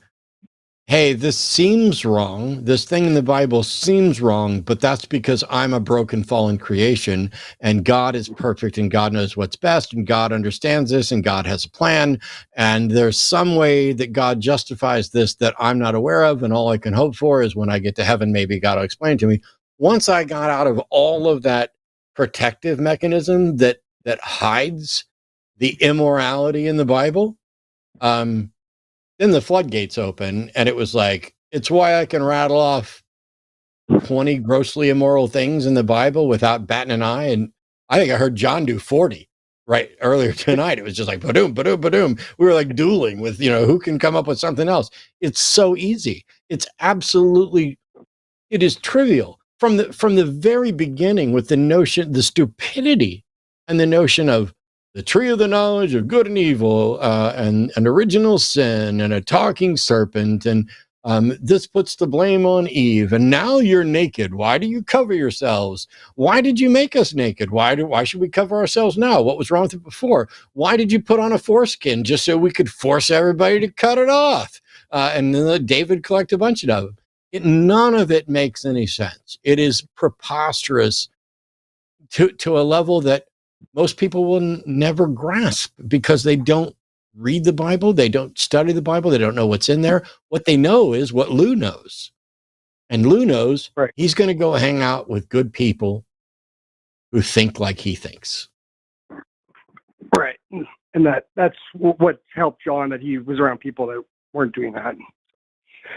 hey, this seems wrong. This thing in the Bible seems wrong, but that's because I'm a broken, fallen creation, and God is perfect, and God knows what's best, and God understands this, and God has a plan, and there's some way that God justifies this that I'm not aware of, and all I can hope for is when I get to heaven, maybe God will explain to me. Once I got out of all of that protective mechanism that hides the immorality in the Bible, then the floodgates open, and it was like, it's why I can rattle off 20 grossly immoral things in the Bible without batting an eye. And I think I heard John do 40 right earlier tonight. It was just like, ba-doom, ba-doom, ba-doom. We were like dueling with, who can come up with something else. It's so easy. It is trivial from the very beginning, with the notion, the stupidity and the notion of the tree of the knowledge of good and evil, and an original sin, and a talking serpent, and this puts the blame on Eve. And now you're naked. Why do you cover yourselves? Why did you make us naked? Why should we cover ourselves now? What was wrong with it before? Why did you put on a foreskin just so we could force everybody to cut it off? And then let David collect a bunch of them. None of it makes any sense. It is preposterous to a level that most people will never grasp, because they don't read the Bible. They don't study the Bible. They don't know what's in there. What they know is what Lou knows. And Lou knows he's going to go hang out with good people who think like he thinks. Right. And that's what helped John, that he was around people that weren't doing that.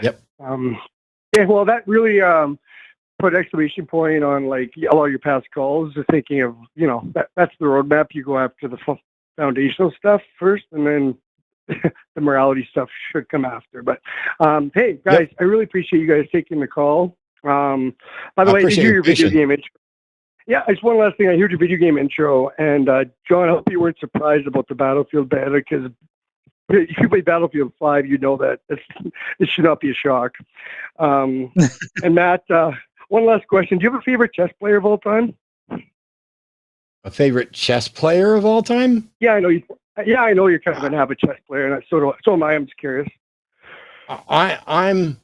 Yep. Yeah, well, that really put exclamation point on like a lot of your past calls, thinking of, that's the roadmap. You go after the foundational stuff first, and then the morality stuff should come after. But hey, guys, I really appreciate you guys taking the call. By the way, did you hear your video game intro? Yeah, just one last thing. I heard your video game intro, and John, I hope you weren't surprised about the Battlefield beta, because if you play Battlefield 5, you know that it should not be a shock. And Matt, one last question. Do you have a favorite chess player of all time? A favorite chess player of all time? Yeah, I know you. Yeah, I know you're kind of an avid chess player, and so am I. I'm just curious. I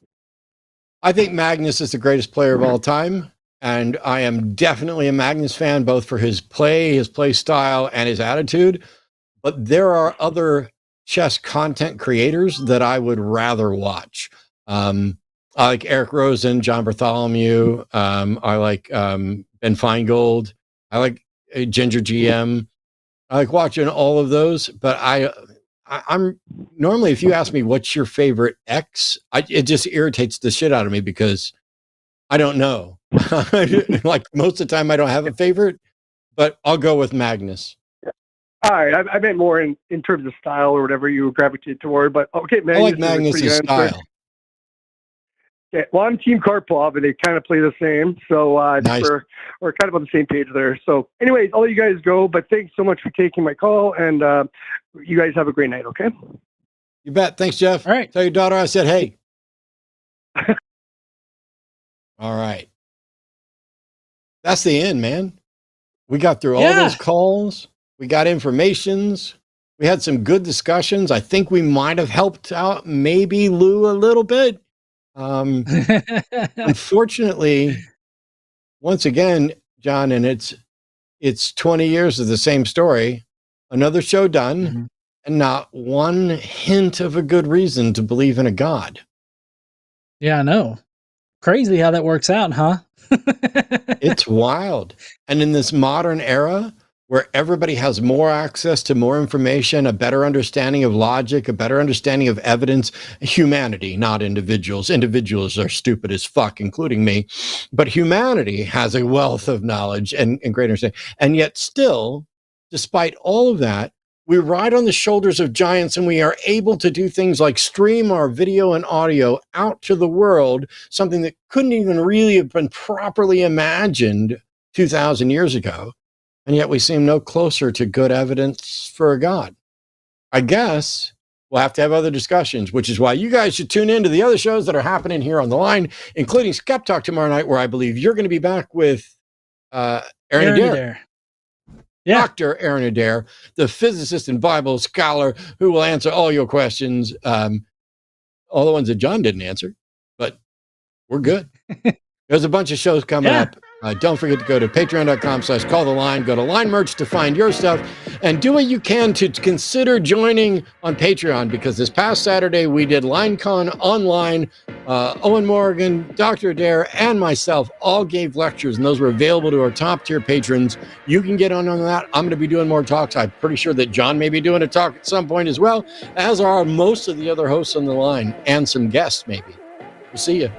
think Magnus is the greatest player of all time, and I am definitely a Magnus fan, both for his play style, and his attitude. But there are other chess content creators that I would rather watch. I like Eric Rosen, John Bartholomew. I like Ben Feingold. I like Ginger GM. I like watching all of those, but I'm normally, if you ask me what's your favorite X, it just irritates the shit out of me because I don't know. Like most of the time I don't have a favorite, but I'll go with Magnus. All right, I meant more in terms of style or whatever you gravitate toward, but okay, Magnus. I like Magnus's style. Yeah, well, I'm Team Karpov, and they kind of play the same, so nice. we're kind of on the same page there. So anyways, I'll let you guys go, but thanks so much for taking my call, and you guys have a great night, okay? You bet. Thanks, Jeff. All right. Tell your daughter I said hey. All right. That's the end, man. We got through all those calls. We got informations. We had some good discussions. I think we might have helped out maybe Lou a little bit. Unfortunately, once again, John, and it's 20 years of the same story, another show done, and not one hint of a good reason to believe in a God. Yeah, I know. Crazy how that works out, huh? It's wild. And in this modern era where everybody has more access to more information, a better understanding of logic, a better understanding of evidence, humanity, not individuals. Individuals are stupid as fuck, including me. But humanity has a wealth of knowledge and great understanding. And yet still, despite all of that, we ride on the shoulders of giants, and we are able to do things like stream our video and audio out to the world, something that couldn't even really have been properly imagined 2,000 years ago. And yet we seem no closer to good evidence for a God. I guess we'll have to have other discussions, which is why you guys should tune in to the other shows that are happening here on the line, including Skeptalk tomorrow night, where I believe you're going to be back with Aaron Adair. Yeah. Dr. Aaron Adair, the physicist and Bible scholar who will answer all your questions, all the ones that John didn't answer, but we're good. There's a bunch of shows coming up. Don't forget to go to patreon.com/calltheline. Go to Line Merch to find your stuff, and do what you can to consider joining on Patreon, because this past Saturday we did LineCon online. Owen Morgan, Dr. Adair, and myself all gave lectures, and those were available to our top tier patrons. You can get on that. I'm going to be doing more talks. I'm pretty sure that John may be doing a talk at some point as well, as are most of the other hosts on the line, and some guests maybe. We'll see you.